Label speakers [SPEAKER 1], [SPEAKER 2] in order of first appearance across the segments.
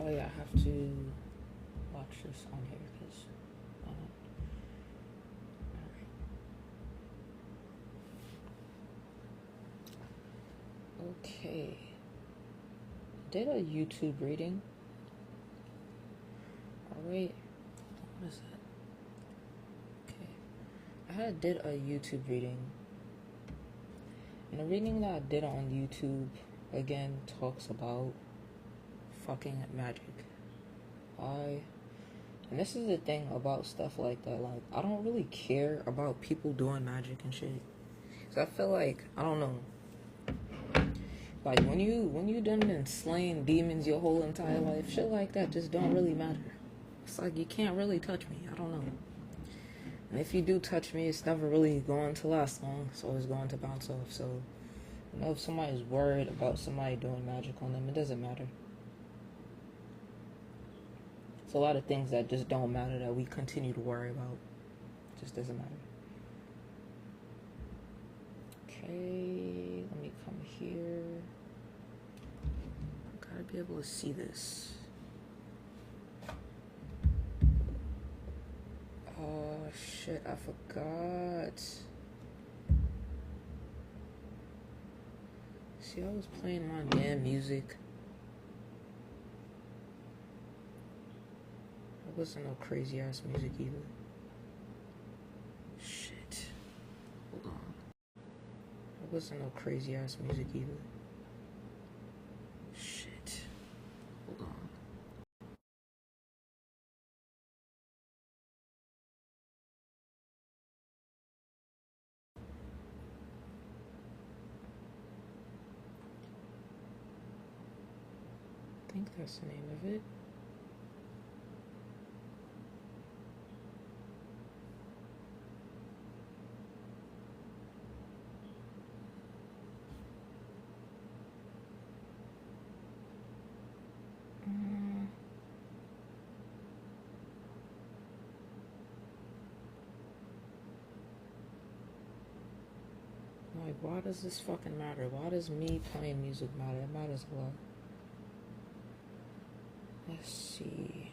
[SPEAKER 1] Oh yeah, I have to watch this on here because why not? Alright. Okay. I did a YouTube reading. Oh wait. What is that? Okay. I did a YouTube reading. And the reading that I did on YouTube again talks about fucking magic. And this is the thing about stuff like that, like, I don't really care about people doing magic and shit. Cause I feel like, I don't know, like, when you done been slaying demons your whole entire life, shit like that just don't really matter. It's like, you can't really touch me, I don't know. And if you do touch me, it's never really going to last long, it's always going to bounce off. So, you know, if somebody's worried about somebody doing magic on them, it doesn't matter. It's a lot of things that just don't matter that we continue to worry about. It just doesn't matter. Okay, let me come here. Gotta be able to see this. Oh shit, I forgot. See, I was playing my damn music. It wasn't no crazy ass music either. Shit. Hold on. It wasn't no crazy ass music either. Shit. Hold on. I think that's the name of it. Like, why does this fucking matter? Why does me playing music matter? It matters a lot. Let's see.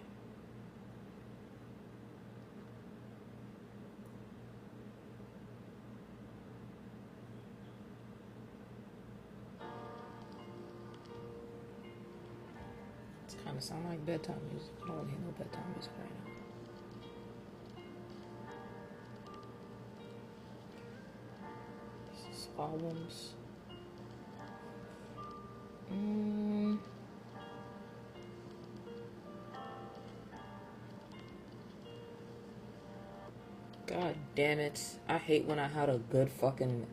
[SPEAKER 1] It's kind of sound like bedtime music. I don't want to hear no bedtime music right now. This is albums. God damn it. I hate when I had a good fucking,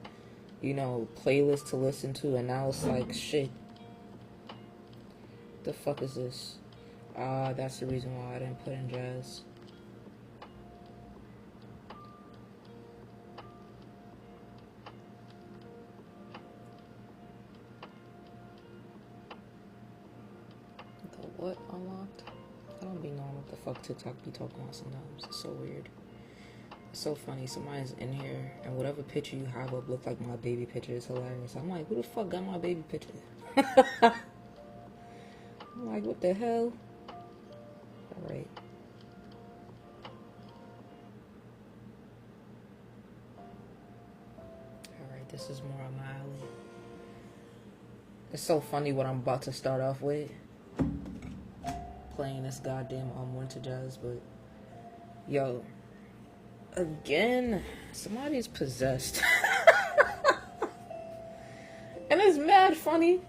[SPEAKER 1] you know, playlist to listen to and now it's like, shit. The fuck is this? That's the reason why I didn't put in jazz. The what unlocked? I don't be knowing what the fuck TikTok be talking about sometimes. It's so weird. It's so funny. Somebody's in here and whatever picture you have up look like my baby picture. It's hilarious. I'm like, who the fuck got my baby picture? I'm like, what the hell? Alright. Alright, this is more on my alley. It's so funny what I'm about to start off with. Playing this goddamn winter jazz, but yo, again, somebody's possessed. And it's mad funny.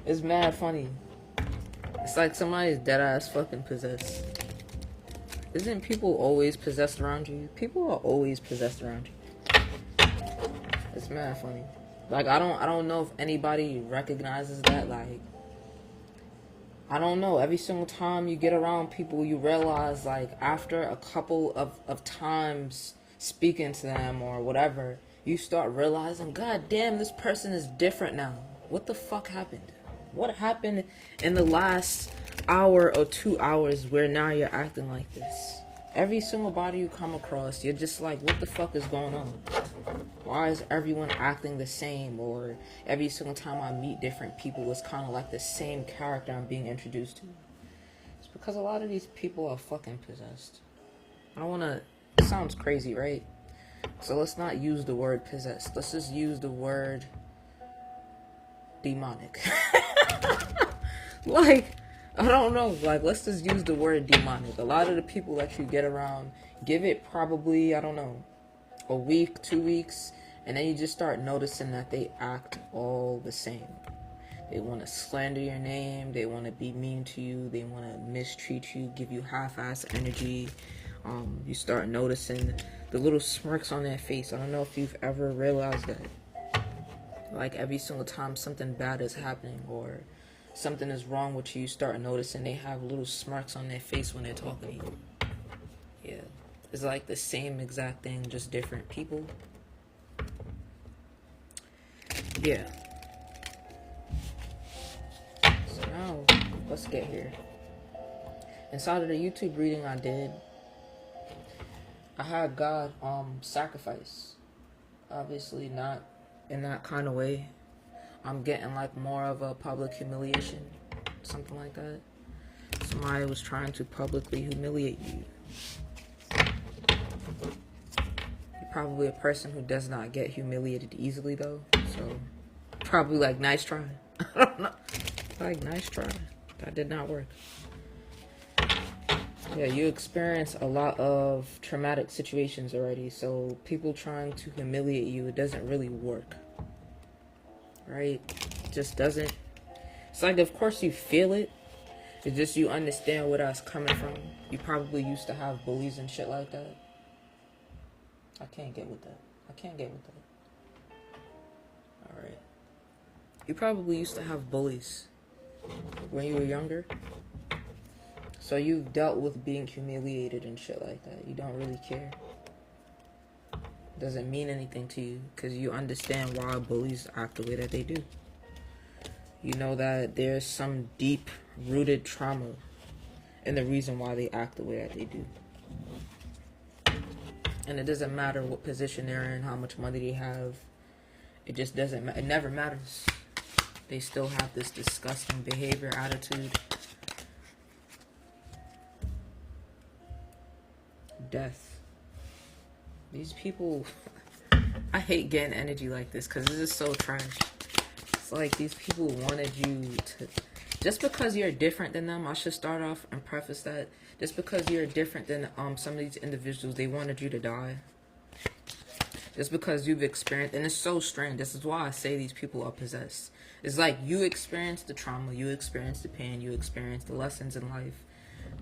[SPEAKER 1] It's mad funny. It's like somebody's dead ass fucking possessed. Isn't people always possessed around you? People are always possessed around you. It's mad funny. Like, I don't know if anybody recognizes that. Like, I don't know. Every single time you get around people, you realize, like, after a couple of times speaking to them or whatever, you start realizing, God damn, this person is different now. What the fuck happened? What happened in the last hour or 2 hours where now you're acting like this? Every single body you come across, you're just like, what the fuck is going on? Why is everyone acting the same? Or every single time I meet different people, it's kind of like the same character I'm being introduced to. It's because a lot of these people are fucking possessed. I don't want to... It sounds crazy, right? So let's not use the word possessed. Let's just use the word demonic. Like, I don't know. Like, let's just use the word demonic. A lot of the people that you get around, give it probably, I don't know, a week, 2 weeks, and then you just start noticing that they act all the same. They want to slander your name. They want to be mean to you. They want to mistreat you, give you half-ass energy. You start noticing the little smirks on their face. I don't know if you've ever realized that. Like, every single time something bad is happening or something is wrong with you, you start noticing they have little smirks on their face when they're talking to you. Yeah. It's like the same exact thing, just different people. Yeah. So now, let's get here. Inside of the YouTube reading I did, I had God sacrifice. Obviously not in that kind of way. I'm getting like more of a public humiliation. Something like that. Somebody was trying to publicly humiliate you. You're probably a person who does not get humiliated easily though. So probably like, nice try. I don't know. Like, nice try. That did not work. Yeah, you experience a lot of traumatic situations already, so people trying to humiliate you, it doesn't really work. Right? It just doesn't. It's like, of course you feel it. It's just you understand where that's coming from. You probably used to have bullies and shit like that. I can't get with that. I can't get with that. Alright. You probably used to have bullies when you were younger. So you've dealt with being humiliated and shit like that. You don't really care. It doesn't mean anything to you because you understand why bullies act the way that they do. You know that there's some deep-rooted trauma in the reason why they act the way that they do. And it doesn't matter what position they're in, how much money they have. It just doesn't matter. It never matters. They still have this disgusting behavior, attitude. Death. These people, I hate getting energy like this because this is so trash. It's like these people wanted you to, just because you're different than them, I should start off and preface that, just because you're different than some of these individuals, they wanted you to die. Just because you've experienced, and it's so strange, this is why I say these people are possessed. It's like you experienced the trauma, you experienced the pain, you experienced the lessons in life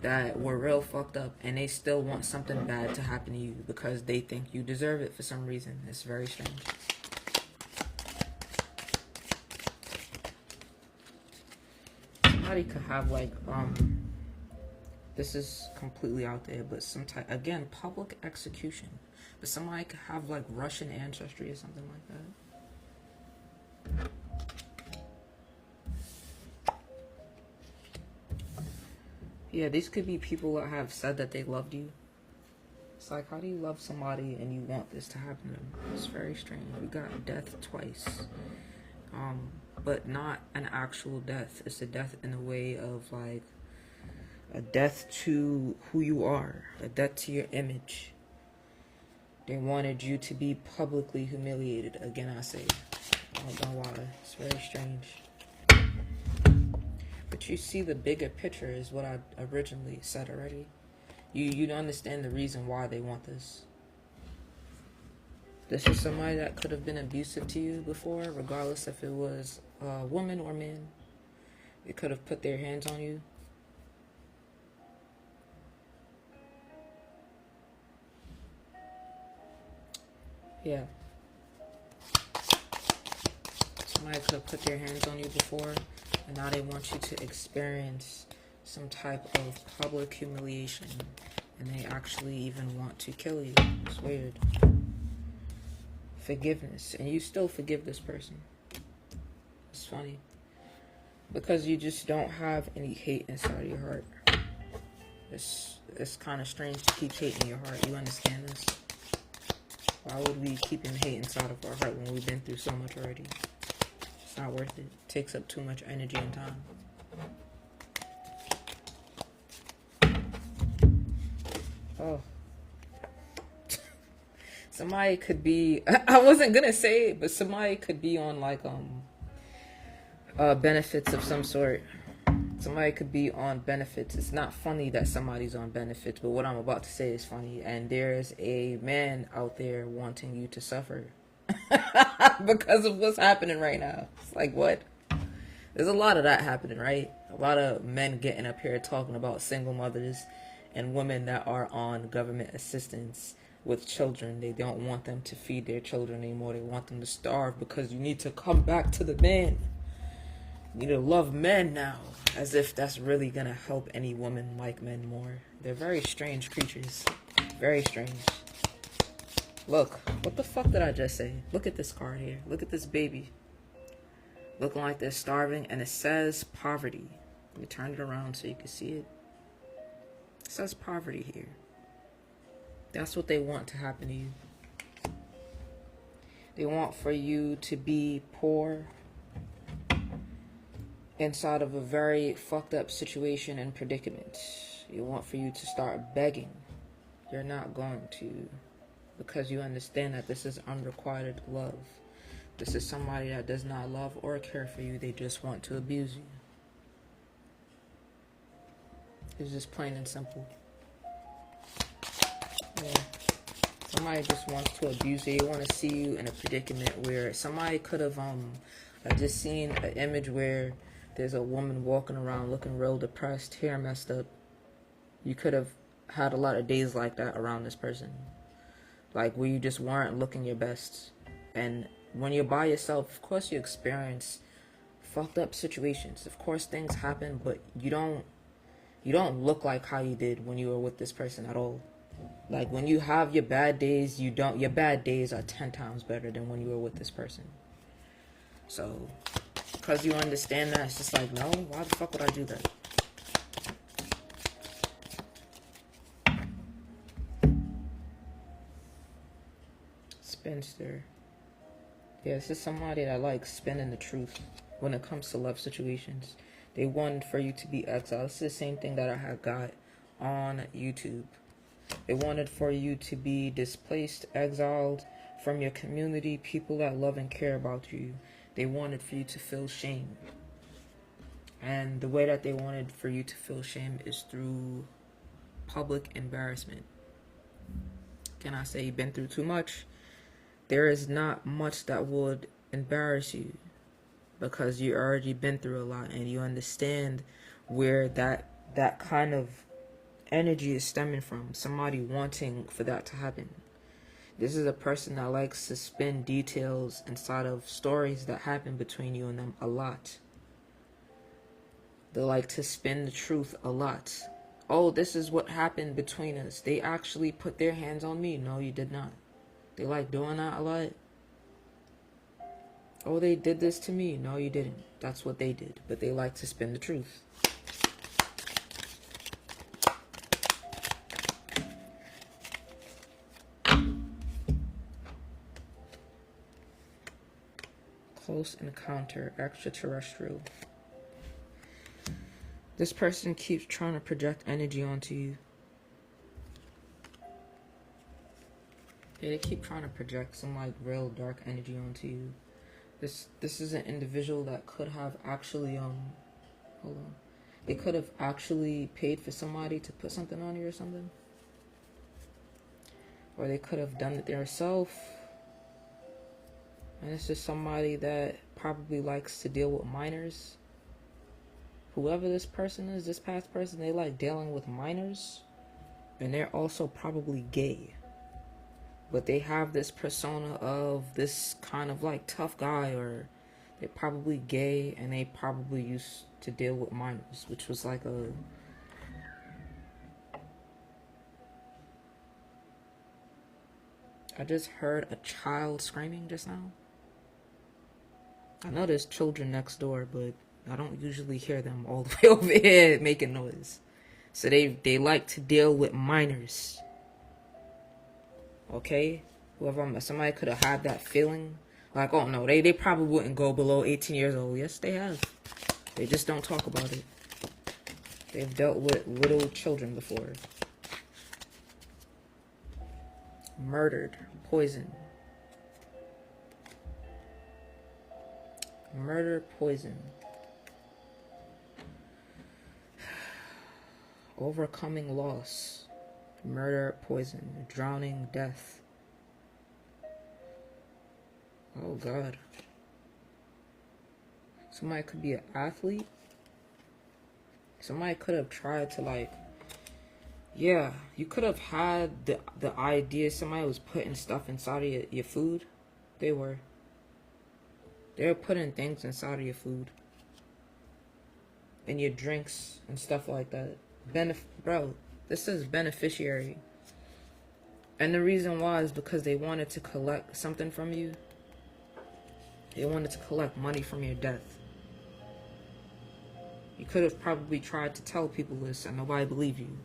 [SPEAKER 1] that were real fucked up, and they still want something bad to happen to you because they think you deserve it for some reason. It's very strange. Somebody could have like, this is completely out there, but some type, again, public execution. But somebody could have like Russian ancestry or something like that. Yeah, these could be people that have said that they loved you. It's like, how do you love somebody and you want this to happen to them? It's very strange. We got death twice. But not an actual death. It's a death in a way of like, a death to who you are. A death to your image. They wanted you to be publicly humiliated. Again, I say, I don't know why. It's very strange. But you see the bigger picture is what I originally said already. You understand the reason why they want this. This is somebody that could have been abusive to you before, regardless if it was a woman or man. They could have put their hands on you. Yeah. Somebody could have put their hands on you before, and now they want you to experience some type of public humiliation, and they actually even want to kill you. It's weird. Forgiveness, and you still forgive this person. It's funny. Because you just don't have any hate inside of your heart. It's kind of strange to keep hate in your heart. You understand this? Why would we keep hate inside of our heart when we've been through so much already? It's not worth it. It takes up too much energy and time. Oh. Somebody could be, I wasn't gonna say it, but somebody could be on like benefits of some sort. Somebody could be on benefits. It's not funny that somebody's on benefits, but what I'm about to say is funny. And there's a man out there wanting you to suffer because of what's happening right now. It's like, what? There's a lot of that happening, right? A lot of men getting up here talking about single mothers and women that are on government assistance with children. They don't want them to feed their children anymore. They want them to starve because you need to come back to the man. You need to love men now. As if that's really gonna help any woman like men more. They're very strange creatures. Very strange. Look, what the fuck did I just say? Look at this card here. Look at this baby. Looking like they're starving, and it says poverty. Let me turn it around so you can see it. It says poverty here. That's what they want to happen to you. They want for you to be poor, inside of a very fucked up situation and predicament. You want for you to start begging. You're not going to, because you understand that this is unrequited love. This is somebody that does not love or care for you. They just want to abuse you. It's just plain and simple. Yeah. Somebody just wants to abuse you. They want to see you in a predicament where somebody could have I just seen an image where there's a woman walking around looking real depressed, hair messed up. You could have had a lot of days like that around this person. Like where you just weren't looking your best. And when you're by yourself, of course you experience fucked up situations. Of course things happen, but you don't look like how you did when you were with this person at all. Like when you have your bad days, your bad days are 10 times better than when you were with this person. So because you understand that, it's just like, no, why the fuck would I do that? Spinster. Yeah, this is somebody that likes spinning the truth when it comes to love situations. They want for you to be exiled. It's the same thing that I had got on YouTube. They wanted for you to be displaced, exiled from your community, people that love and care about you. They wanted for you to feel shame. And the way that they wanted for you to feel shame is through public embarrassment. Can I say you've been through too much? There is not much that would embarrass you because you already been through a lot and you understand where that kind of energy is stemming from. Somebody wanting for that to happen. This is a person that likes to spin details inside of stories that happen between you and them a lot. They like to spin the truth a lot. Oh, this is what happened between us. They actually put their hands on me. No, you did not. They like doing that a lot. Oh, they did this to me. No, you didn't. That's what they did. But they like to spin the truth. Close encounter, extraterrestrial. This person keeps trying to project energy onto you. Yeah, they keep trying to project some like real dark energy onto you. This is an individual that could have actually hold on. They could have actually paid for somebody to put something on you or something. Or they could have done it themselves. And this is somebody that probably likes to deal with minors. Whoever this person is, this past person, they like dealing with minors. And they're also probably gay. But they have this persona of this kind of like tough guy, or they're probably gay and they probably used to deal with minors, which was like a... I just heard a child screaming just now. I know there's children next door, but I don't usually hear them all the way over here making noise. So they like to deal with minors. Okay? Whoever, somebody could have had that feeling. Like, oh no, they probably wouldn't go below 18 years old. Yes, they have. They just don't talk about it. They've dealt with little children before. Murdered. Poison. Murder, poison. Overcoming loss. Murder, poison. Drowning, death. Oh God. Somebody could be an athlete. Somebody could have tried to, like, yeah, you could have had the idea somebody was putting stuff inside of your food. They were putting things inside of your food and your drinks and stuff like that. Bro, this is beneficiary. And the reason why is because they wanted to collect something from you. They wanted to collect money from your death. You could have probably tried to tell people this and nobody believed you.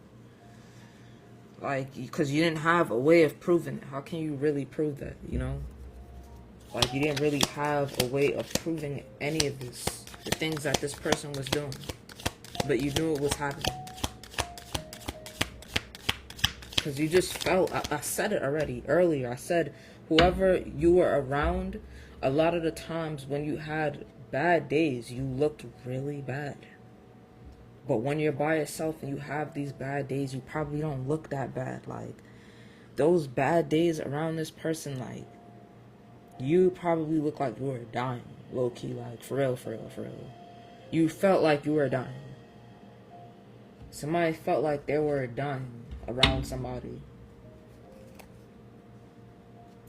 [SPEAKER 1] Like, because you didn't have a way of proving it. How can you really prove that, you know? Like, you didn't really have a way of proving any of this. The things that this person was doing. But you knew it was happening. Because you just felt, I said it already earlier. I said, whoever you were around, a lot of the times when you had bad days, you looked really bad. But when you're by yourself and you have these bad days, you probably don't look that bad. Like, those bad days around this person, like, you probably look like you were dying, low-key, like, for real, for real, for real. You felt like you were dying. Somebody felt like they were dying around somebody.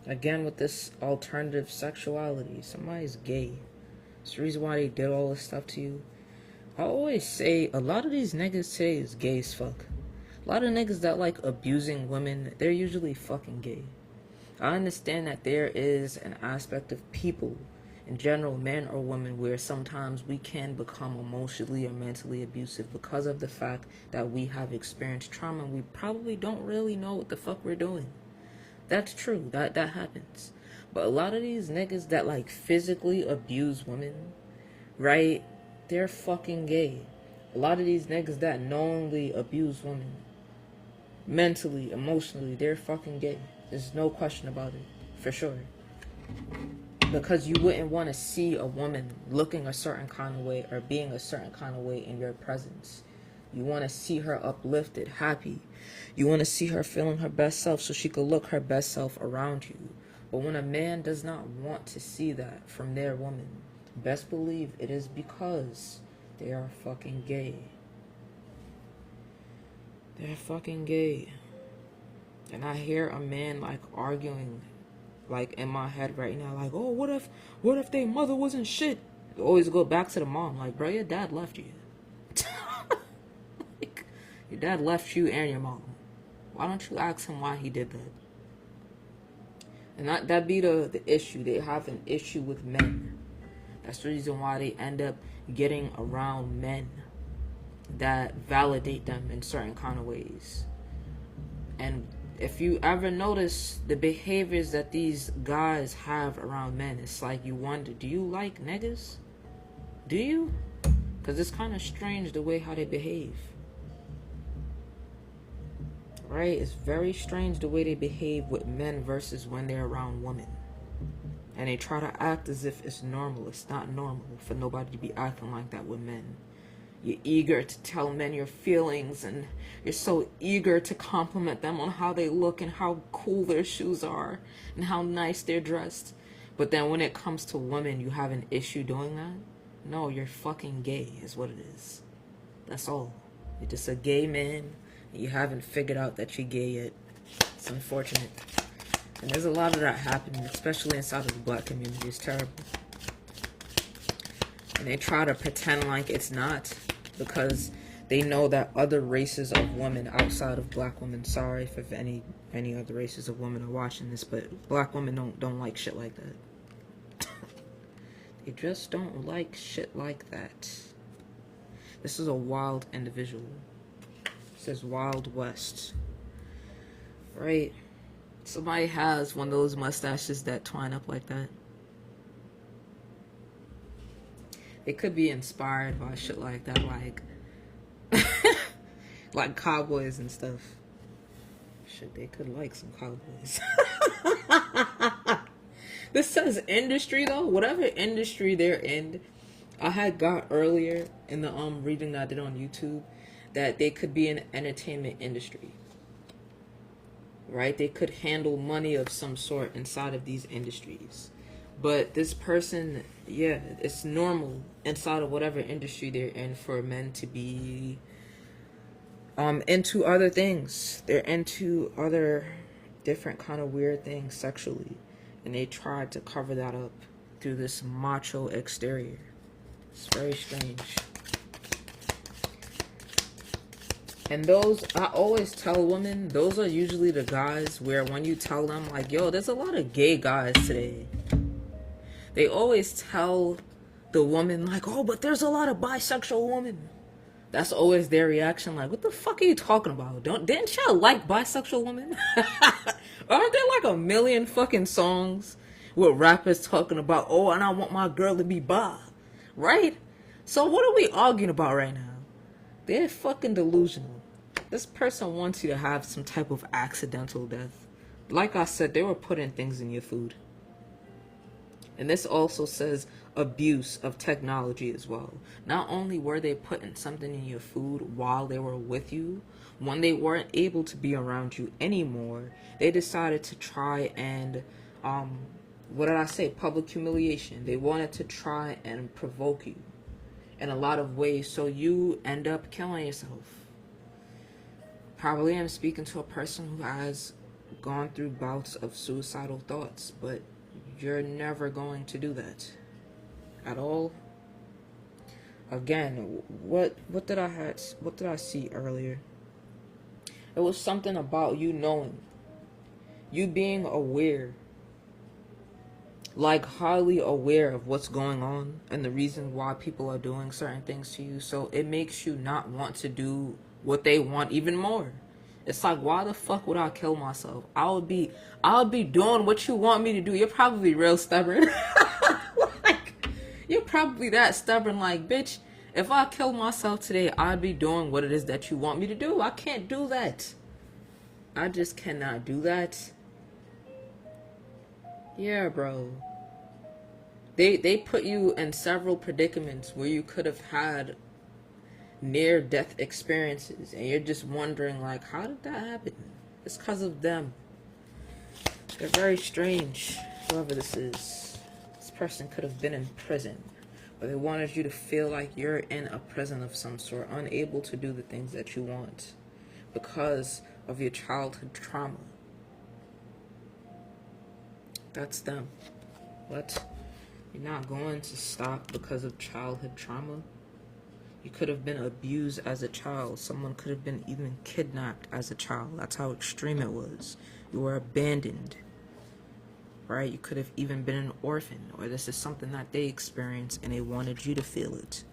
[SPEAKER 1] Again, with this alternative sexuality, somebody's gay. It's the reason why they did all this stuff to you. I always say, a lot of these niggas today is gay as fuck. A lot of niggas that like abusing women, they're usually fucking gay. I understand that there is an aspect of people, in general, men or women, where sometimes we can become emotionally or mentally abusive because of the fact that we have experienced trauma and we probably don't really know what the fuck we're doing. That's true. That happens. But a lot of these niggas that like physically abuse women, right? They're fucking gay. A lot of these niggas that knowingly abuse women, mentally, emotionally, they're fucking gay. There's no question about it. For sure. Because you wouldn't want to see a woman looking a certain kind of way or being a certain kind of way in your presence. You want to see her uplifted, happy. You want to see her feeling her best self so she could look her best self around you. But when a man does not want to see that from their woman, best believe it is because they are fucking gay. They're fucking gay. And I hear a man like arguing, like in my head right now, like, oh, what if their mother wasn't shit? Always go back to the mom, like, bro, your dad left you. Like, your dad left you and your mom. Why don't you ask him why he did that? And that be the issue. They have an issue with men. That's the reason why they end up getting around men that validate them in certain kind of ways. And if you ever notice the behaviors that these guys have around men, it's like you wonder, do you like niggas? Do you? Because it's kind of strange the way how they behave. Right? It's very strange the way they behave with men versus when they're around women. And they try to act as if it's normal. It's not normal for nobody to be acting like that with men. You're eager to tell men your feelings, and you're so eager to compliment them on how they look and how cool their shoes are and how nice they're dressed. But then when it comes to women, you have an issue doing that? No, you're fucking gay is what it is. That's all. You're just a gay man, and you haven't figured out that you're gay yet. It's unfortunate. And there's a lot of that happening, especially inside of the black community. It's terrible. And they try to pretend like it's not, because they know that other races of women outside of black women, sorry if any other races of women are watching this, but black women don't like shit like that. They just don't like shit like that. This is a wild individual. This is Wild West. Right? Somebody has one of those mustaches that twine up like that. They could be inspired by shit like that, like like cowboys and stuff. Shit, they could like some cowboys. This says industry though. Whatever industry they're in, I had got earlier in the reading that I did on YouTube that they could be in entertainment industry. Right? They could handle money of some sort inside of these industries. But this person, yeah, it's normal inside of whatever industry they're in for men to be into other things. They're into other different kind of weird things sexually. And they tried to cover that up through this macho exterior. It's very strange. And those, I always tell women, those are usually the guys where when you tell them, like, yo, there's a lot of gay guys today. They always tell the woman, like, oh, but there's a lot of bisexual women. That's always their reaction, like, what the fuck are you talking about? Didn't y'all like bisexual women? Aren't there like a million fucking songs with rappers talking about, oh, and I want my girl to be bi, right? So what are we arguing about right now? They're fucking delusional. This person wants you to have some type of accidental death. Like I said, they were putting things in your food. And this also says abuse of technology as well. Not only were they putting something in your food while they were with you, when they weren't able to be around you anymore, they decided to try and, what did I say? Public humiliation. They wanted to try and provoke you in a lot of ways, so you end up killing yourself. Probably am speaking to a person who has gone through bouts of suicidal thoughts, but you're never going to do that at all. Again, what did I see earlier? It was something about you knowing, you being aware, like highly aware of what's going on and the reason why people are doing certain things to you. So it makes you not want to do what they want even more. It's like, why the fuck would I kill myself? I'll be doing what you want me to do. You're probably real stubborn. Like, you're probably that stubborn. Like, bitch, if I kill myself today, I'd be doing what it is that you want me to do. I can't do that. I just cannot do that. Yeah, bro. They put you in several predicaments where you could have had near-death experiences, and you're just wondering, like, how did that happen? It's because of them. They're very strange, whoever this is. This person could have been in prison, but they wanted you to feel like you're in a prison of some sort, unable to do the things that you want because of your childhood trauma. That's them. What? You're not going to stop because of childhood trauma? You could have been abused as a child. Someone could have been even kidnapped as a child. That's how extreme it was. You were abandoned. Right? You could have even been an orphan. Or this is something that they experienced and they wanted you to feel it.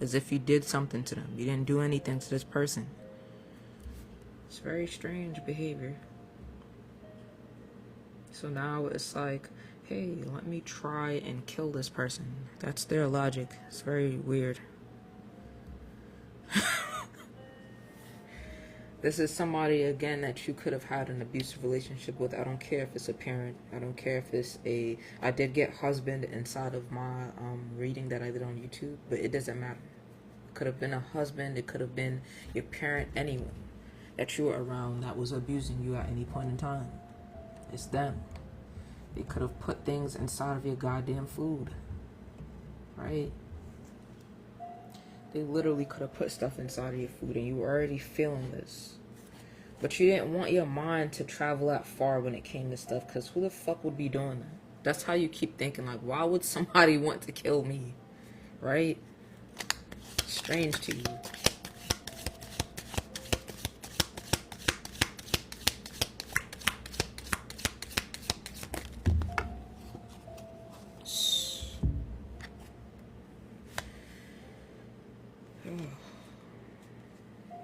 [SPEAKER 1] As if you did something to them. You didn't do anything to this person. It's very strange behavior. So now it's like, hey, let me try and kill this person. That's their logic. It's very weird. This is somebody, again, that you could have had an abusive relationship with. I don't care if it's a parent. I don't care if it's a... I did get husband inside of my reading that I did on YouTube, but it doesn't matter. It could have been a husband. It could have been your parent, anyone that you were around that was abusing you at any point in time. It's them. They could have put things inside of your goddamn food. Right? They literally could have put stuff inside of your food and you were already feeling this. But you didn't want your mind to travel that far when it came to stuff, because who the fuck would be doing that? That's how you keep thinking, like, why would somebody want to kill me? Right? Strange to you.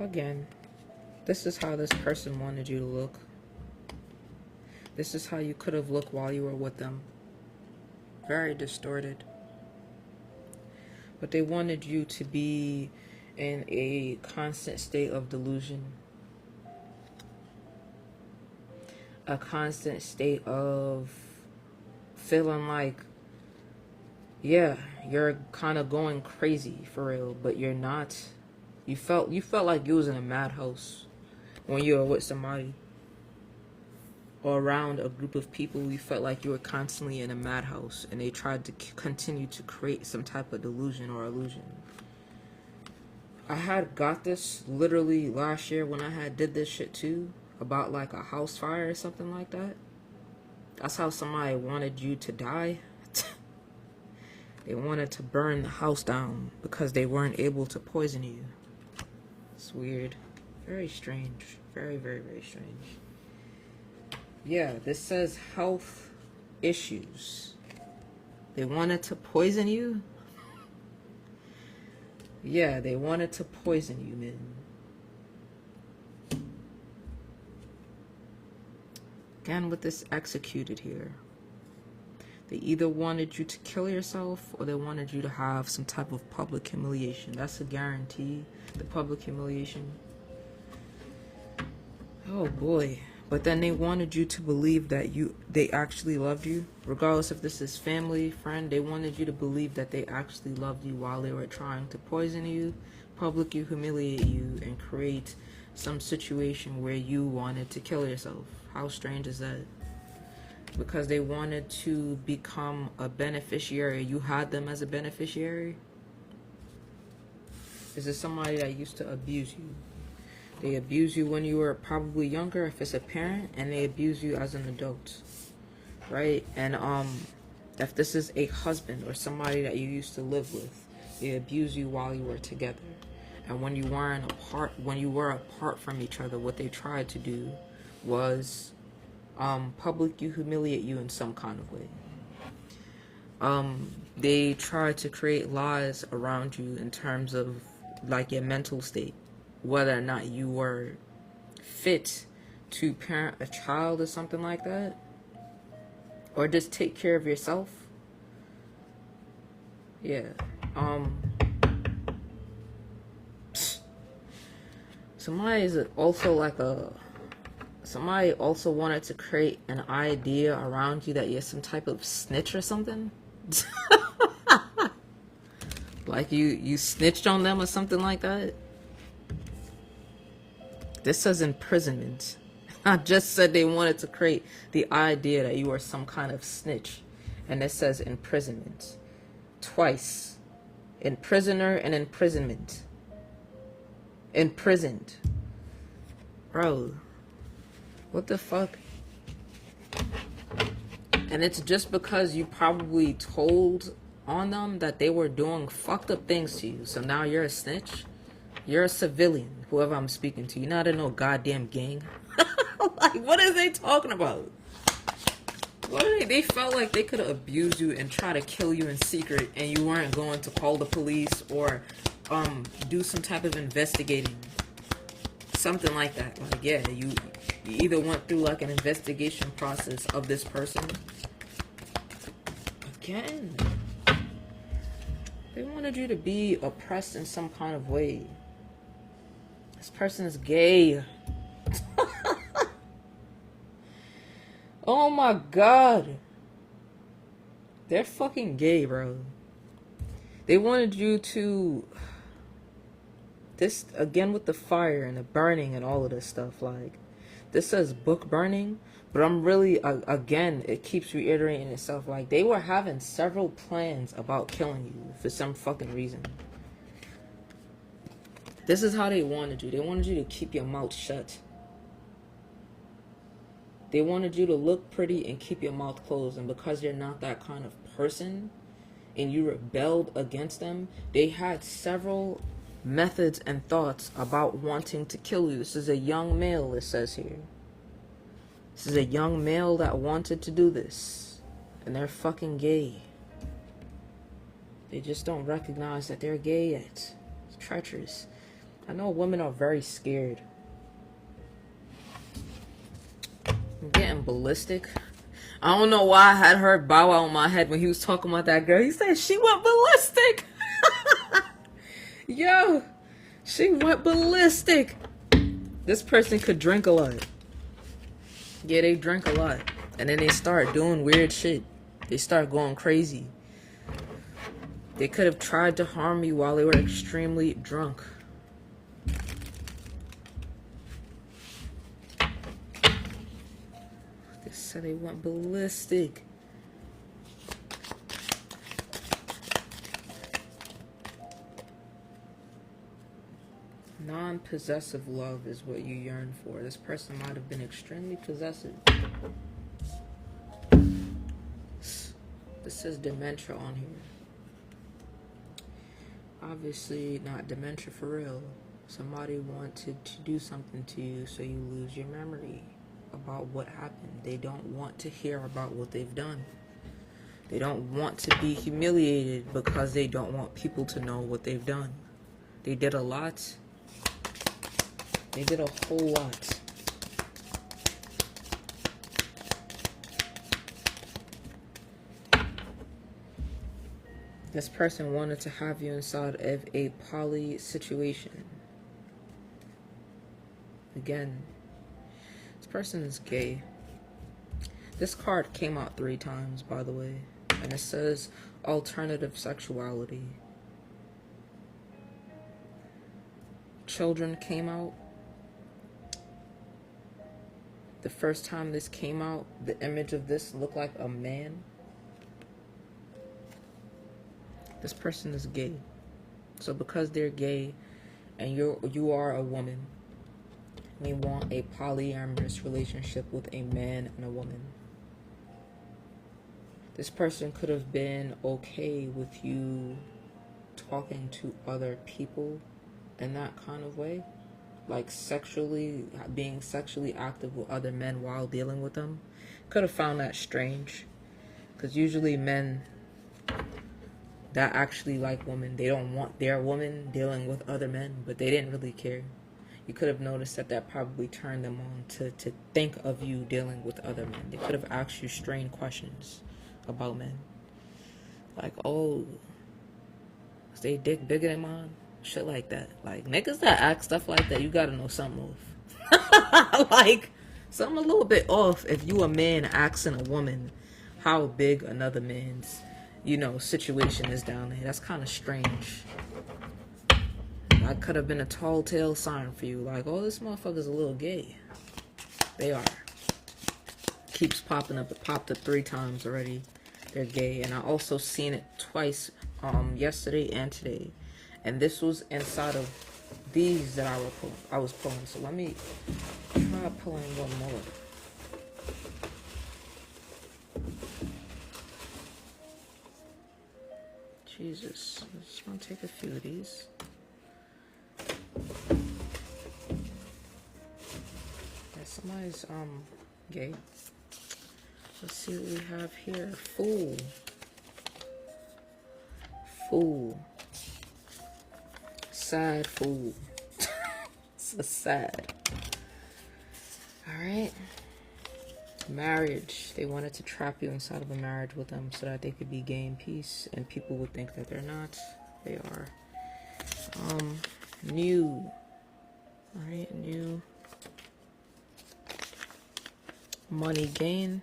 [SPEAKER 1] Again, this is how this person wanted you to look. This is how you could have looked while you were with them. Very distorted. But they wanted you to be in a constant state of delusion. A constant state of feeling like, yeah, you're kind of going crazy for real, but you're not. You felt like you was in a madhouse when you were with somebody or around a group of people. You felt like you were constantly in a madhouse, and they tried to continue to create some type of delusion or illusion. I had got this literally last year when I had did this shit too, about like a house fire or something like that. That's how somebody wanted you to die. They wanted to burn the house down because they weren't able to poison you. It's weird. Very strange. Very, very, very strange. Yeah, this says health issues. They wanted to poison you? Yeah, they wanted to poison you, man. Again, with this executed here. They either wanted you to kill yourself or they wanted you to have some type of public humiliation. That's a guarantee, the public humiliation. Oh boy. But then they wanted you to believe that they actually loved you. Regardless if this is family, friend, they wanted you to believe that they actually loved you while they were trying to poison you, publicly humiliate you, and create some situation where you wanted to kill yourself. How strange is that? Because they wanted to become a beneficiary. You had them as a beneficiary. Is it somebody that used to abuse you? They abuse you when you were probably younger, if it's a parent, and they abuse you as an adult, right? And if this is a husband or somebody that you used to live with, they abuse you while you were together. And when you weren't apart, when you were apart from each other, what they tried to do was publicly humiliate you in some kind of way. They tried to create lies around you in terms of like your mental state, whether or not you were fit to parent a child or something like that, or just take care of yourself. Yeah. Somebody also wanted to create an idea around you that you're some type of snitch or something. Like you snitched on them or something like that. This says imprisonment. I just said they wanted to create the idea that you are some kind of snitch. And it says imprisonment. Twice. Imprisoner and imprisonment. Imprisoned. Bro. What the fuck? And it's just because you probably told on them that they were doing fucked up things to you. So now you're a snitch? You're a civilian, whoever I'm speaking to. You're not in no goddamn gang. Like, what are they talking about? What are they felt like they could abuse you and try to kill you in secret, and you weren't going to call the police or do some type of investigating. Something like that. Like, yeah, you either went through like an investigation process of this person. Again, they wanted you to be oppressed in some kind of way. This person is gay. Oh my god. They're fucking gay, bro. They wanted you to... This, again with the fire and the burning and all of this stuff, like... This says book burning, but I'm really, again, it keeps reiterating itself. Like, they were having several plans about killing you for some fucking reason. This is how they wanted you. They wanted you to keep your mouth shut. They wanted you to look pretty and keep your mouth closed. And because you're not that kind of person, and you rebelled against them, they had several methods and thoughts about wanting to kill you. This is a young male, it says here. This is a young male that wanted to do this. And they're fucking gay. They just don't recognize that they're gay yet. It's treacherous. I know women are very scared. I'm getting went ballistic. I don't know why I had her Bow Wow in my head when he was talking about that girl. He said she went ballistic. Yo, she went ballistic. This person could drink a lot. Yeah, they drink a lot. And then they start doing weird shit. They start going crazy. They could have tried to harm me while they were extremely drunk. They said they went ballistic. Non-possessive love is what you yearn for. This person might have been extremely possessive. This says dementia on here. Obviously not dementia for real. Somebody wanted to do something to you so you lose your memory about what happened. They don't want to hear about what they've done. They don't want to be humiliated because they don't want people to know what they've done. They did a lot. They did a whole lot. This person wanted to have you inside of a poly situation. Again, this person is gay. This card came out 3 times, by the way. And it says alternative sexuality. Children came out. The first time this came out, the image of this looked like a man. This person is gay. So because they're gay and you are a woman, they want a polyamorous relationship with a man and a woman. This person could have been okay with you talking to other people in that kind of way. Like sexually, being sexually active with other men while dealing with them. Could have found that strange. Because usually men that actually like women, they don't want their woman dealing with other men, but they didn't really care. You could have noticed that probably turned them on to think of you dealing with other men. They could have asked you strange questions about men. Like, oh, is they dick bigger than mine? Shit like that. Like, niggas that act stuff like that, you gotta know something off. Like, something a little bit off if you a man asking a woman how big another man's, situation is down there. That's kind of strange. That could have been a tall tale sign for you. Like, oh, this motherfucker's a little gay. They are. Keeps popping up. It popped up 3 times already. They're gay. And I also seen it twice yesterday and today. And this was inside of these that I was pulling. So let me try pulling one more. Jesus. I just want to take a few of these. Yeah, somebody's gay. Let's see what we have here. Fool. Fool. Sad fool. So sad. Alright. Marriage. They wanted to trap you inside of a marriage with them so that they could be gay in peace and people would think that they're not. They are. New. Alright, new. Money gain.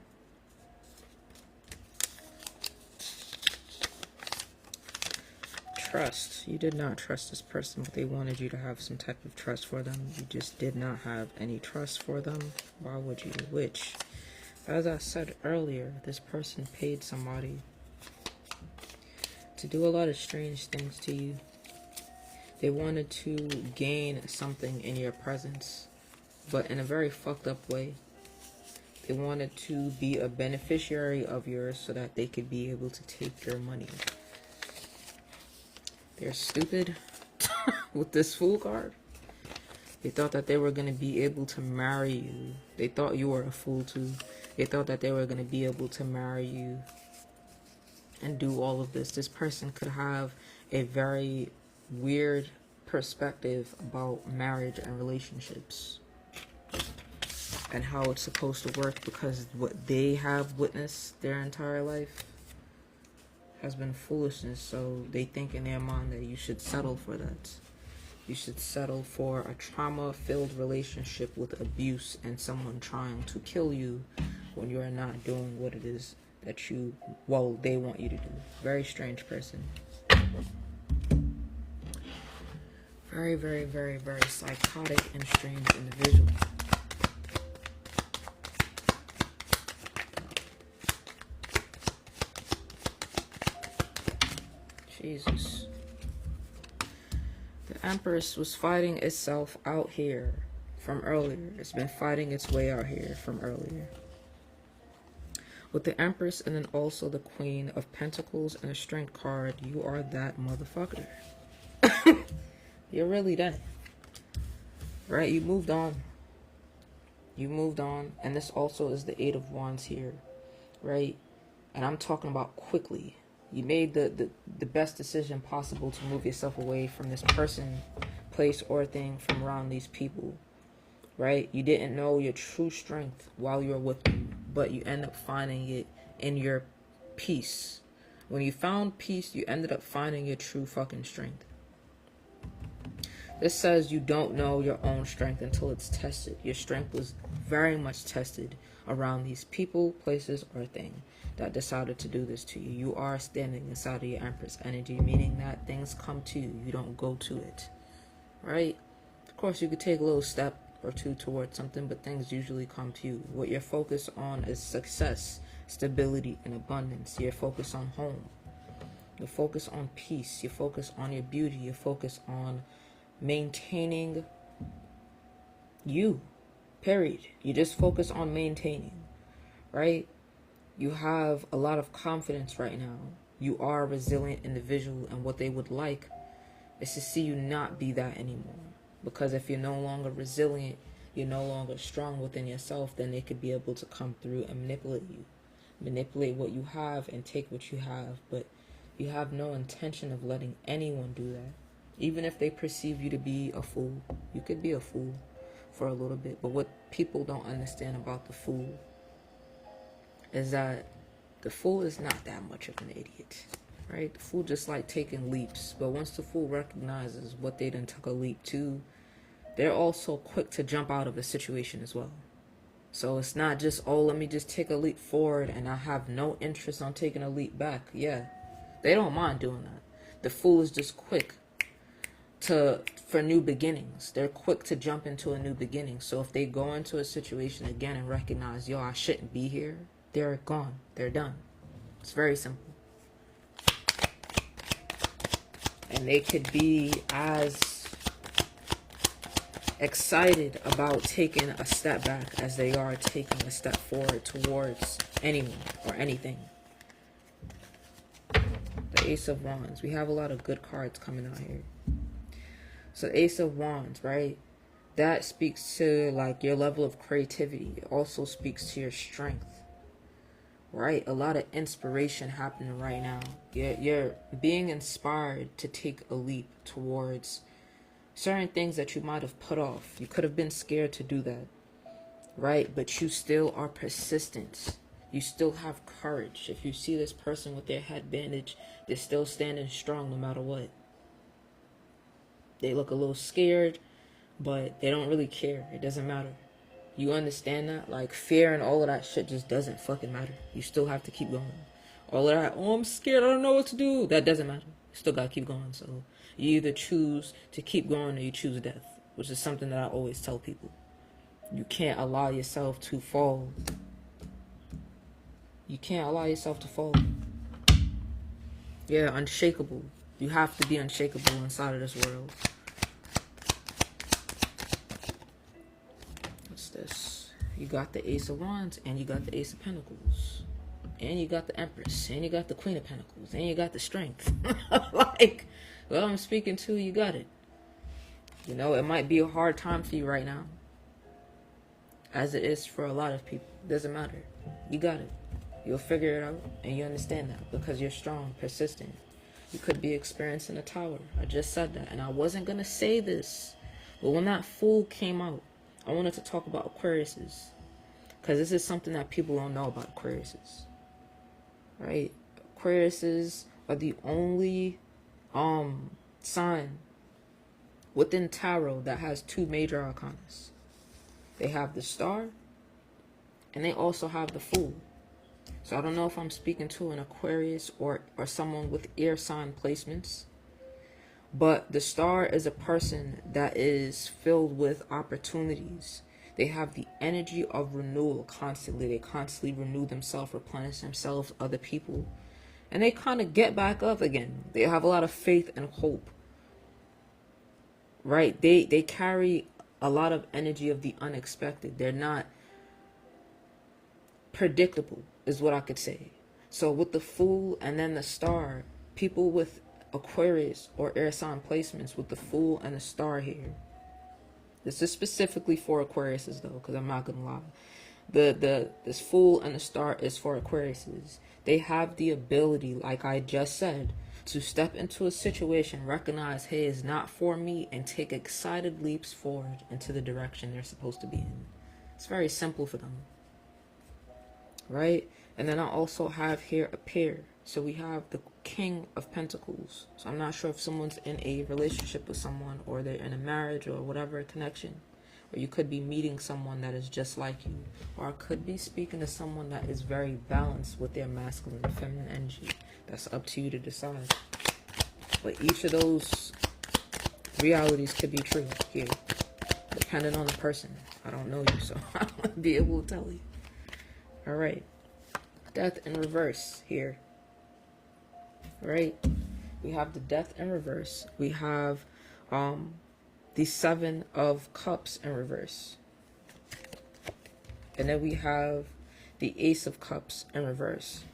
[SPEAKER 1] Trust. You did not trust this person, but they wanted you to have some type of trust for them. You just did not have any trust for them. Why would you? Which, as I said earlier, this person paid somebody to do a lot of strange things to you. They wanted to gain something in your presence, but in a very fucked up way. They wanted to be a beneficiary of yours so that they could be able to take your money. They're stupid with this Fool card. They thought that they were going to be able to marry you. They thought you were a fool too. They thought that they were going to be able to marry you and do all of this. This person could have a very weird perspective about marriage and relationships. and how it's supposed to work, because what they have witnessed their entire life has been foolishness. So they think in their mind that you should settle for that. You should settle for a trauma-filled relationship with abuse and someone trying to kill you when you are not doing what it is that they want you to do. Very strange person. Very, very, very, very psychotic and strange individual. Jesus. The Empress was fighting itself out here from earlier. It's been fighting its way out here from earlier. With the Empress and then also the Queen of Pentacles and a Strength card, you are that motherfucker. You're really that. Right? You moved on. You moved on. And this also is the Eight of Wands here. Right? And I'm talking about quickly. You made the best decision possible to move yourself away from this person, place, or thing, from around these people. Right? You didn't know your true strength while you were with them, but you end up finding it in your peace. When you found peace, you ended up finding your true fucking strength. This says you don't know your own strength until it's tested. Your strength was very much tested around these people, places, or thing that decided to do this to you. You are standing inside of your Empress energy, meaning that things come to you. You don't go to it. Right? Of course, you could take a little step or two towards something, but things usually come to you. What you're focused on is success, stability, and abundance. You're focused on home. You're focused on peace. You're focused on your beauty. You're focused on maintaining you, period. You just focus on maintaining, right? You have a lot of confidence right now. You are a resilient individual, and what they would like is to see you not be that anymore. Because if you're no longer resilient, you're no longer strong within yourself, then they could be able to come through and manipulate you. Manipulate what you have and take what you have. But you have no intention of letting anyone do that. Even if they perceive you to be a fool, you could be a fool for a little bit. But what people don't understand about the fool is that the fool is not that much of an idiot, right? The fool just like taking leaps. But once the fool recognizes what they done took a leap to, they're also quick to jump out of a situation as well. So it's not just, oh, let me just take a leap forward and I have no interest on taking a leap back. Yeah, they don't mind doing that. The fool is just quick for new beginnings. They're quick to jump into a new beginning. So if they go into a situation again and recognize, yo, I shouldn't be here, they're gone. They're done. It's very simple. And they could be as excited about taking a step back as they are taking a step forward towards anyone or anything. The Ace of Wands. We have a lot of good cards coming out here. So Ace of Wands, right? That speaks to like your level of creativity. It also speaks to your strength, right? A lot of inspiration happening right now. You're being inspired to take a leap towards certain things that you might have put off. You could have been scared to do that, right? But you still are persistent. You still have courage. If you see this person with their head bandaged, they're still standing strong no matter what. They look a little scared, but they don't really care. It doesn't matter. You understand that? Like, fear and all of that shit just doesn't fucking matter. You still have to keep going. All of that, oh, I'm scared, I don't know what to do. That doesn't matter. You still gotta keep going. So you either choose to keep going or you choose death, which is something that I always tell people. You can't allow yourself to fall. You can't allow yourself to fall. Yeah, unshakable. You have to be unshakable inside of this world. What's this? You got the Ace of Wands, and you got the Ace of Pentacles. And you got the Empress, and you got the Queen of Pentacles, and you got the Strength. Like, well, I'm speaking to, you got it. You know, it might be a hard time for you right now, as it is for a lot of people. Doesn't matter. You got it. You'll figure it out, and you understand that because you're strong, persistent. You could be experiencing a tower. I just said that, and I wasn't going to say this, but when that Fool came out, I wanted to talk about Aquariuses. because this is something that people don't know about Aquariuses, right? Aquariuses are the only sign within tarot that has two major arcanas. They have the Star, and they also have the Fool. So I don't know if I'm speaking to an Aquarius or someone with air sign placements, but the Star is a person that is filled with opportunities. They have the energy of renewal constantly. They constantly renew themselves, replenish themselves, other people, and they kind of get back up again. They have a lot of faith and hope, right? They carry a lot of energy of the unexpected. They're not predictable, is what I could say. So with the Fool and then the Star, people with Aquarius or air sign placements with the Fool and the Star here. This is specifically for Aquariuses though, because I'm not gonna lie. This Fool and the Star is for Aquariuses. They have the ability, like I just said, to step into a situation, recognize, hey, it's not for me, and take excited leaps forward into the direction they're supposed to be in. It's very simple for them, right? And then I also have here a pair. So we have the King of Pentacles. So I'm not sure if someone's in a relationship with someone, or they're in a marriage or whatever connection. Or you could be meeting someone that is just like you. Or I could be speaking to someone that is very balanced with their masculine and feminine energy. That's up to you to decide. But each of those realities could be true here, depending on the person. I don't know you, so I won't be able to tell you. Alright. Death in reverse here. Right? We have the Death in reverse. We have the Seven of Cups in reverse. And then we have the Ace of Cups in reverse.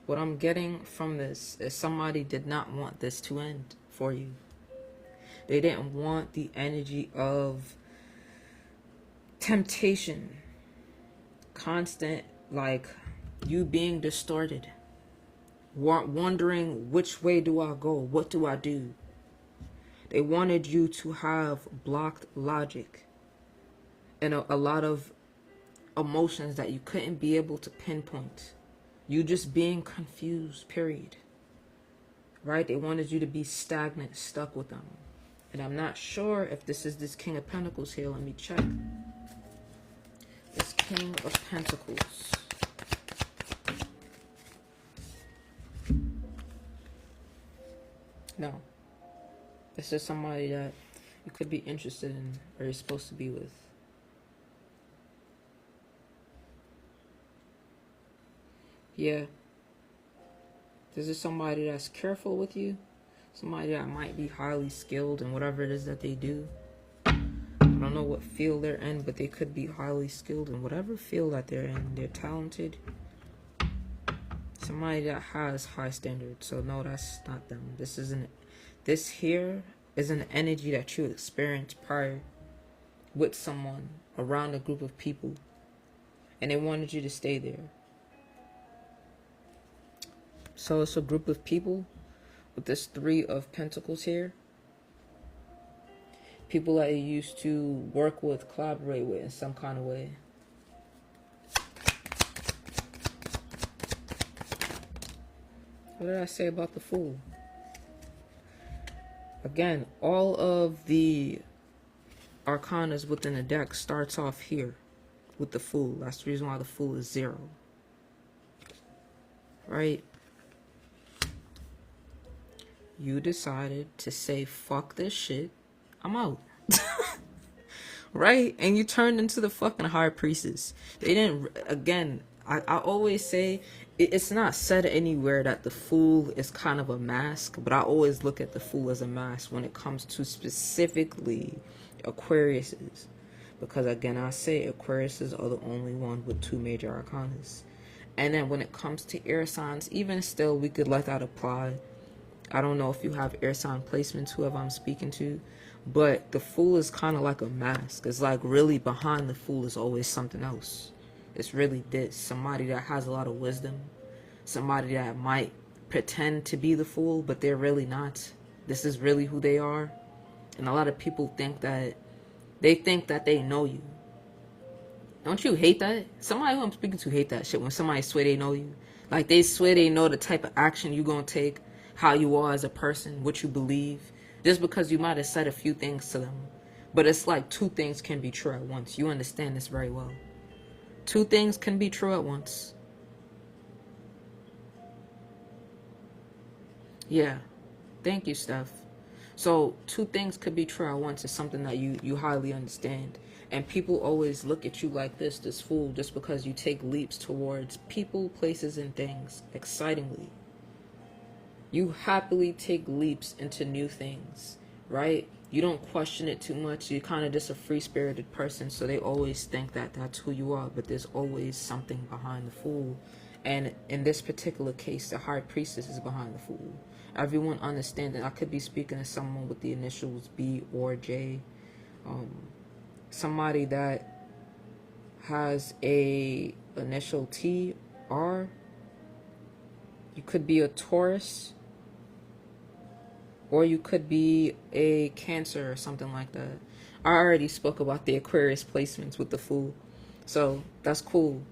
[SPEAKER 1] What I'm getting from this is somebody did not want this to end for you. They didn't want the energy of temptation, constant, like you being distorted, wondering which way do I go, what do I do. They wanted you to have blocked logic and a lot of emotions that you couldn't be able to pinpoint. You just being confused, period. Right? They wanted you to be stagnant, stuck with them. And I'm not sure if this is this King of Pentacles here. Let me check. This King of Pentacles. No. This is somebody that you could be interested in, or you're supposed to be with. Yeah. This is somebody that's careful with you. Somebody that might be highly skilled in whatever it is that they do. I don't know what field they're in, but they could be highly skilled in whatever field that they're in. They're talented. Somebody that has high standards. So no, that's not them. This here is an energy that you experienced prior with someone around a group of people, and they wanted you to stay there. So it's a group of people with this Three of Pentacles here. People that you used to work with, collaborate with in some kind of way. What did I say about the Fool? Again, all of the arcanas within the deck starts off here with the Fool. That's the reason why the Fool is 0. Right? You decided to say, fuck this shit, I'm out. Right? And you turned into the fucking High Priestess. They didn't, again, I always say, it's not said anywhere that the Fool is kind of a mask, but I always look at the Fool as a mask when it comes to specifically Aquariuses. Because again, I say Aquariuses are the only one with 2 major arcanas. And then when it comes to air signs, even still, we could let that apply. I don't know if you have air sign placements, whoever I'm speaking to, but the Fool is kind of like a mask. It's like really behind the Fool is always something else. It's really this. Somebody that has a lot of wisdom. Somebody that might pretend to be the Fool, but they're really not. This is really who they are. And a lot of people think that they know you. Don't you hate that? Somebody who I'm speaking to hate that shit when somebody swear they know you. Like they swear they know the type of action you gonna take, how you are as a person, what you believe, just because you might have said a few things to them. But it's like two things can be true at once. You understand this very well. Two things can be true at once. Yeah. Thank you, Steph. So two things could be true at once is something that you highly understand. And people always look at you like this fool, just because you take leaps towards people, places, and things excitingly. You happily take leaps into new things, right? You don't question it too much. You're kind of just a free-spirited person, so they always think that that's who you are, but there's always something behind the fool. And in this particular case, the high priestess is behind the fool. Everyone understands that. I could be speaking to someone with the initials B or J. Somebody that has a initial T, R. You could be a Taurus. Or you could be a Cancer or something like that. I already spoke about the Aquarius placements with the Fool. So, that's cool.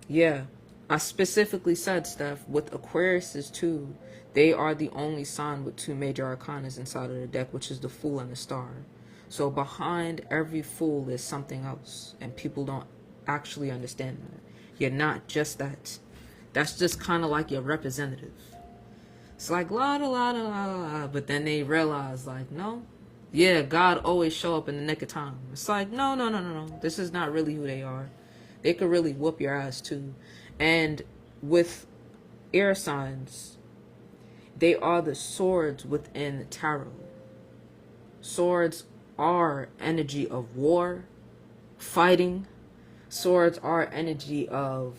[SPEAKER 1] Yeah. I specifically said, Steph, with Aquariuses too, they are the only sign with two major arcanas inside of the deck, which is the Fool and the Star. So behind every Fool is something else, and people don't actually understand that. You're not just that. That's just kind of like your representative. It's like la da la da la la, but then they realize like, no, yeah, God always show up in the nick of time. It's like, no, no, no, no, no. This is not really who they are. They could really whoop your ass too. And with air signs, they are the swords within the tarot. Swords are energy of war, fighting. Swords are energy of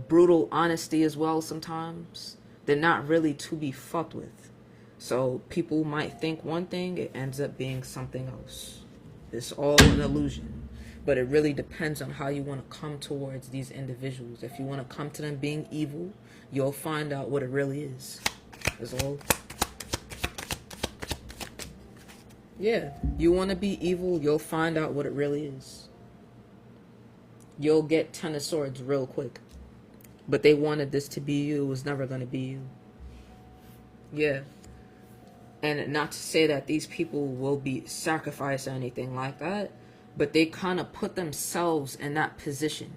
[SPEAKER 1] brutal honesty as well sometimes. They're not really to be fucked with. So people might think one thing, it ends up being something else. It's all an illusion. But it really depends on how you want to come towards these individuals. If you want to come to them being evil, you'll find out what it really is. That's all. Yeah, you want to be evil, you'll find out what it really is. You'll get 10 of swords real quick. But they wanted this to be you. It was never going to be you. Yeah. And not to say that these people will be sacrificed or anything like that, but they kind of put themselves in that position.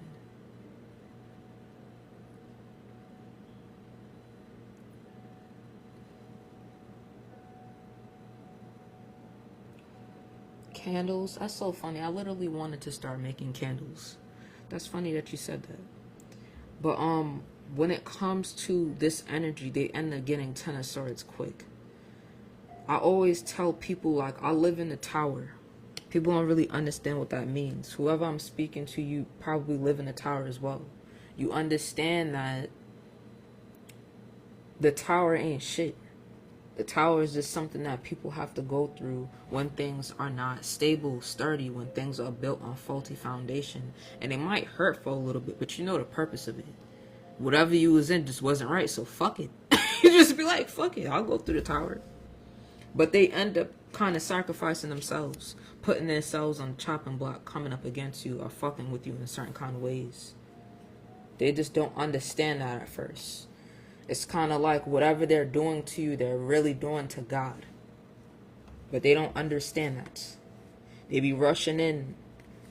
[SPEAKER 1] Candles? That's so funny. I literally wanted to start making candles. That's funny that you said that. But when it comes to this energy, they end up getting 10 of swords quick. I always tell people, like, I live in the tower. People don't really understand what that means. Whoever I'm speaking to, you probably live in the tower as well. You understand that the tower ain't shit. The tower is just something that people have to go through when things are not stable, sturdy, when things are built on faulty foundation. And it might hurt for a little bit, but you know the purpose of it. Whatever you was in just wasn't right, so fuck it. You just be like, fuck it, I'll go through the tower. But they end up kind of sacrificing themselves, putting themselves on the chopping block, coming up against you or fucking with you in certain kind of ways. They just don't understand that at first. It's kind of like whatever they're doing to you, they're really doing to God. But they don't understand that. They be rushing in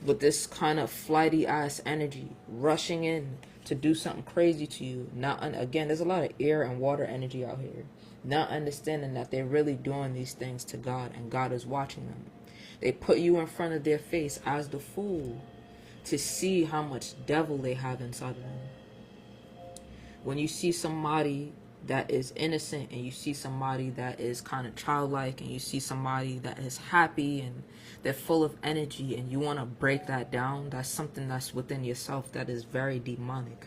[SPEAKER 1] with this kind of flighty ass energy, rushing in to do something crazy to you. Again, there's a lot of air and water energy out here. Not understanding that they're really doing these things to God and God is watching them. They put you in front of their face as the fool to see how much devil they have inside of them. When you see somebody that is innocent and you see somebody that is kind of childlike and you see somebody that is happy and they're full of energy and you want to break that down, that's something that's within yourself that is very demonic.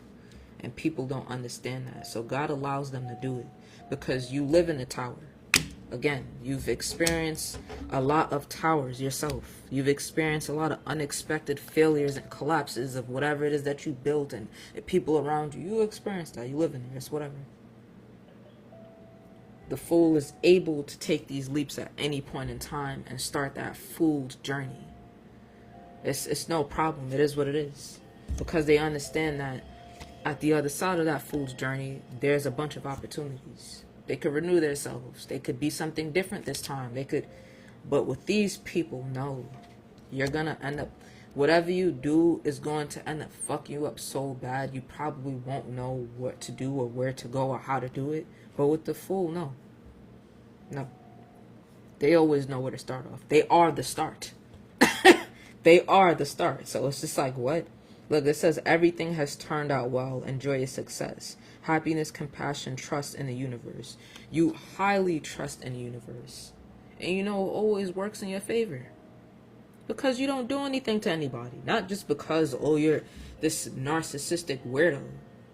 [SPEAKER 1] And people don't understand that. So God allows them to do it because you live in a tower. Again, you've experienced a lot of towers yourself. You've experienced a lot of unexpected failures and collapses of whatever it is that you built and the people around you. You experienced that. You live in it. It's whatever. The fool is able to take these leaps at any point in time and start that fool's journey. It's no problem. It is what it is. Because they understand that at the other side of that fool's journey, there's a bunch of opportunities. They could renew themselves. They could be something different this time. They could, but with these people, no. You're gonna end up, whatever you do is going to end up fucking you up so bad, you probably won't know what to do or where to go or how to do it. But with the fool, no. No. They always know where to start off. They are the start. They are the start. So it's just like, what? Look, it says everything has turned out well. Enjoy your success. Happiness, compassion, trust in the universe. You highly trust in the universe. And you know it always works in your favor. Because you don't do anything to anybody. Not just because, oh, you're this narcissistic weirdo.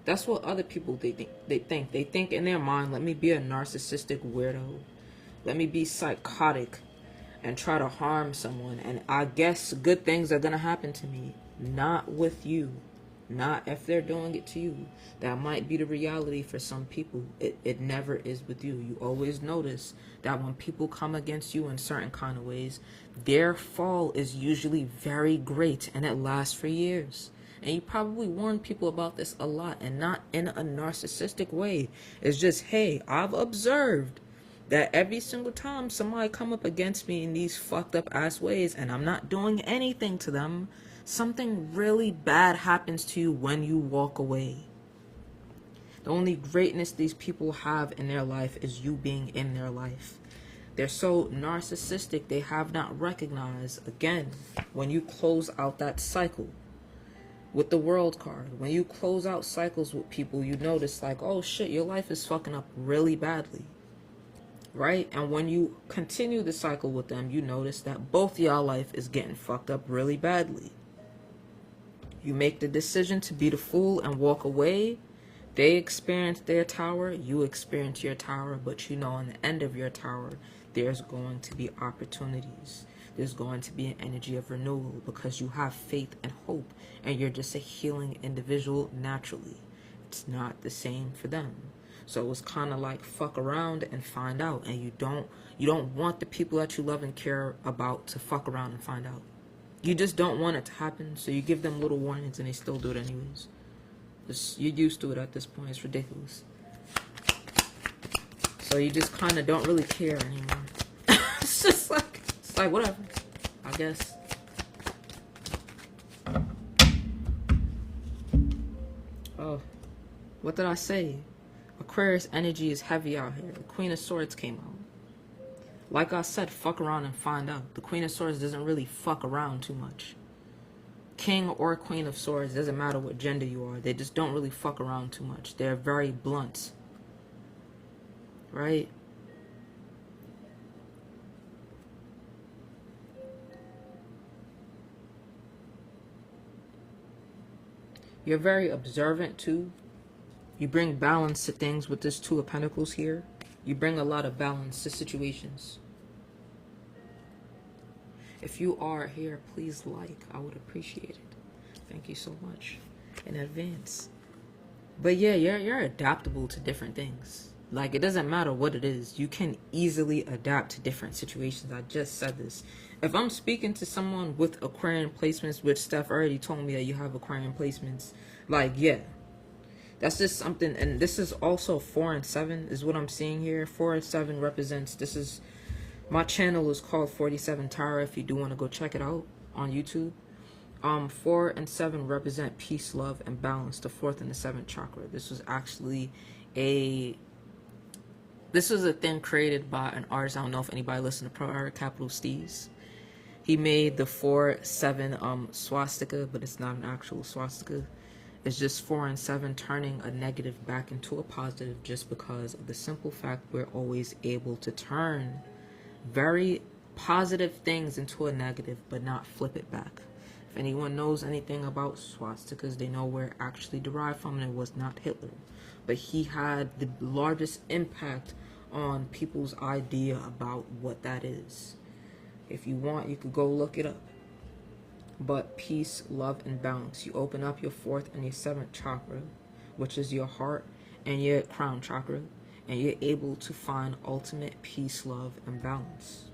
[SPEAKER 1] That's what other people they think. They think in their mind, let me be a narcissistic weirdo. Let me be psychotic and try to harm someone. And I guess good things are going to happen to me. Not with you. Not if they're doing it to you. That might be the reality for some people. It never is with you. You always notice that when people come against you in certain kind of ways, their fall is usually very great and it lasts for years. And you probably warn people about this a lot, and not in a narcissistic way. It's just, hey, I've observed that every single time somebody come up against me in these fucked up ass ways and I'm not doing anything to them, something really bad happens to you when you walk away. The only greatness these people have in their life is you being in their life. They're so narcissistic, they have not recognized, again, when you close out that cycle with the world card, when you close out cycles with people, you notice like, oh shit, your life is fucking up really badly. Right? And when you continue the cycle with them, you notice that both y'all life is getting fucked up really badly. You make the decision to be the fool and walk away. They experience their tower, you experience your tower, but you know on the end of your tower, there's going to be opportunities. There's going to be an energy of renewal because you have faith and hope, and you're just a healing individual naturally. It's not the same for them. So it's kind of like fuck around and find out, and you don't want the people that you love and care about to fuck around and find out. You just don't want it to happen, so you give them little warnings and they still do it anyways. You're used to it at this point. It's ridiculous. So you just kind of don't really care anymore. It's like whatever, I guess. Oh, what did I say? Aquarius energy is heavy out here. The Queen of Swords came out. Like I said, fuck around and find out. The Queen of Swords doesn't really fuck around too much. King or Queen of Swords, doesn't matter what gender you are. They just don't really fuck around too much. They're very blunt. Right? You're very observant too. You bring balance to things with this Two of Pentacles here. You bring a lot of balance to situations. If you are here, please like. I would appreciate it. Thank you so much in advance. But yeah, you're adaptable to different things. Like, it doesn't matter what it is. You can easily adapt to different situations. I just said this. If I'm speaking to someone with Aquarian placements, which Steph already told me that you have Aquarian placements, like, yeah. That's just something, and this is also 4 and 7 is what I'm seeing here. 4 and 7 represents, this is, my channel is called 47 Tara if you do want to go check it out on YouTube. 4 and 7 represent peace, love, and balance, the 4th and the 7th chakra. This was actually this was a thing created by an artist. I don't know if anybody listened to Pro Art, Capital Steez. He made the 4-7 swastika, but it's not an actual swastika. It's just 4 and 7 turning a negative back into a positive, just because of the simple fact we're always able to turn very positive things into a negative, but not flip it back. If anyone knows anything about swastikas, they know where it actually derived from, and it was not Hitler. But he had the largest impact on people's idea about what that is. If you want, you could go look it up. But peace, love, and balance. You open up your 4th and your 7th chakra, which is your heart and your crown chakra, and you're able to find ultimate peace, love, and balance.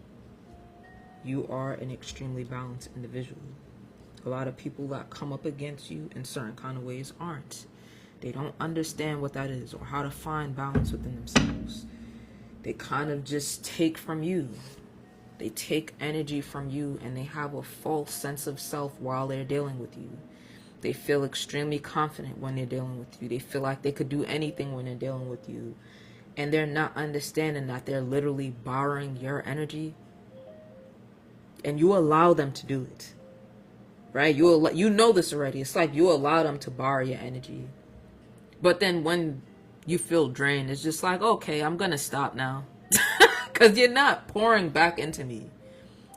[SPEAKER 1] You are an extremely balanced individual. a lot of people that come up against you in certain kind of ways aren't. They don't understand what that is or how to find balance within themselves. They kind of just take from you. They take energy from you, and they have a false sense of self while they're dealing with you. They feel extremely confident when they're dealing with you. They feel like they could do anything when they're dealing with you. And they're not understanding that they're literally borrowing your energy. And you allow them to do it. Right? You know this already. It's like you allow them to borrow your energy. But then when you feel drained, it's just like, okay, I'm going to stop now. Because you're not pouring back into me.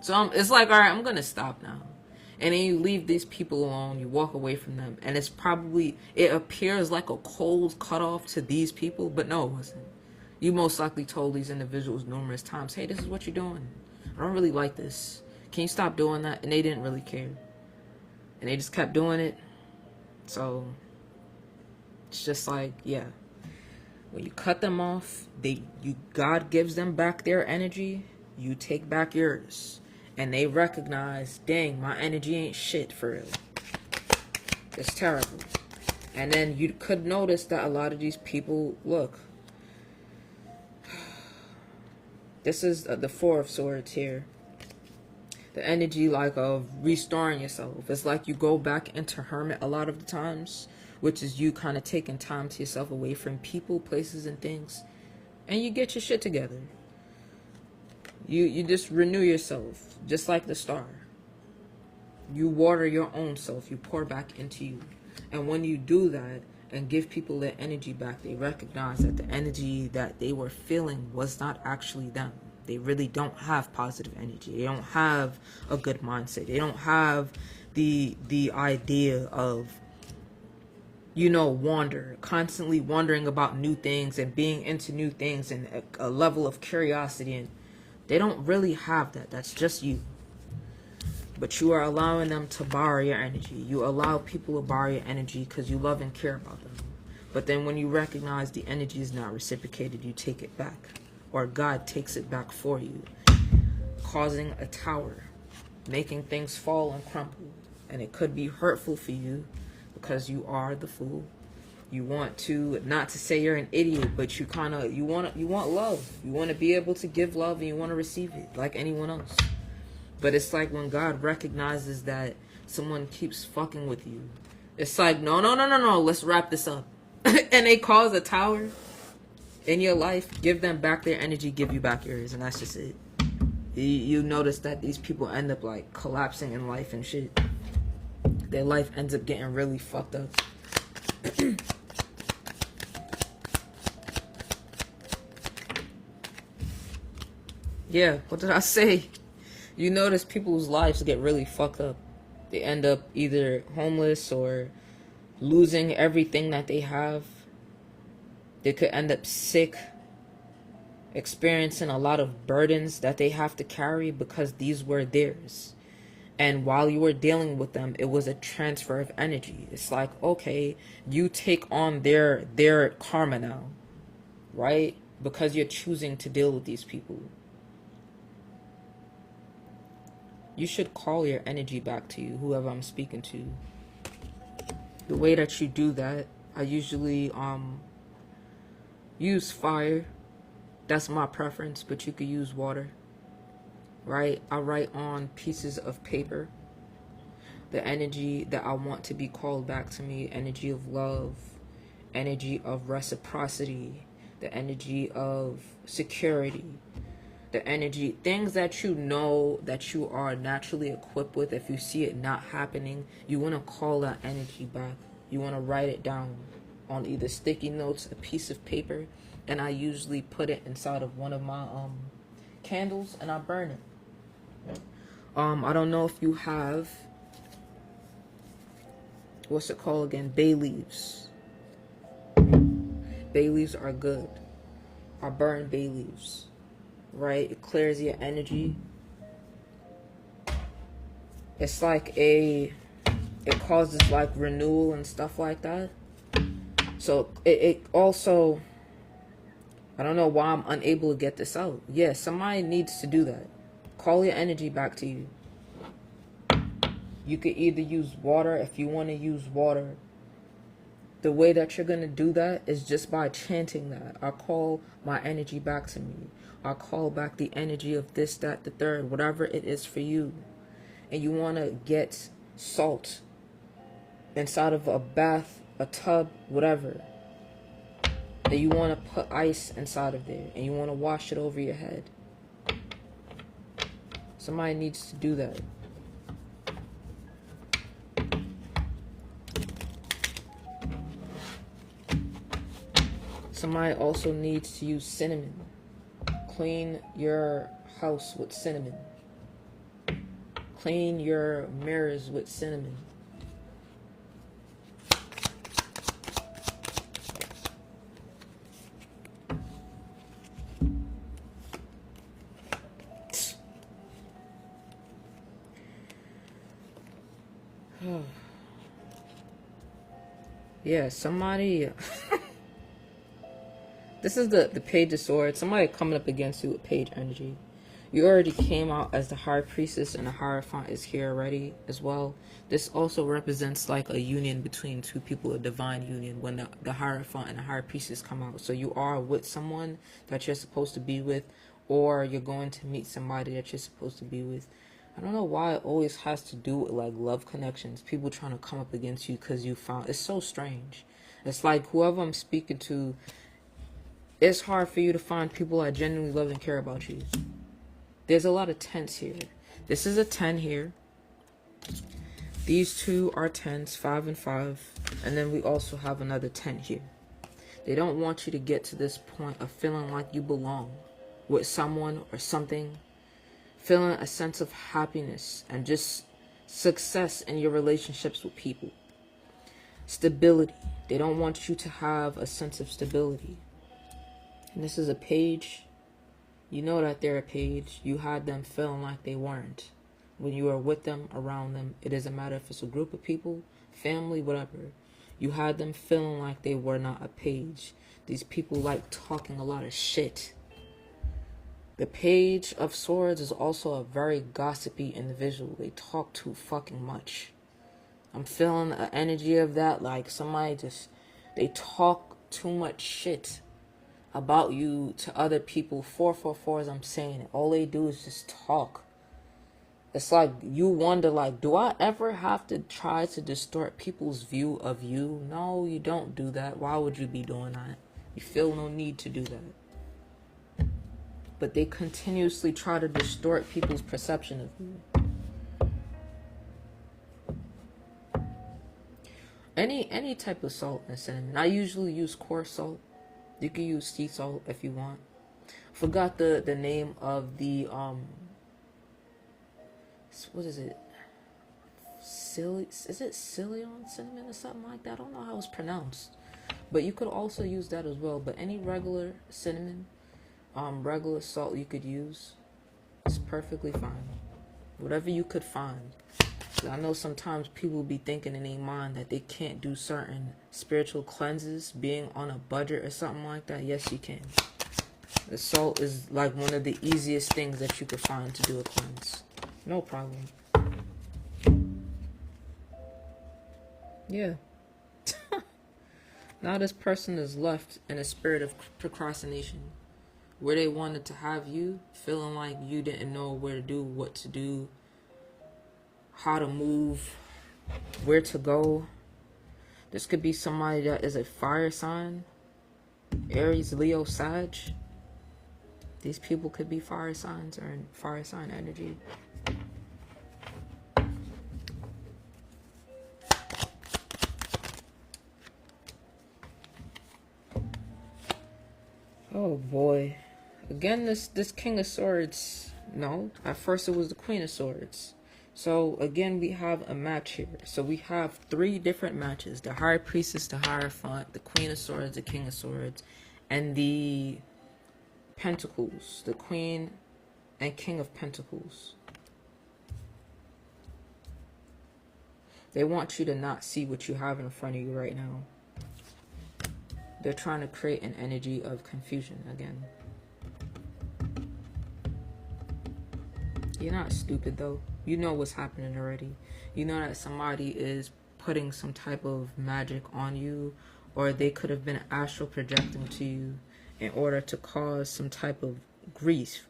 [SPEAKER 1] So it's like, all right, I'm going to stop now. And then you leave these people alone. You walk away from them. And it appears like a cold cutoff to these people. But no, it wasn't. You most likely told these individuals numerous times, hey, this is what you're doing. I don't really like this. Can you stop doing that? And they didn't really care. And they just kept doing it. So it's just like, yeah. When you cut them off, God gives them back their energy. You take back yours. And they recognize, dang, my energy ain't shit for real. It's terrible. And then you could notice that a lot of these people, look. This is the Four of Swords here. The energy like of restoring yourself. It's like you go back into hermit a lot of the times. Which is you kind of taking time to yourself away from people, places, and things. And you get your shit together. You just renew yourself. Just like the star. You water your own self. You pour back into you. And when you do that and give people their energy back, they recognize that the energy that they were feeling was not actually them. They really don't have positive energy. They don't have a good mindset. They don't have the idea of, constantly wondering about new things and being into new things and a level of curiosity. And they don't really have that. That's just you. But you are allowing them to borrow your energy. You allow people to borrow your energy because you love and care about them. But then when you recognize the energy is not reciprocated, you take it back. Or God takes it back for you. Causing a tower. Making things fall and crumple. And it could be hurtful for you. Because you are the fool. You want to, not to say you're an idiot, but you want love. You want to be able to give love and you want to receive it like anyone else. But it's like when God recognizes that someone keeps fucking with you. It's like, no, let's wrap this up. And they cause a tower in your life. Give them back their energy, give you back yours. And that's just it. You notice that these people end up like collapsing in life and shit. Their life ends up getting really fucked up. Yeah, what did I say? You notice people's lives get really fucked up. They end up either homeless or losing everything that they have. They could end up sick, experiencing a lot of burdens that they have to carry because these were theirs. And while you were dealing with them, it was a transfer of energy. It's like, okay, you take on their karma now, right? Because you're choosing to deal with these people. You should call your energy back to you, whoever I'm speaking to. The way that you do that, I usually use fire. That's my preference, but you could use water. Right? I write on pieces of paper the energy that I want to be called back to me. Energy of love, energy of reciprocity, the energy of security, the energy, things that you know that you are naturally equipped with. If you see it not happening, you want to call that energy back. You want to write it down on either sticky notes, a piece of paper, and I usually put it inside of one of my candles and I burn it. I don't know if you have, what's it called again? Bay leaves. Bay leaves are good. I burn bay leaves. Right? It clears your energy. It's like it causes like renewal and stuff like that. So it also, I don't know why I'm unable to get this out. Yeah, somebody needs to do that. Call your energy back to you. You could either use water. If you want to use water, the way that you're going to do that is just by chanting that. I call my energy back to me. I call back the energy of this, that, the third, whatever it is for you. And you want to get salt inside of a bath, a tub, whatever. And you want to put ice inside of there. And you want to wash it over your head. Somebody needs to do that. Somebody also needs to use cinnamon. Clean your house with cinnamon. Clean your mirrors with cinnamon. Yeah, somebody... This is the Page of Swords. Somebody coming up against you with Page energy. You already came out as the High Priestess, and the Hierophant is here already as well. This also represents like a union between two people, a divine union, when the Hierophant and the High Priestess come out. So you are with someone that you're supposed to be with, or you're going to meet somebody that you're supposed to be with. I don't know why it always has to do with like love connections. People trying to come up against you because you found... It's so strange. It's like whoever I'm speaking to... It's hard for you to find people that genuinely love and care about you. There's a lot of tens here. This is a 10 here. These two are 10s, 5 and 5. And then we also have another 10 here. They don't want you to get to this point of feeling like you belong with someone or something. Feeling a sense of happiness and just success in your relationships with people. Stability. They don't want you to have a sense of stability. And this is a page. You know that they're a page. You had them feeling like they weren't. When you are with them, around them, it doesn't matter if it's a group of people, family, whatever. You had them feeling like they were not a page. These people like talking a lot of shit. The Page of Swords is also a very gossipy individual. They talk too fucking much. I'm feeling the energy of that. Like somebody just... They talk too much shit about you to other people. 444 as I'm saying it. All they do is just talk. It's like you wonder, like, do I ever have to try to distort people's view of you? No, you don't do that. Why would you be doing that? You feel no need to do that. But they continuously try to distort people's perception of you. Any type of salt and cinnamon. I usually use coarse salt. You can use sea salt if you want. Forgot the name of the what is it? Is it Ceylon cinnamon or something like that? I don't know how it's pronounced. But you could also use that as well. But any regular cinnamon, regular salt you could use, it's perfectly fine. Whatever you could find. I know sometimes people be thinking in their mind that they can't do certain spiritual cleanses being on a budget or something like that. Yes, you can. The salt is like one of the easiest things that you could find to do a cleanse. No problem. Yeah. Now this person is left in a spirit of procrastination. Where they wanted to have you, feeling like you didn't know where to do, what to do, how to move, where to go. This could be somebody that is a fire sign. Aries, Leo, Sag. These people could be fire signs or in fire sign energy. Oh boy. Again, this King of Swords. No, at first it was the Queen of Swords. So again, we have a match here. So we have 3 different matches: the High Priestess, the Hierophant, the Queen of Swords, the King of Swords, and the Pentacles, the Queen and King of Pentacles. They want you to not see what you have in front of you right now. They're trying to create an energy of confusion again. You're not stupid though. You know what's happening already. You know that somebody is putting some type of magic on you, or they could have been astral projecting to you in order to cause some type of grief,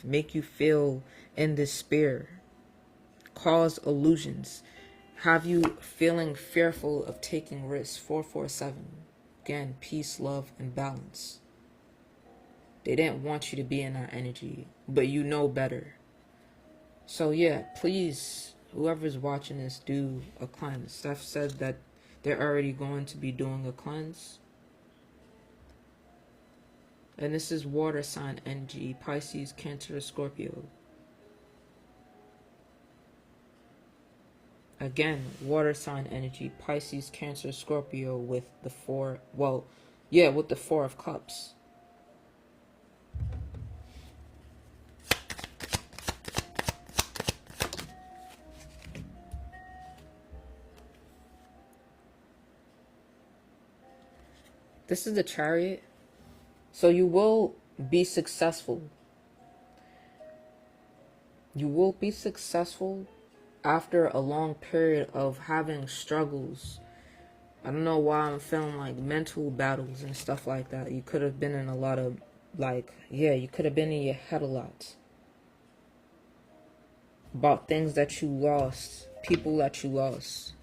[SPEAKER 1] make you feel in despair, cause illusions, have you feeling fearful of taking risks. 447. Again, peace, love, and balance. They didn't want you to be in that energy, but you know better. So yeah, please, whoever's watching this, do a cleanse. Steph said that they're already going to be doing a cleanse. And this is water sign energy, Pisces, Cancer, Scorpio. Again, water sign energy, Pisces, Cancer, Scorpio with the four, well, yeah, with the Four of Cups. This is the Chariot. So you will be successful. You will be successful after a long period of having struggles. I don't know why I'm feeling like mental battles and stuff like that. You could have been in a lot of, like, yeah, you could have been in your head a lot. About things that you lost, people that you lost.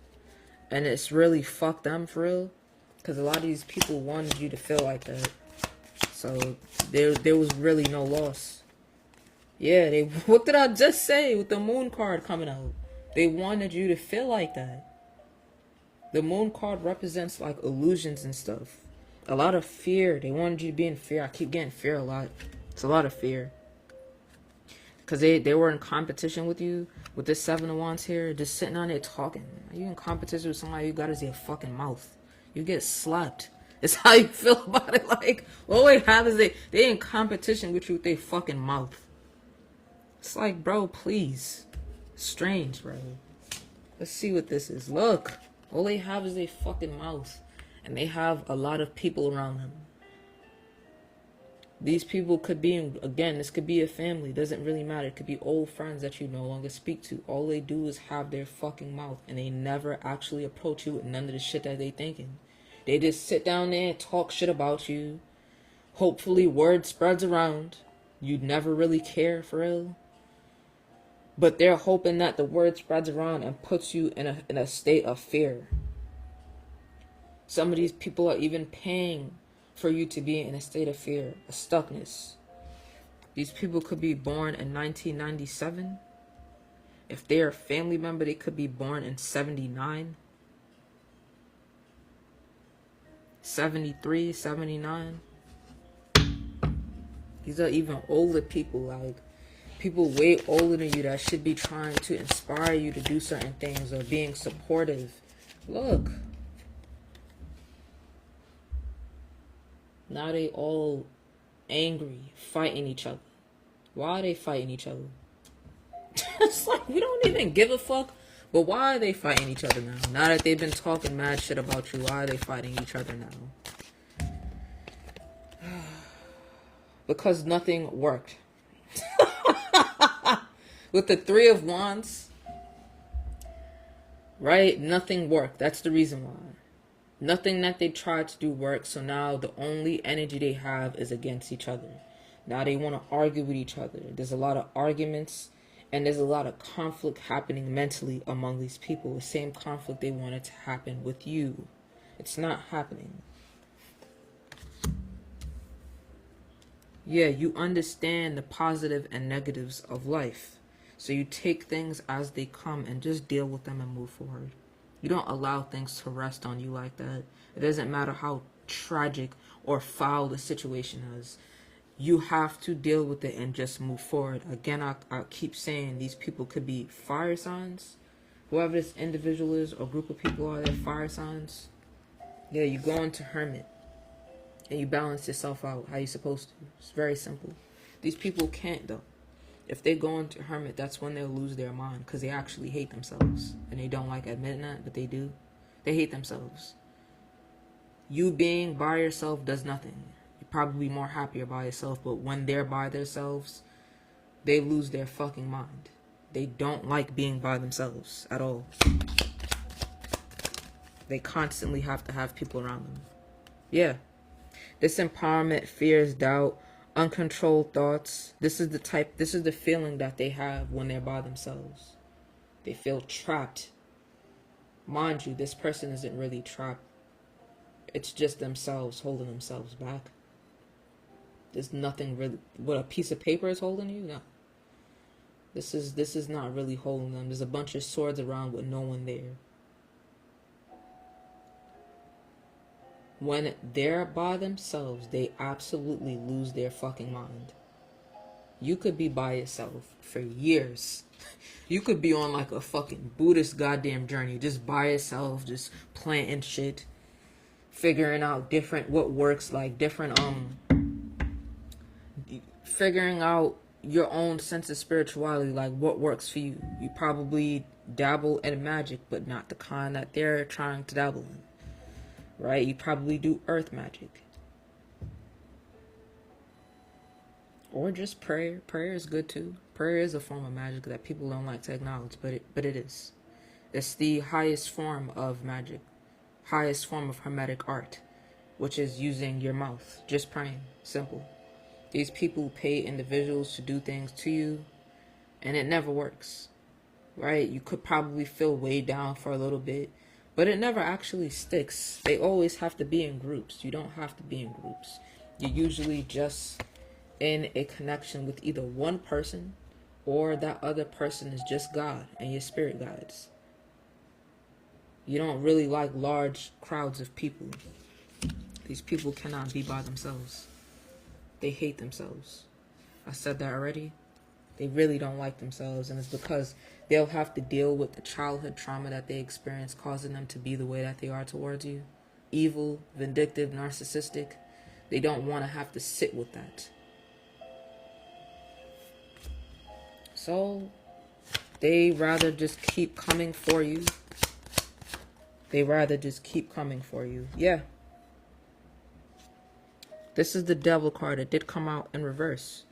[SPEAKER 1] And it's really fucked them for real. Because a lot of these people wanted you to feel like that. So there was really no loss. Yeah, what did I just say with the moon card coming out? They wanted you to feel like that. The moon card represents like illusions and stuff. A lot of fear. They wanted you to be in fear. I keep getting fear a lot. It's a lot of fear. Because they were in competition with you. With this Seven of Wands here. Just sitting on there talking. Are you in competition with somebody you got is your fucking mouth? You get slapped. It's how you feel about it. Like, all they have is they in competition with you with their fucking mouth. It's like, bro, please. Strange, bro. Let's see what this is. Look. All they have is their fucking mouth. And they have a lot of people around them. These people could be, again, this could be a family. It doesn't really matter. It could be old friends that you no longer speak to. All they do is have their fucking mouth. And they never actually approach you with none of the shit that they thinking. They just sit down there and talk shit about you. Hopefully word spreads around. You'd never really care for real. But they're hoping that the word spreads around and puts you in a state of fear. Some of these people are even paying for you to be in a state of fear, a stuckness. These people could be born in 1997. If they're a family member, they could be born in 79, 73, 79. These are even older people, like people way older than you that should be trying to inspire you to do certain things or being supportive. Look. Now they all angry, fighting each other. Why are they fighting each other? It's like, we don't even give a fuck. But why are they fighting each other now? Now that they've been talking mad shit about you, why are they fighting each other now? Because nothing worked. With the Three of Wands, right? Nothing worked. That's the reason why. Nothing that they tried to do worked. So now the only energy they have is against each other. Now they want to argue with each other. There's a lot of arguments. And there's a lot of conflict happening mentally among these people. The same conflict they wanted to happen with you. It's not happening. Yeah, you understand the positive and negatives of life. So you take things as they come and just deal with them and move forward. You don't allow things to rest on you like that. It doesn't matter how tragic or foul the situation is. You have to deal with it and just move forward. Again, I keep saying these people could be fire signs. Whoever this individual is or group of people are, they're fire signs. Yeah, you go into hermit. And you balance yourself out how you're supposed to. It's very simple. These people can't, though. If they go into hermit, that's when they'll lose their mind. Because they actually hate themselves. And they don't like admitting that, but they do. They hate themselves. You being by yourself does nothing. Probably more happier by yourself, but when they're by themselves, they lose their fucking mind. They don't like being by themselves at all. They constantly have to have people around them. Yeah. Disempowerment, fears, doubt, uncontrolled thoughts. This is the feeling that they have when they're by themselves. They feel trapped. Mind you, this person isn't really trapped. It's just themselves holding themselves back. There's nothing really. What, a piece of paper is holding you? No. This is not really holding them. There's a bunch of swords around with no one there. When they're by themselves, they absolutely lose their fucking mind. You could be by yourself for years. You could be on like a fucking Buddhist goddamn journey, just by yourself, just planting shit, figuring out what works, like different figuring out your own sense of spirituality, like what works for you. You probably dabble in magic, but not the kind that they're trying to dabble in. Right? You probably do earth magic. Or just prayer. Prayer is good too. Prayer is a form of magic that people don't like to acknowledge, but it is. It's the highest form of magic. Highest form of hermetic art, which is using your mouth. Just praying. Simple. These people pay individuals to do things to you, and it never works. Right? You could probably feel weighed down for a little bit, but it never actually sticks. They always have to be in groups. You don't have to be in groups. You're usually just in a connection with either one person, or that other person is just God and your spirit guides. You don't really like large crowds of people. These people cannot be by themselves. They hate themselves. I said that already. They really don't like themselves, and it's because they'll have to deal with the childhood trauma that they experienced, causing them to be the way that they are towards you. Evil, vindictive, narcissistic. They don't want to have to sit with that. So, they rather just keep coming for you. Yeah. This is the Devil card. It did come out in reverse.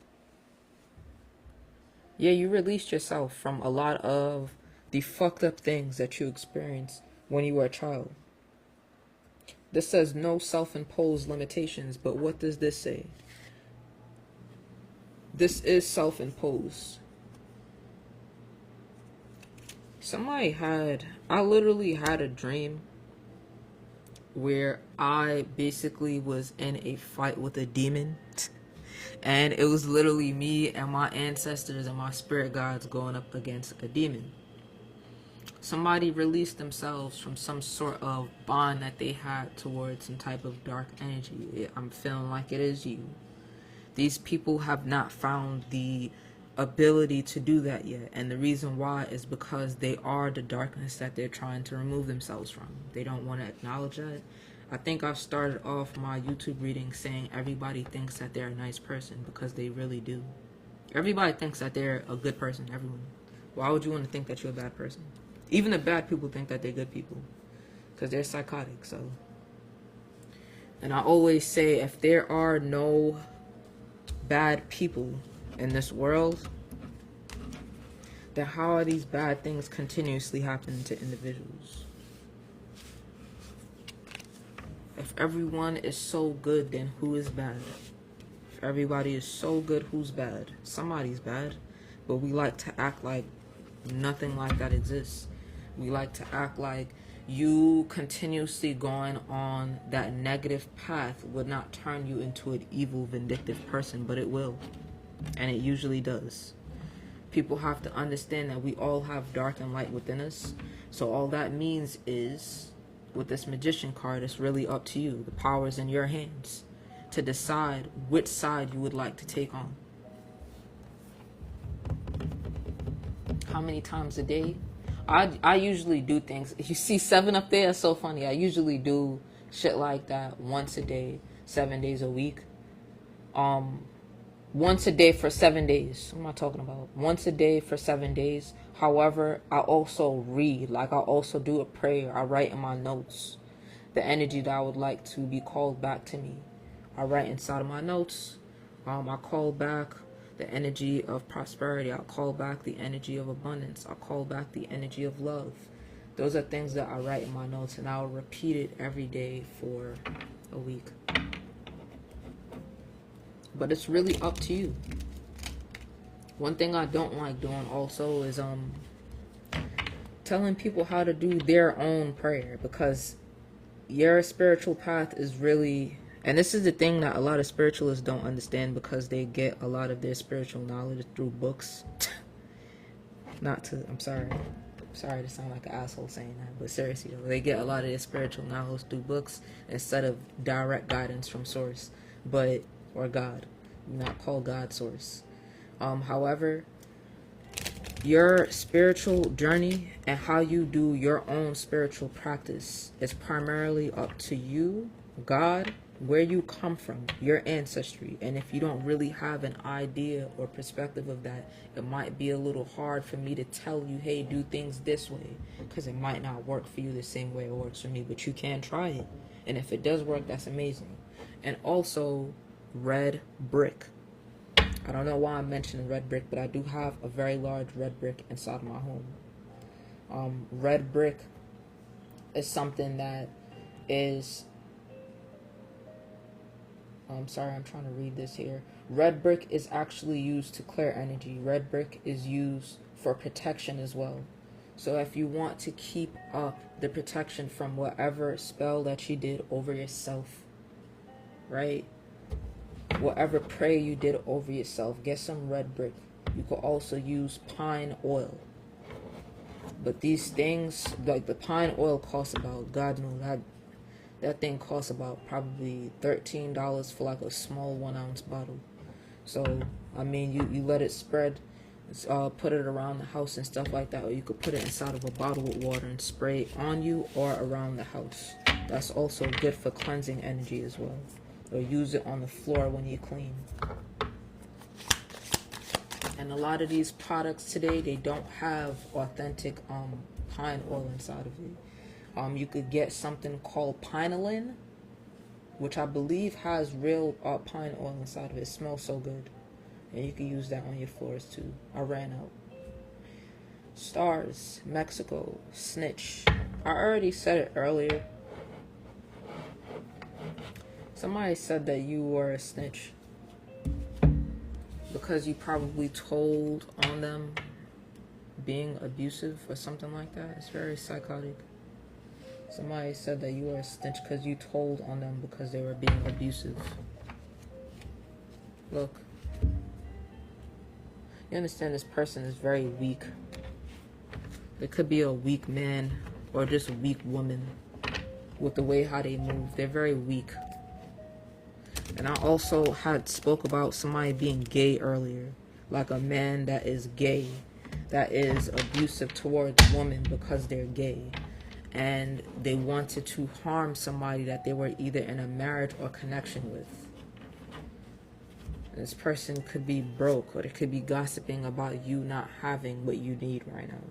[SPEAKER 1] Yeah, you released yourself from a lot of the fucked up things that you experienced when you were a child. This says no self-imposed limitations, but what does this say? This is self-imposed. I literally had a dream where I basically was in a fight with a demon. And it was literally me and my ancestors and my spirit guides going up against a demon. Somebody released themselves from some sort of bond that they had towards some type of dark energy. I'm feeling like it is you. These people have not found the ability to do that yet. And the reason why is because they are the darkness that they're trying to remove themselves from. They don't want to acknowledge that. I think I started off my YouTube reading saying everybody thinks that they're a nice person, because they really do. Everybody thinks that they're a good person, everyone. Why would you want to think that you're a bad person? Even the bad people think that they're good people, because they're psychotic, so. And I always say, if there are no bad people in this world, then how are these bad things continuously happening to individuals? If everyone is so good, then who is bad? If everybody is so good, who's bad? Somebody's bad. But we like to act like nothing like that exists. We like to act like you continuously going on that negative path would not turn you into an evil, vindictive person, but it will. And it usually does. People have to understand that we all have dark and light within us. So all that means is, with this Magician card, it's really up to you. The power is in your hands to decide which side you would like to take on. How many times a day? I usually do things. You see 7 up there? It's so funny. I usually do shit like that once a day, 7 days a week. Once a day for 7 days. What am I talking about? Once a day for 7 days. However, I also read. Like, I also do a prayer. I write in my notes the energy that I would like to be called back to me. I write inside of my notes. I call back the energy of prosperity. I'll call back the energy of abundance. I'll call back the energy of love. Those are things that I write in my notes, and I'll repeat it every day for a week. But it's really up to you. One thing I don't like doing also is telling people how to do their own prayer, because your spiritual path is really, and this is the thing that a lot of spiritualists don't understand, because they get a lot of their spiritual knowledge through books. I'm sorry to sound like an asshole saying that, but seriously though, they get a lot of their spiritual knowledge through books instead of direct guidance from source, or God. Not call God source. However, your spiritual journey and how you do your own spiritual practice is primarily up to you, God, where you come from, your ancestry. And if you don't really have an idea or perspective of that, it might be a little hard for me to tell you, hey, do things this way, because it might not work for you the same way it works for me, but you can try it. And if it does work, that's amazing. And also, red brick. I don't know why I'm mentioning red brick, but I do have a very large red brick inside my home. Red brick is something that is... I'm sorry, I'm trying to read this here. Red brick is actually used to clear energy. Red brick is used for protection as well. So if you want to keep up the protection from whatever spell that you did over yourself, right? Whatever prayer you did over yourself, get some red brick. You could also use pine oil. But these things, like the pine oil costs about, God knows, that thing costs about probably $13 for like a small 1 ounce bottle. So, I mean, you let it spread, put it around the house and stuff like that, or you could put it inside of a bottle with water and spray it on you or around the house. That's also good for cleansing energy as well. Or use it on the floor when you clean. And a lot of these products today, they don't have authentic pine oil inside of it. You could get something called Pinolin, which I believe has real pine oil inside of it. It smells so good. And you can use that on your floors too. I ran out. Stars, Mexico, snitch. I already said it earlier. Somebody said that you were a snitch because you probably told on them being abusive or something like that. It's very psychotic. Somebody said that you were a snitch because you told on them because they were being abusive. Look. You understand this person is very weak. It could be a weak man or just a weak woman with the way how they move. They're very weak. And I also had spoke about somebody being gay earlier. Like a man that is gay, that is abusive towards women because they're gay. And they wanted to harm somebody that they were either in a marriage or connection with. And this person could be broke, or they could be gossiping about you not having what you need right now.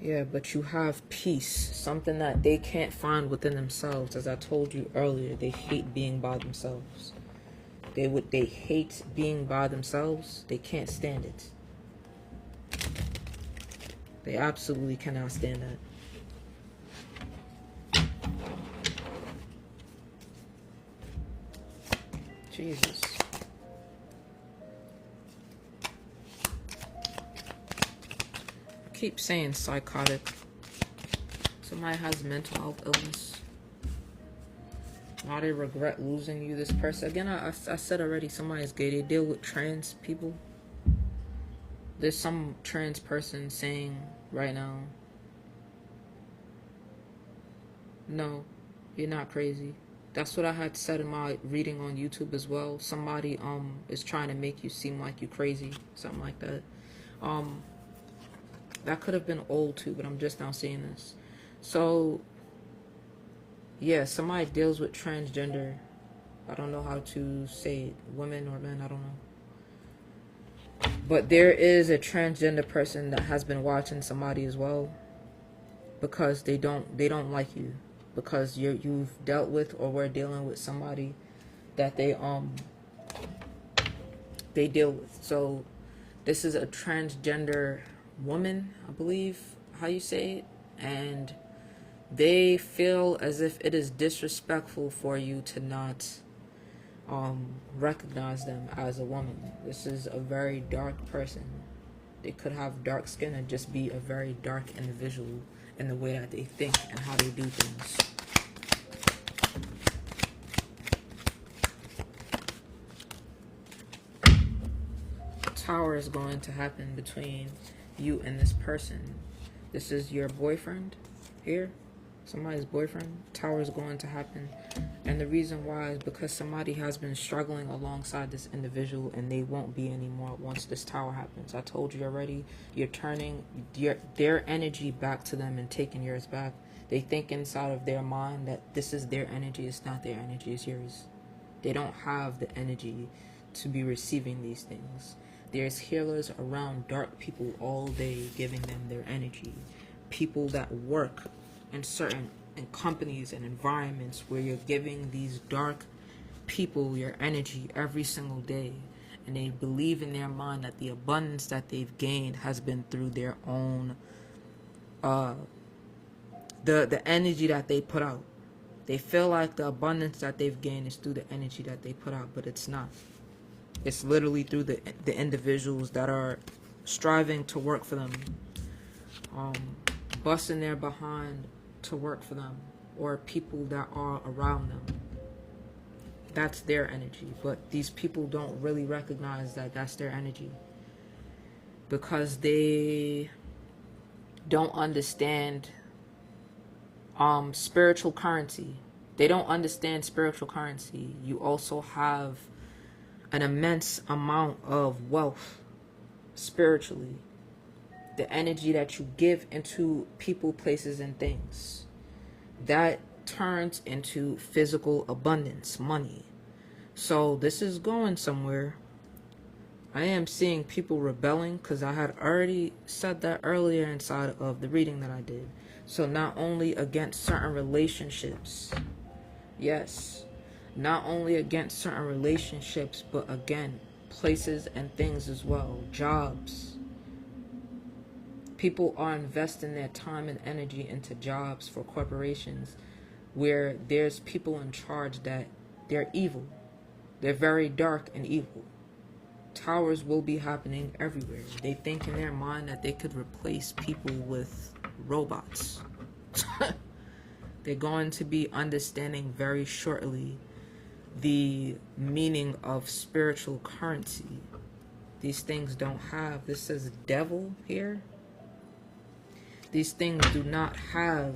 [SPEAKER 1] Yeah, but you have peace, something that they can't find within themselves. As I told you earlier, they hate being by themselves. They hate being by themselves. They can't stand it. They absolutely cannot stand that. Jesus. Keep saying psychotic. Somebody has mental health illness. Now they regret losing you, this person. Again, I said already, somebody's gay. They deal with trans people. There's some trans person saying right now, no, you're not crazy. That's what I had said in my reading on YouTube as well. Somebody is trying to make you seem like you're crazy. Something like that. That could have been old too, but I'm just now seeing this. So, yeah, somebody deals with transgender. I don't know how to say it. Women or men, I don't know. But there is a transgender person that has been watching somebody as well. Because they don't like you. Because you've dealt with or were dealing with somebody that they deal with. So this is a transgender woman, I believe how you say it, and they feel as if it is disrespectful for you to not recognize them as a woman. This is a very dark person. They could have dark skin and just be a very dark individual in the way that they think and how they do things. Tower is going to happen between you and this person. This is your boyfriend here, somebody's boyfriend. Tower is going to happen, and the reason why is because somebody has been struggling alongside this individual, and they won't be anymore once this tower happens. I told you already, you're turning their energy back to them and taking yours back. They think inside of their mind that this is their energy. It's not their energy, it's yours. They don't have the energy to be receiving these things. There's healers around dark people all day giving them their energy. People that work in certain companies and environments where you're giving these dark people your energy every single day. And they believe in their mind that the abundance that they've gained has been through their own, the energy that they put out. They feel like the abundance that they've gained is through the energy that they put out, but it's not. It's literally through the individuals that are striving to work for them, busting their behind to work for them, or people that are around them. That's their energy, but these people don't really recognize that that's their energy because they don't understand spiritual currency. They don't understand spiritual currency. You also have an immense amount of wealth spiritually. The energy that you give into people, places, and things, that turns into physical abundance, money. So this is going somewhere. I am seeing people rebelling because I had already said that earlier inside of the reading that I did. So not only against certain relationships, yes, not only against certain relationships, but again, places and things as well, jobs. People are investing their time and energy into jobs for corporations where there's people in charge that they're evil. They're very dark and evil. Towers will be happening everywhere. They think in their mind that they could replace people with robots. They're going to be understanding very shortly the meaning of spiritual currency. These things don't have, this says devil here. These things do not have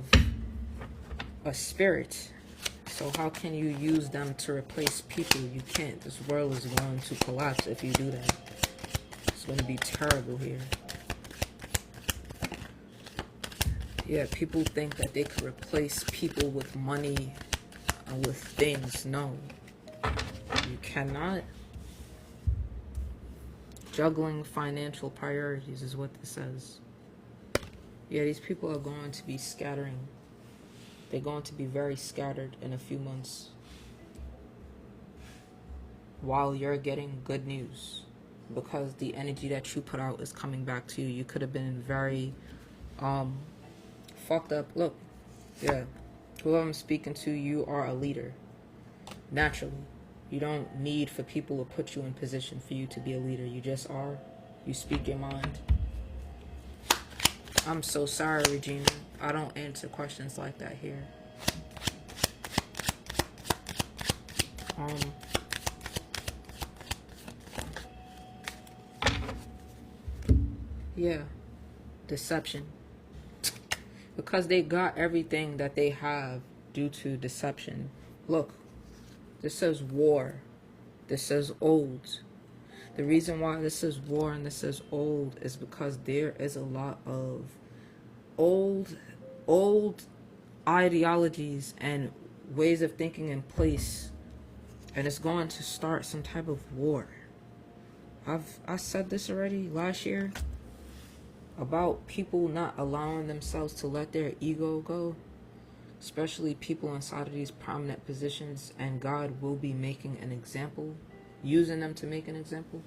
[SPEAKER 1] a spirit. So how can you use them to replace people? You can't. This world is going to collapse if you do that. It's going to be terrible here. Yeah, people think that they could replace people with money and with things. No. You cannot. Juggling financial priorities is what this says. Yeah, these people are going to be scattering. They're going to be very scattered in a few months. While you're getting good news. Because the energy that you put out is coming back to you. You could have been very fucked up. Look, yeah. Whoever I'm speaking to, you are a leader. Naturally. You don't need for people to put you in position for you to be a leader. You just are. You speak your mind. I'm so sorry, Regina. I don't answer questions like that here. Yeah. Deception. Because they got everything that they have due to deception. Look. This says war. This says old. The reason why this says war and this says old is because there is a lot of old ideologies and ways of thinking in place, and it's going to start some type of war. I said this already last year about people not allowing themselves to let their ego go. especially people inside of these prominent positions, and God will be making an example, using them to make an example.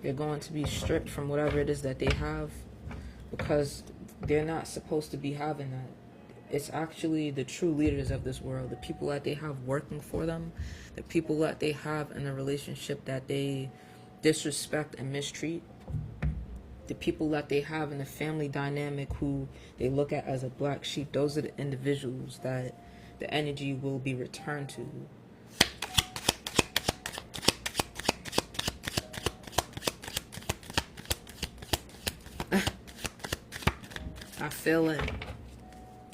[SPEAKER 1] They're going to be stripped from whatever it is that they have, because they're not supposed to be having that. It's actually the true leaders of this world, the people that they have working for them, the people that they have in a relationship that they disrespect and mistreat, the people that they have in the family dynamic who they look at as a black sheep. Those are the individuals that the energy will be returned to. I feel it.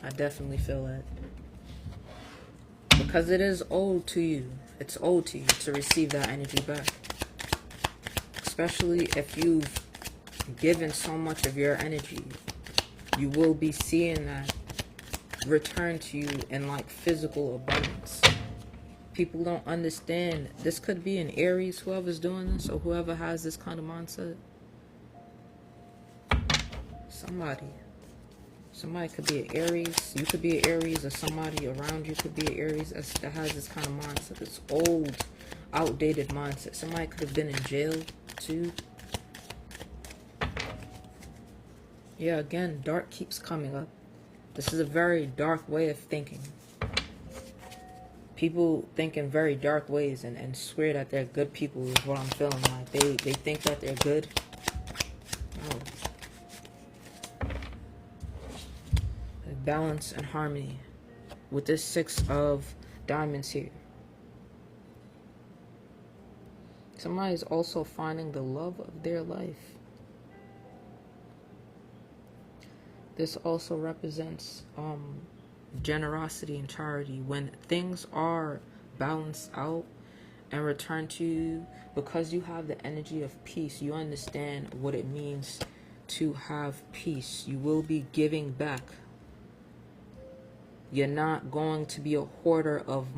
[SPEAKER 1] I definitely feel that. Because it is owed to you. It's owed to you to receive that energy back. Especially if you've given so much of your energy. You will be seeing that return to you in like physical abundance. People don't understand. This could be an Aries, whoever's doing this, or whoever has this kind of mindset. Somebody could be an Aries. You could be an Aries, or somebody around you could be an Aries that has this kind of mindset. This old, outdated mindset. Somebody could have been in jail too. Yeah, again, dark keeps coming up. This is a very dark way of thinking. People think in very dark ways and swear that they're good people is what I'm feeling like. They think that they're good. No. Balance and harmony with this 6 of diamonds here. Somebody's also finding the love of their life. This also represents generosity and charity. When things are balanced out and returned to you, because you have the energy of peace, you understand what it means to have peace. You will be giving back. You're not going to be a hoarder of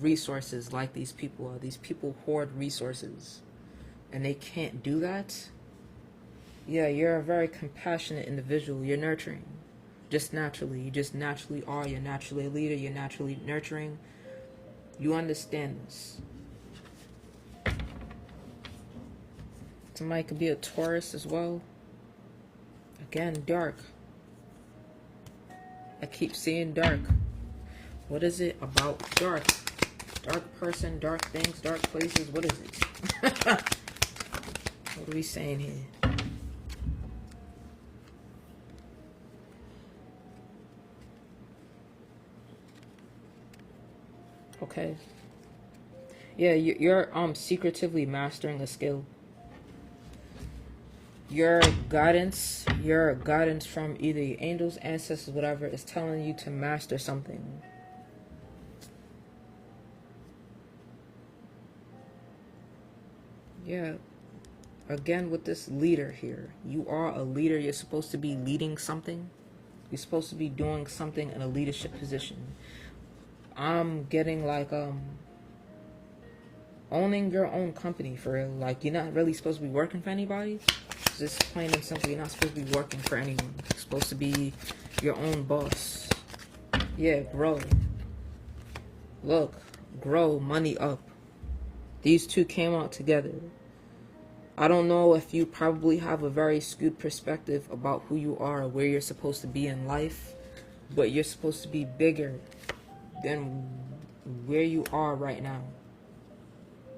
[SPEAKER 1] resources like these people are. These people hoard resources, and they can't do that. Yeah, you're a very compassionate individual. You're nurturing. Just naturally. You just naturally are. You're naturally a leader. You're naturally nurturing. You understand this. Somebody could be a Taurus as well. Again, dark. I keep seeing dark. What is it about dark? Dark person, dark things, dark places. What is it? What are we saying here? Okay. Yeah, you're secretively mastering a skill. Your guidance from either your angels, ancestors, whatever, is telling you to master something. Yeah. Again, with this leader here, you are a leader. You're supposed to be leading something. You're supposed to be doing something in a leadership position. I'm getting like owning your own company for real. Like, you're not really supposed to be working for anybody. Just plain and simple, you're not supposed to be working for anyone. You're supposed to be your own boss. Yeah, grow. Look, grow, money up. These two came out together. I don't know if you probably have a very skewed perspective about who you are or where you're supposed to be in life, but you're supposed to be bigger than where you are right now.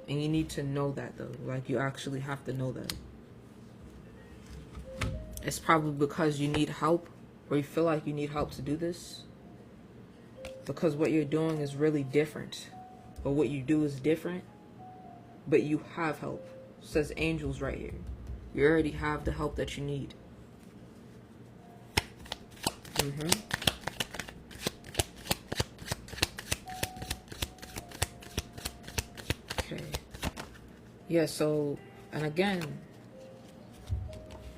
[SPEAKER 1] And you need to know that, though. Like, you actually have to know that. It's probably because you need help, or you feel like you need help to do this. Because what you're doing is really different. Or what you do is different. But you have help. It says angels right here. You already have the help that you need. Okay. Yeah, so, and again,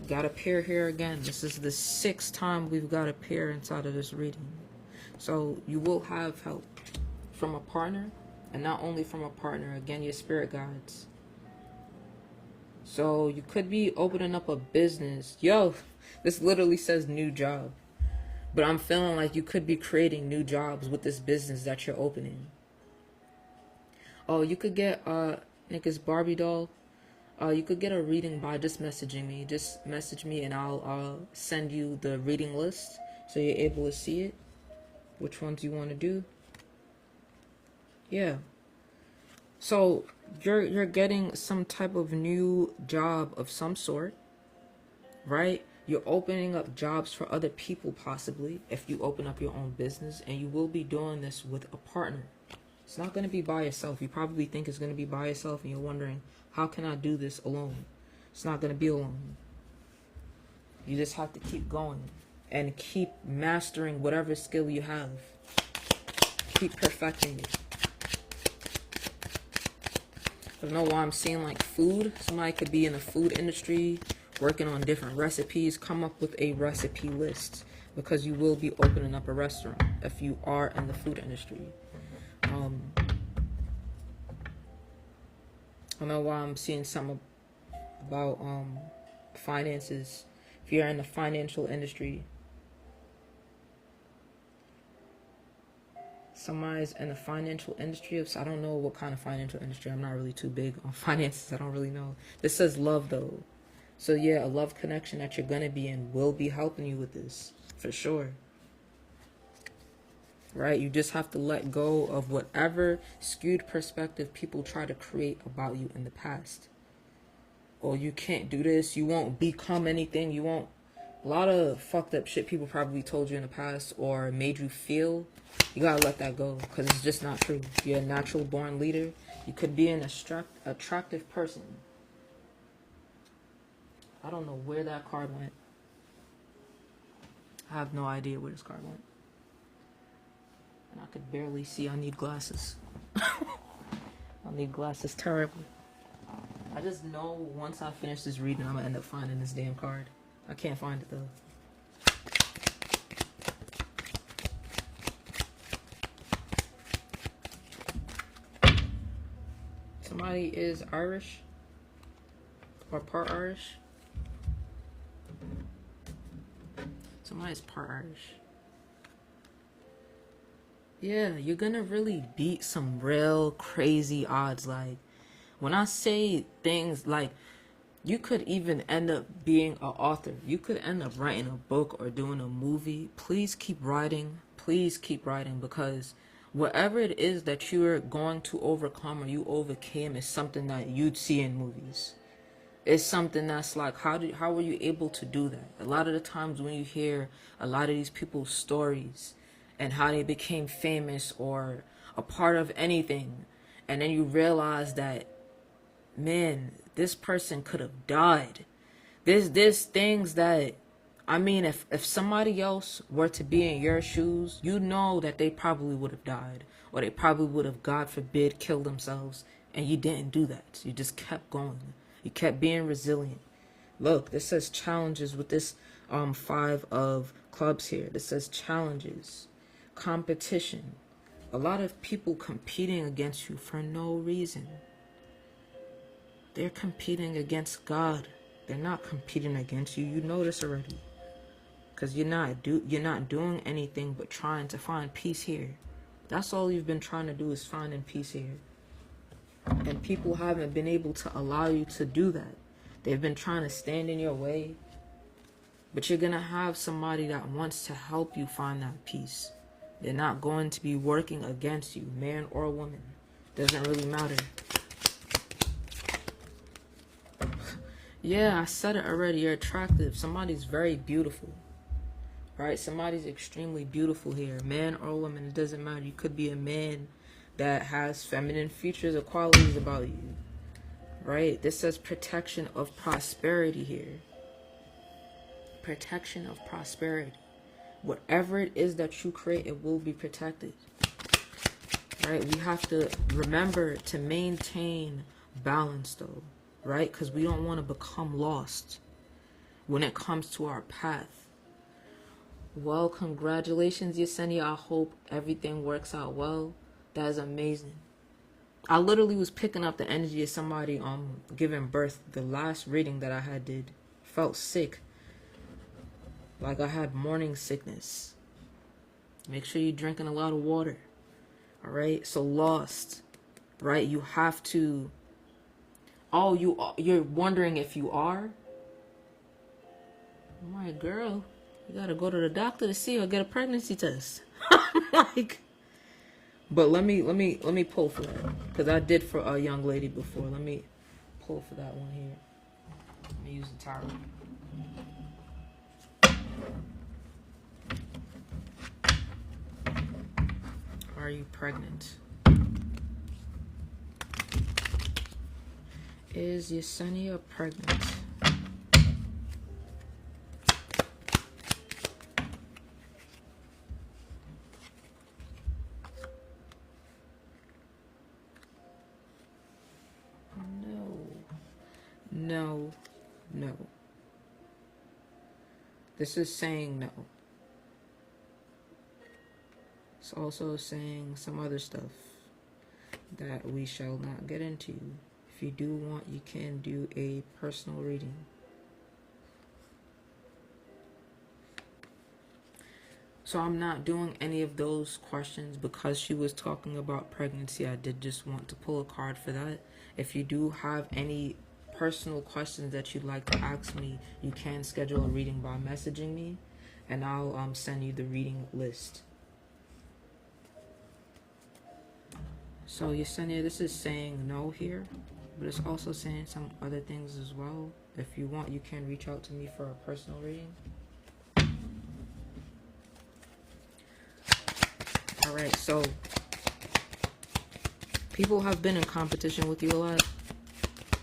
[SPEAKER 1] got a pair here again. This is the 6th time we've got a pair inside of this reading. So you will have help from a partner, and not only from a partner, again, your spirit guides. So you could be opening up a business. Yo, this literally says new job. But I'm feeling like you could be creating new jobs with this business that you're opening. Oh, you could get niggas Barbie doll. You could get a reading by just messaging me. Just message me and I'll send you the reading list so you're able to see it. Which ones you want to do? Yeah. So you're getting some type of new job of some sort, right? You're opening up jobs for other people possibly if you open up your own business, and you will be doing this with a partner. It's not going to be by yourself. You probably think it's going to be by yourself and you're wondering, how can I do this alone? It's not going to be alone. You just have to keep going and keep mastering whatever skill you have. Keep perfecting it. I don't know why I'm seeing like food. Somebody could be in the food industry working on different recipes. Come up with a recipe list because you will be opening up a restaurant if you are in the food industry. I don't know why I'm seeing something about finances. If you're in the financial industry, somebody's in the financial industry. I don't know what kind of financial industry. I'm not really too big on finances. I don't really know. This says love though. So yeah, a love connection that you're gonna be in will be helping you with this for sure. Right? You just have to let go of whatever skewed perspective people try to create about you in the past. Oh, you can't do this. You won't become anything. You won't. A lot of fucked up shit people probably told you in the past or made you feel. You gotta let that go because it's just not true. You're a natural born leader. You could be an attractive person. I don't know where that card went. I have no idea where this card went. And I could barely see. I need glasses. I need glasses terribly. I just know once I finish this reading, I'm gonna end up finding this damn card. I can't find it though. Somebody is Irish or part Irish. Somebody's part Irish. Yeah, you're gonna really beat some real crazy odds. Like, when I say things like, you could even end up being an author. You could end up writing a book or doing a movie. Please keep writing. Please keep writing, because whatever it is that you're going to overcome or you overcame is something that you'd see in movies. It's something that's like, how were you able to do that? A lot of the times when you hear a lot of these people's stories and how they became famous or a part of anything, and then you realize that, man, this person could have died. There's things that, I mean, if somebody else were to be in your shoes, you know that they probably would have died, or they probably would have, God forbid, killed themselves, and you didn't do that. You just kept going. You kept being resilient. Look, this says challenges with this 5 of clubs here. This says challenges, competition. A lot of people competing against you for no reason. They're competing against God. They're not competing against you. You know this already. Because you're not doing anything but trying to find peace here. That's all you've been trying to do, is finding peace here. And people haven't been able to allow you to do that. They've been trying to stand in your way. But you're going to have somebody that wants to help you find that peace. They're not going to be working against you, man or woman. Doesn't really matter. Yeah, I said it already. You're attractive. Somebody's very beautiful. Right? Somebody's extremely beautiful here. Man or woman, it doesn't matter. You could be a man that has feminine features or qualities about you. Right? This says protection of prosperity here. Protection of prosperity. Whatever it is that you create, it will be protected. Right? We have to remember to maintain balance though. Right? Because we don't want to become lost when it comes to our path. Well, congratulations, Yesenia. I hope everything works out well. That is amazing. I literally was picking up the energy of somebody giving birth. The last reading that I had did. Felt sick. Like I had morning sickness. Make sure you're drinking a lot of water. All right. So lost, right? You have to. Oh, you're wondering if you are. All right, girl. You gotta go to the doctor to see or get a pregnancy test. Like, but let me pull for that because I did for a young lady before. Let me pull for that one here. Let me use the tarot. Are you pregnant? Is Yesenia pregnant? No. No. This is saying no. It's also saying some other stuff that we shall not get into. If you do want, you can do a personal reading. So I'm not doing any of those questions because she was talking about pregnancy. I did just want to pull a card for that. If you do have any personal questions that you'd like to ask me, you can schedule a reading by messaging me, and I'll send you the reading list. So Yesenia, this is saying no here, but it's also saying some other things as well. If you want, you can reach out to me for a personal reading. Alright, so people have been in competition with you a lot.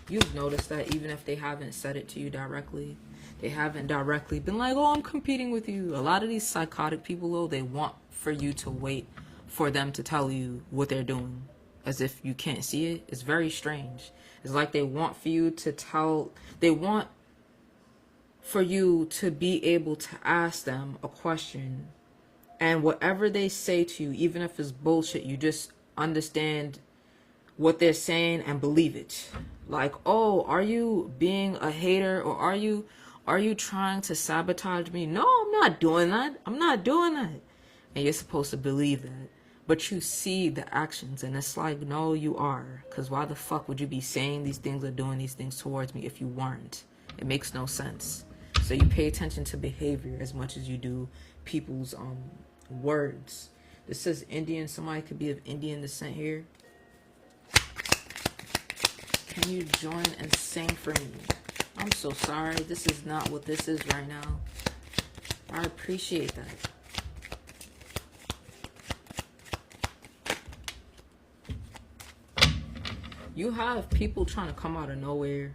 [SPEAKER 1] You've noticed that even if they haven't said it to you directly, they haven't directly been like, oh, I'm competing with you. A lot of these psychotic people, though, they want for you to wait for them to tell you what they're doing, as if you can't see it. It's very strange. It's like they want for you to tell, they want for you to be able to ask them a question, and whatever they say to you, even if it's bullshit, you just understand what they're saying and believe it. Like, oh, are you being a hater, or are you trying to sabotage me? No, I'm not doing that. I'm not doing that. And you're supposed to believe that. But you see the actions, and it's like, no, you are. Because why the fuck would you be saying these things or doing these things towards me if you weren't? It makes no sense. So you pay attention to behavior as much as you do people's words. This says Indian. Somebody could be of Indian descent here. Can you join and sing for me? I'm so sorry. This is not what this is right now. I appreciate that. You have people trying to come out of nowhere.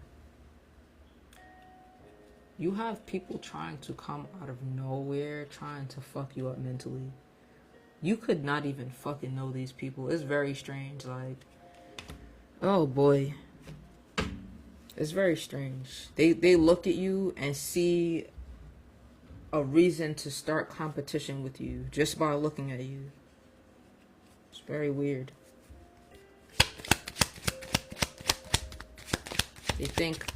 [SPEAKER 1] You have people trying to come out of nowhere, trying to fuck you up mentally. You could not even fucking know these people. It's very strange. Like, oh boy. It's very strange. They look at you and see a reason to start competition with you just by looking at you. It's very weird. They think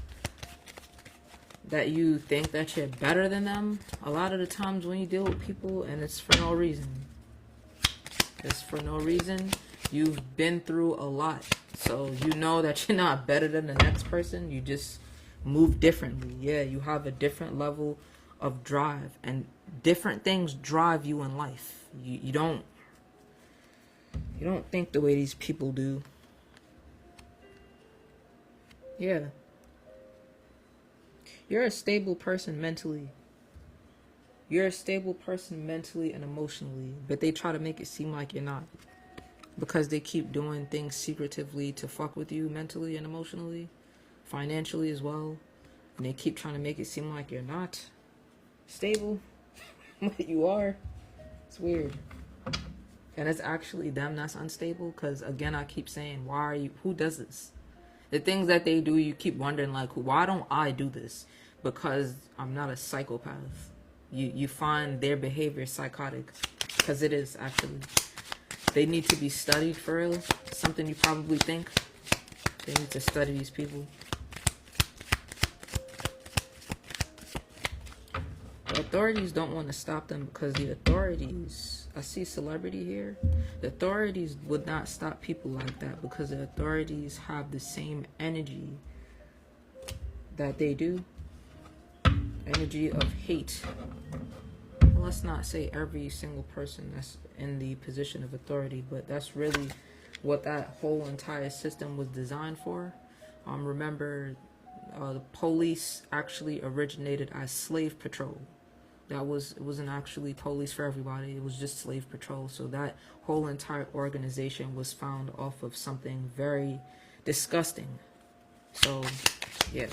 [SPEAKER 1] that you think that you're better than them a lot of the times when you deal with people, and it's for no reason. It's for no reason. You've been through a lot, so you know that you're not better than the next person. You just move differently. Yeah, you have a different level of drive, and different things drive you in life. You don't think the way these people do. Yeah. You're a stable person mentally. You're a stable person mentally and emotionally, but they try to make it seem like you're not. Because they keep doing things secretively to fuck with you mentally and emotionally, financially as well. And they keep trying to make it seem like you're not stable, but you are. It's weird. And it's actually them that's unstable, because again, I keep saying, why are you, who does this? The things that they do, you keep wondering, like, why don't I do this? Because I'm not a psychopath. You find their behavior psychotic, because it is actually. They need to be studied for real. Something you probably think. They need to study these people. The authorities don't want to stop them because the authorities I see celebrity here. The authorities would not stop people like that because the authorities have the same energy that they do. Energy of hate. Let's not say every single person that's in the position of authority, but that's really what that whole entire system was designed for. Remember, the police actually originated as slave patrol. It wasn't actually police for everybody. It was just slave patrol. So that whole entire organization was found off of something very disgusting. So, yeah.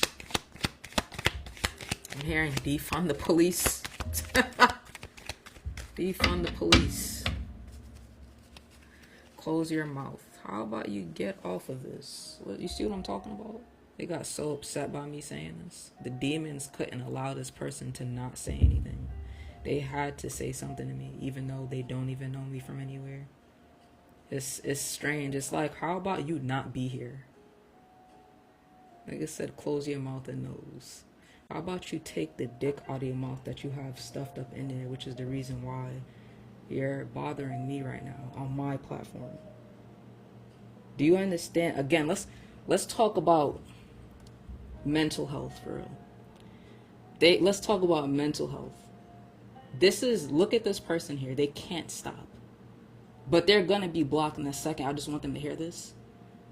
[SPEAKER 1] I'm hearing defund the police. Defund the police. Close your mouth. How about you get off of this? You see what I'm talking about? They got so upset by me saying this. The demons couldn't allow this person to not say anything. They had to say something to me, even though they don't even know me from anywhere. It's strange. It's like, how about you not be here? Like I said, close your mouth and nose. How about you take the dick out of your mouth that you have stuffed up in there, which is the reason why you're bothering me right now on my platform. Do you understand? Again, let's talk about mental health for real. Let's talk about mental health. Look at this person here. They can't stop. But they're gonna be blocked in a second. I just want them to hear this.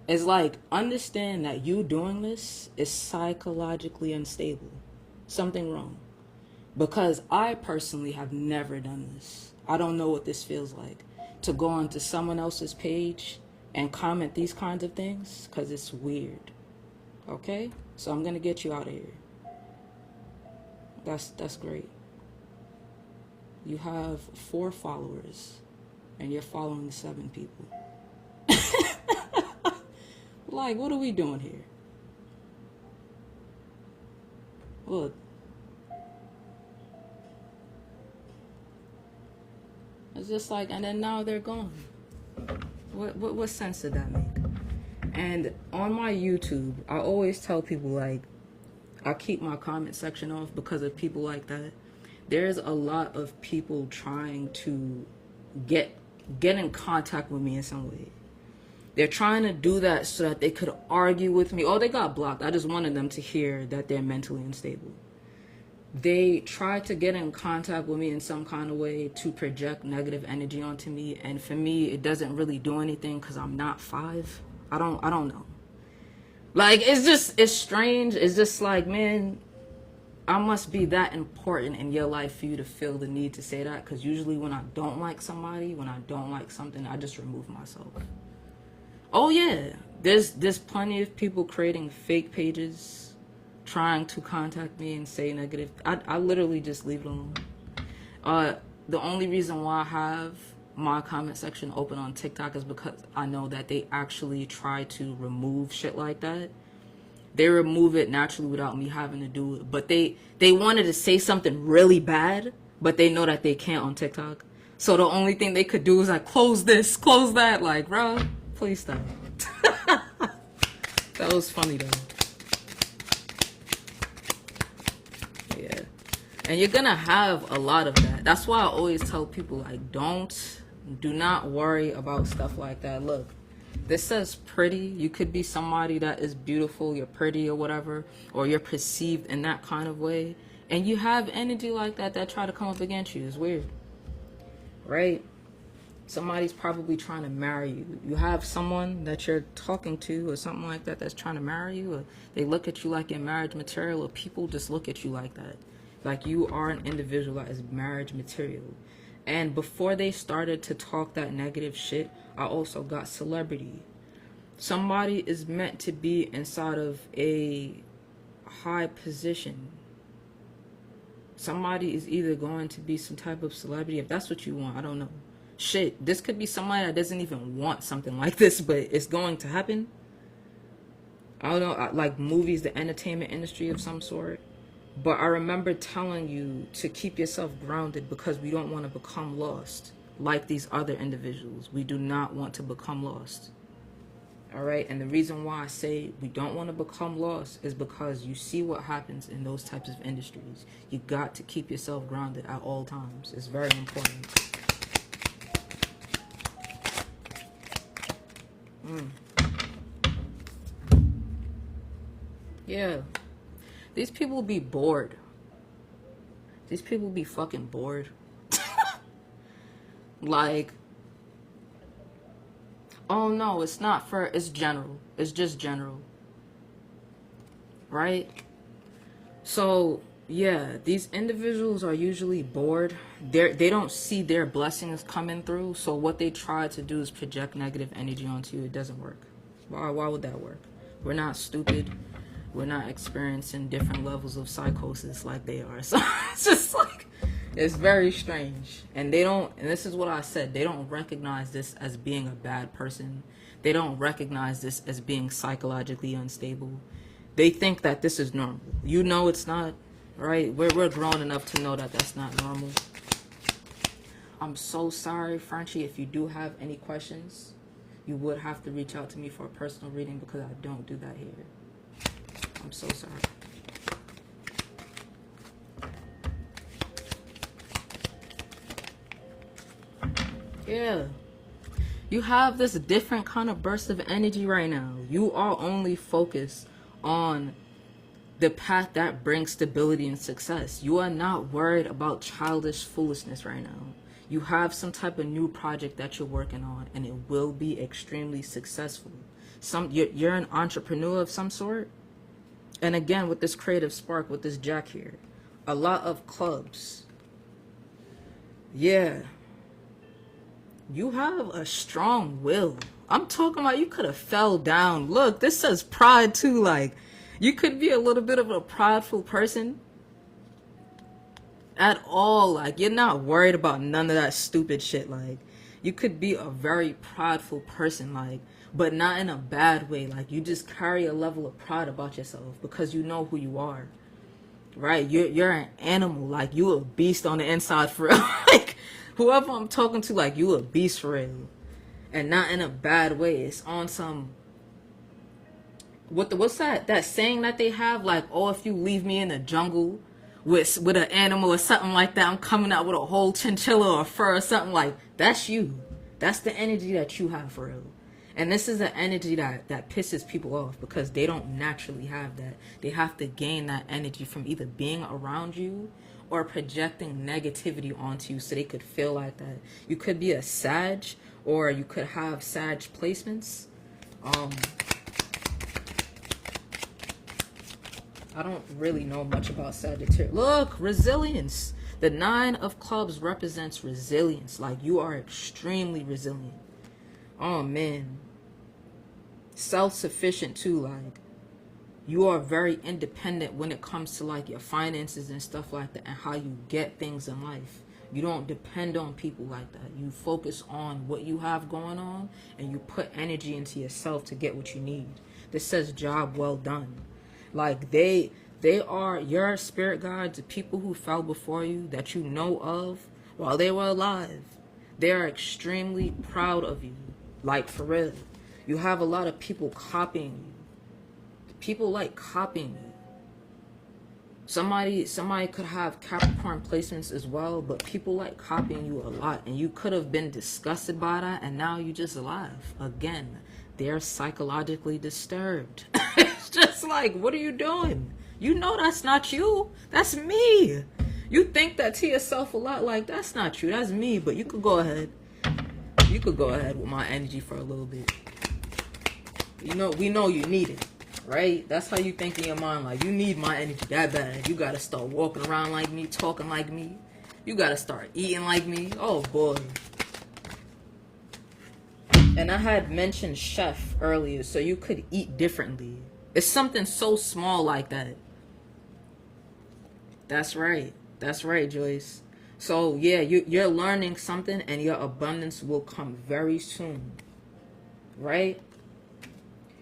[SPEAKER 1] It's like, understand that you doing this is psychologically unstable. Something wrong. Because I personally have never done this. I don't know what this feels like. To go onto someone else's page and comment these kinds of things, because it's weird. Okay? So I'm going to get you out of here. That's great. You have 4 followers, and you're following 7 people. Like, what are we doing here? Look. It's just like, and then now they're gone. What sense did that make? And on my YouTube, I always tell people, like, I keep my comment section off because of people like that. There's a lot of people trying to get in contact with me in some way. They're trying to do that so that they could argue with me. Oh, they got blocked. I just wanted them to hear that they're mentally unstable. They try to get in contact with me in some kind of way to project negative energy onto me. And for me, it doesn't really do anything because I'm not 5. I don't know. Like, it's strange. It's just like, man, I must be that important in your life for you to feel the need to say that. Because usually when I don't like somebody, when I don't like something, I just remove myself. Oh yeah, there's plenty of people creating fake pages, trying to contact me and say negative. I literally just leave it alone. The only reason why I have my comment section open on TikTok is because I know that they actually try to remove shit like that. They remove it naturally without me having to do it. But they wanted to say something really bad, but they know that they can't on TikTok. So the only thing they could do is like, close this, close that. Like, bro, please stop. That was funny though. Yeah. And you're gonna have a lot of that. That's why I always tell people, like, do not worry about stuff like that. Look, this says pretty. You could be somebody that is beautiful, you're pretty or whatever, or you're perceived in that kind of way. And you have energy like that try to come up against you. It's weird. Right? Somebody's probably trying to marry you. You have someone that you're talking to or something like that that's trying to marry you, or they look at you like you're marriage material, or people just look at you like that. Like you are an individual that is marriage material. And before they started to talk that negative shit, I also got celebrity. Somebody is meant to be inside of a high position. Somebody is either going to be some type of celebrity, if that's what you want, I don't know. Shit, this could be somebody that doesn't even want something like this, but it's going to happen. I don't know, like movies, the entertainment industry of some sort. But I remember telling you to keep yourself grounded because we don't want to become lost like these other individuals. We do not want to become lost. All right? And the reason why I say we don't want to become lost is because you see what happens in those types of industries. You got to keep yourself grounded at all times. It's very important. Yeah. These people be bored. These people be fucking bored. Like, oh no, it's not for, it's general. It's just general. Right? So, yeah, these individuals are usually bored. They don't see their blessings coming through. So what they try to do is project negative energy onto you. It doesn't work. Why would that work? We're not stupid. We're not experiencing different levels of psychosis like they are. So it's just like, it's very strange. And they don't, and this is what I said, they don't recognize this as being a bad person. They don't recognize this as being psychologically unstable. They think that this is normal. You know it's not, right? We're grown enough to know that that's not normal. I'm so sorry, Frenchie, if you do have any questions, you would have to reach out to me for a personal reading because I don't do that here. I'm so sorry. Yeah. You have this different kind of burst of energy right now. You are only focused on the path that brings stability and success. You are not worried about childish foolishness right now. You have some type of new project that you're working on, and it will be extremely successful. You're an entrepreneur of some sort. And again, with this creative spark, with this Jack here, a lot of clubs. Yeah. You have a strong will. I'm talking about you could have fell down. Look, this says pride too. Like, you could be a little bit of a prideful person at all. Like, you're not worried about none of that stupid shit. Like, you could be a very prideful person, like, but not in a bad way. Like, you just carry a level of pride about yourself because you know who you are, right? You're an animal. Like, you a beast on the inside for real. Like, whoever I'm talking to, like, you a beast for real, and not in a bad way. It's on some, what's that saying that they have, like, oh, if you leave me in the jungle with an animal or something like that, I'm coming out with a whole chinchilla or fur or something. Like, that's you. That's the energy that you have for real. And this is an energy that pisses people off because they don't naturally have that. They have to gain that energy from either being around you or projecting negativity onto you so they could feel like that. You could be a Sag, or you could have Sag placements. I don't really know much about Sagittarius. Look, resilience. The 9 of Clubs represents resilience. Like, you are extremely resilient. Oh, man. Self-sufficient, too. Like, you are very independent when it comes to, like, your finances and stuff like that and how you get things in life. You don't depend on people like that. You focus on what you have going on and you put energy into yourself to get what you need. This says job well done. Like, they are your spirit guides, the people who fell before you that you know of while they were alive. They are extremely proud of you. Like, for real. You have a lot of people copying you. People like copying you. Somebody could have Capricorn placements as well, but people like copying you a lot. And you could have been disgusted by that, and now you're just alive. Again, they're psychologically disturbed. It's just like, what are you doing? You know that's not you. That's me. You think that to yourself a lot, like, that's not you. That's me. But you could go ahead. You could go ahead with my energy for a little bit. You know, we know you need it, right? That's how you think in your mind. Like, you need my energy that bad. You got to start walking around like me, talking like me. You got to start eating like me. Oh, boy. And I had mentioned chef earlier, so you could eat differently. It's something so small like that. That's right. That's right, Joyce. So, yeah, you're learning something, and your abundance will come very soon. Right?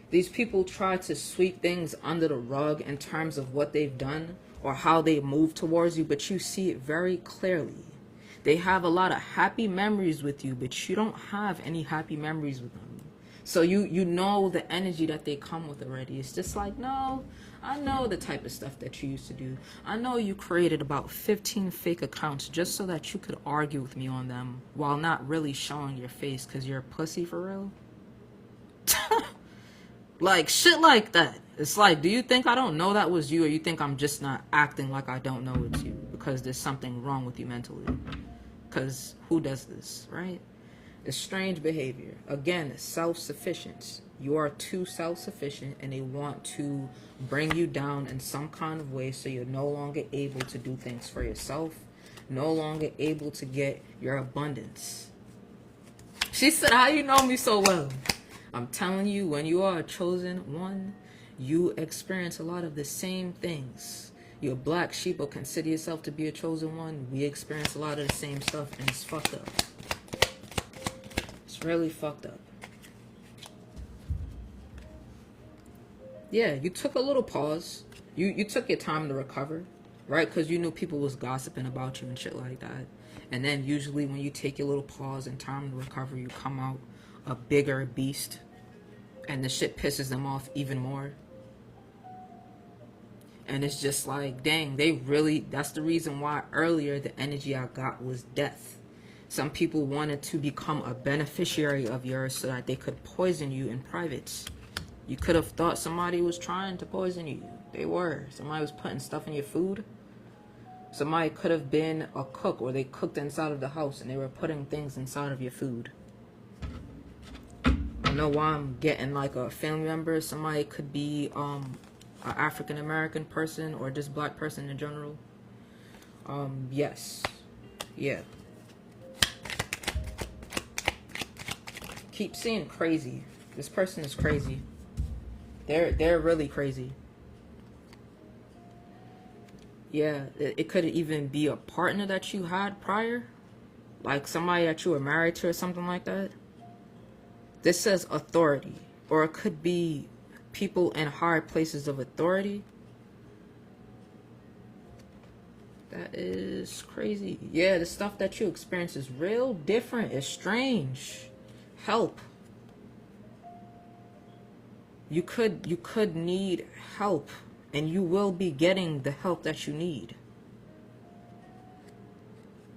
[SPEAKER 1] These people try to sweep things under the rug in terms of what they've done or how they move towards you, but you see it very clearly. They have a lot of happy memories with you, but you don't have any happy memories with them. So you know the energy that they come with already. It's just like, no, I know the type of stuff that you used to do. I know you created about 15 fake accounts just so that you could argue with me on them while not really showing your face because you're a pussy for real. Like, shit like that. It's like, do you think I don't know that was you, or you think I'm just not acting like I don't know it's you because there's something wrong with you mentally? Because who does this, right? It's strange behavior. Again, self-sufficient. You are too self-sufficient, and they want to bring you down in some kind of way so you're no longer able to do things for yourself, no longer able to get your abundance. She said, how you know me so well? I'm telling you, when you are a chosen one, you experience a lot of the same things. You're a black sheep or consider yourself to be a chosen one. We experience a lot of the same stuff, and it's fucked up. It's really fucked up. Yeah, you took a little pause. You took your time to recover, right? Because you knew people was gossiping about you and shit like that. And then usually when you take your little pause and time to recover, you come out a bigger beast. And the shit pisses them off even more. And it's just like, dang, they really, that's the reason why earlier the energy I got was death. Some people wanted to become a beneficiary of yours so that they could poison you in private. You could have thought somebody was trying to poison you. They were. Somebody was putting stuff in your food. Somebody could have been a cook, or they cooked inside of the house and they were putting things inside of your food. I know why I'm getting like a family member. Somebody could be an African American person or just black person in general. Yes. Yeah. Keep seeing crazy. This person is crazy. They're really crazy. Yeah, it could even be a partner that you had prior, like somebody that you were married to or something like that. This says authority, or it could be people in higher places of authority. That is crazy. Yeah, the stuff that you experience is real different. It's strange. Help. You could need help, and you will be getting the help that you need.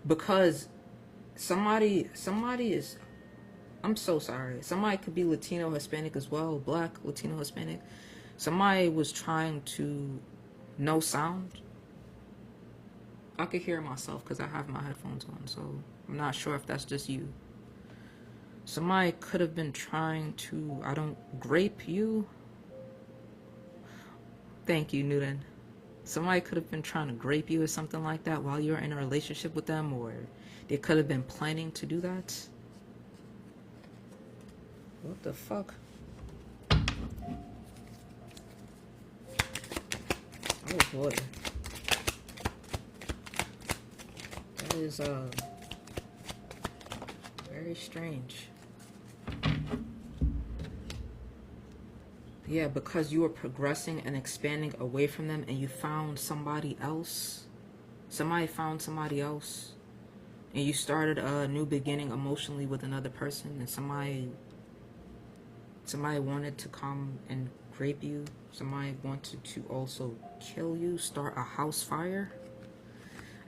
[SPEAKER 1] Because somebody is, I'm so sorry. Somebody could be Latino, Hispanic as well. Black, Latino, Hispanic. Somebody was trying to no sound. I could hear myself because I have my headphones on, so I'm not sure if that's just you. Somebody could have been trying to, grape you. Thank you, Newton. Somebody could have been trying to grape you or something like that while you're in a relationship with them, or they could have been planning to do that. What the fuck? Oh boy. That is very strange. Yeah, because you were progressing and expanding away from them and you found somebody else. Somebody found somebody else. And you started a new beginning emotionally with another person, and somebody wanted to come and rape you. Somebody wanted to also kill you, start a house fire.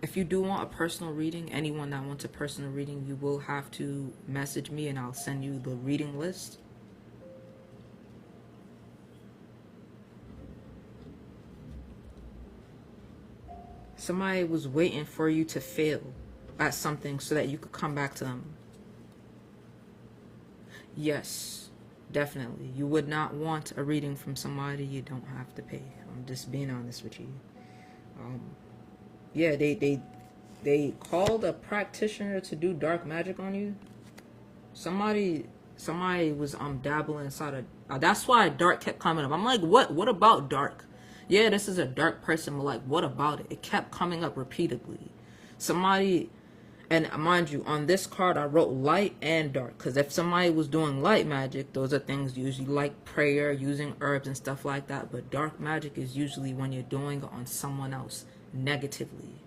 [SPEAKER 1] If you do want a personal reading, anyone that wants a personal reading, you will have to message me and I'll send you the reading list. Somebody was waiting for you to fail at something so that you could come back to them. Yes, definitely. You would not want a reading from somebody you don't have to pay. I'm just being honest with you. Yeah, they called a practitioner to do dark magic on you. Somebody was dabbling inside of. That's why dark kept coming up. I'm like, what about dark? Yeah, this is a dark person, but like, what about it? It kept coming up repeatedly. Somebody, and mind you, on this card I wrote light and dark, because if somebody was doing light magic, those are things usually like prayer, using herbs and stuff like that. But dark magic is usually when you're doing it on someone else negatively.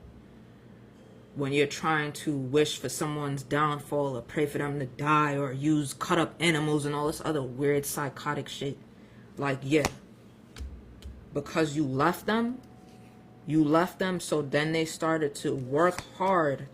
[SPEAKER 1] When you're trying to wish for someone's downfall or pray for them to die or use cut up animals and all this other weird psychotic shit. Like, yeah. Because you left them, so then they started to work hard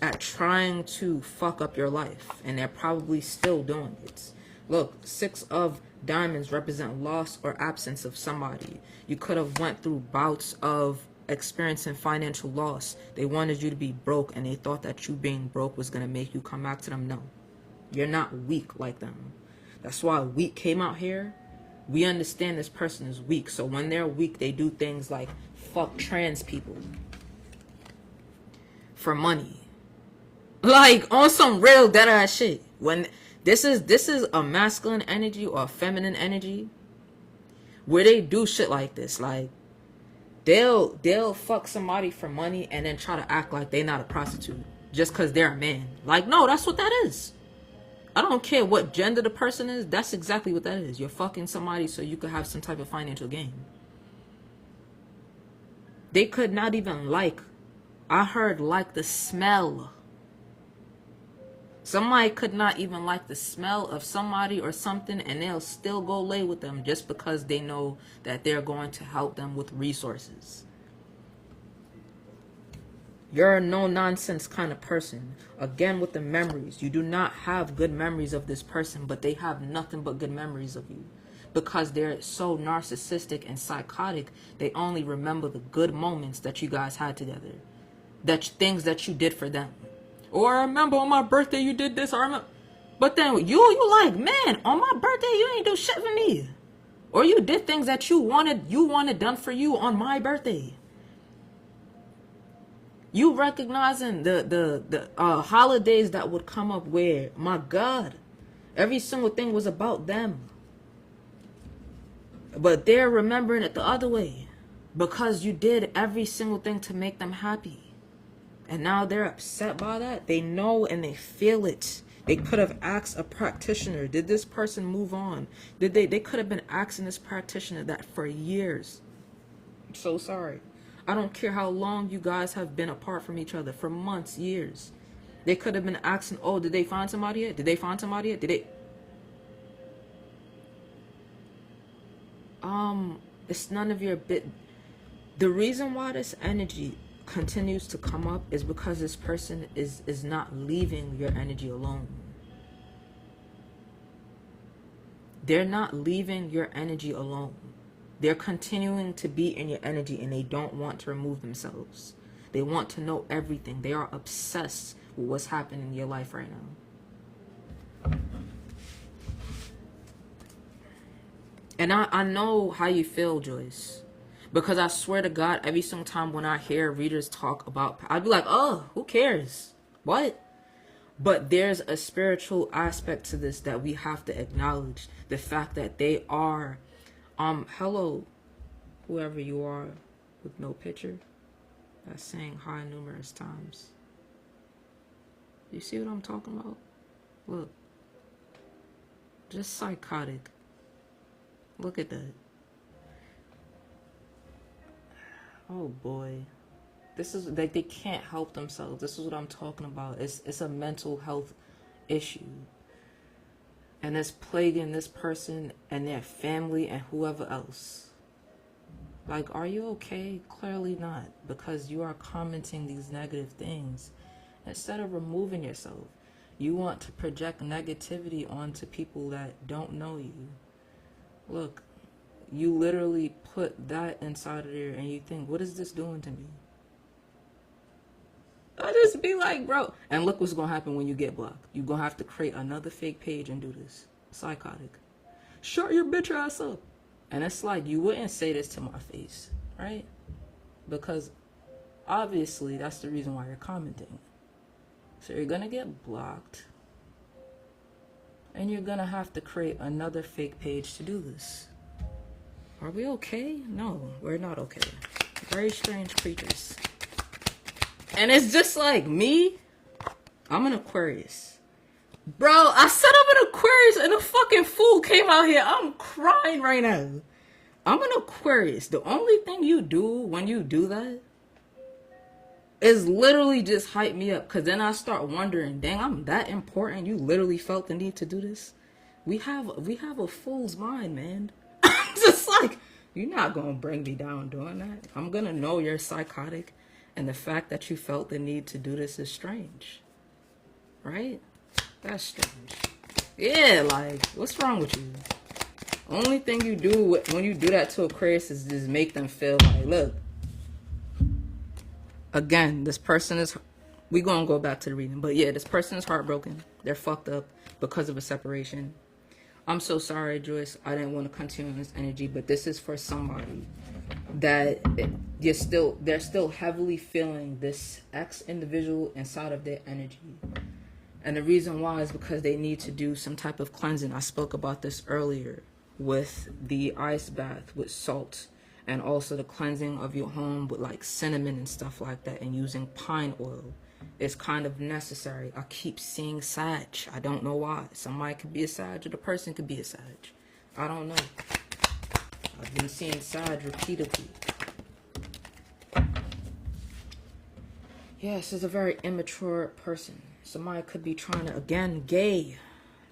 [SPEAKER 1] at trying to fuck up your life. And they're probably still doing it. Look, 6 of Diamonds represent loss or absence of somebody. You could have went through bouts of experiencing financial loss. They wanted you to be broke, and they thought that you being broke was going to make you come back to them. No, you're not weak like them. That's why weak came out here. We understand this person is weak. So when they're weak, they do things like fuck trans people for money. Like on some real dead ass shit. When this is a masculine energy or a feminine energy where they do shit like this. Like they'll fuck somebody for money and then try to act like they not a prostitute just because they're a man. Like, no, that's what that is. I don't care what gender the person is. That's exactly what that is. You're fucking somebody so you could have some type of financial gain. They could not even like the smell. Somebody could not even like the smell of somebody or something, and they'll still go lay with them just because they know that they're going to help them with resources. You're a no-nonsense kind of person. Again, with the memories. You do not have good memories of this person, but they have nothing but good memories of you. Because they're so narcissistic and psychotic, they only remember the good moments that you guys had together. Things that you did for them. Or I remember on my birthday you did this. But then you like, man, on my birthday you ain't do shit for me. Or you did things that you wanted done for you on my birthday. You recognizing the holidays that would come up where, my God, every single thing was about them. But they're remembering it the other way. Because you did every single thing to make them happy. And now they're upset by that. They know and they feel it. They could have asked a practitioner, did this person move on? They could have been asking this practitioner that for years. I'm so sorry. I don't care how long you guys have been apart from each other. For months, years. They could have been asking, oh, did they find somebody yet? Did they find somebody yet? Did they? It's none of your bit. The reason why this energy continues to come up is because this person is not leaving your energy alone. They're not leaving your energy alone. They're continuing to be in your energy, and they don't want to remove themselves. They want to know everything. They are obsessed with what's happening in your life right now. And I know how you feel, Joyce. Because I swear to God, every single time when I hear readers talk about, I'd be like, oh, who cares? What? But there's a spiritual aspect to this that we have to acknowledge. The fact that they are, hello, whoever you are with no picture, that's saying hi numerous times. You see what I'm talking about? Look. Just psychotic. Look at that. Oh boy, this is like they can't help themselves. This is what I'm talking about. It's a mental health issue, and it's plaguing this person and their family and whoever else. Like, are you okay? Clearly not, because you are commenting these negative things instead of removing yourself. You want to project negativity onto people that don't know you. Look. You literally put that inside of there and you think, what is this doing to me? I just be like, bro. And look what's going to happen when you get blocked. You're going to have to create another fake page and do this. Psychotic. Shut your bitch ass up. And it's like, you wouldn't say this to my face, right? Because obviously that's the reason why you're commenting. So you're going to get blocked. And you're going to have to create another fake page to do this. Are we okay? No, we're not okay. Very strange creatures. And it's just like me. I'm an Aquarius. Bro, I said I'm an Aquarius and a fucking fool came out here. I'm crying right now. I'm an Aquarius. The only thing you do when you do that is literally just hype me up. Because then I start wondering, dang, I'm that important? You literally felt the need to do this? We have a fool's mind, man. Just like, you're not gonna bring me down doing that. I'm gonna know you're psychotic, and the fact that you felt the need to do this is strange, right? That's strange. Yeah, like, what's wrong with you? Only thing you do when you do that to Aquarius is just make them feel like, look, again, this person is, we gonna go back to the reading, but yeah, this person is heartbroken. They're fucked up because of a separation. I'm so sorry, Joyce. I didn't want to continue on this energy, but this is for somebody that they're still heavily feeling this ex individual inside of their energy. And the reason why is because they need to do some type of cleansing. I spoke about this earlier with the ice bath with salt, and also the cleansing of your home with like cinnamon and stuff like that, and using pine oil is kind of necessary. I keep seeing Sag. I don't know why. Somebody could be a Sag, or the person could be a Sag. I don't know. I've been seeing Sag repeatedly. Yeah, this is a very immature person. Somebody could be trying to, again, gay.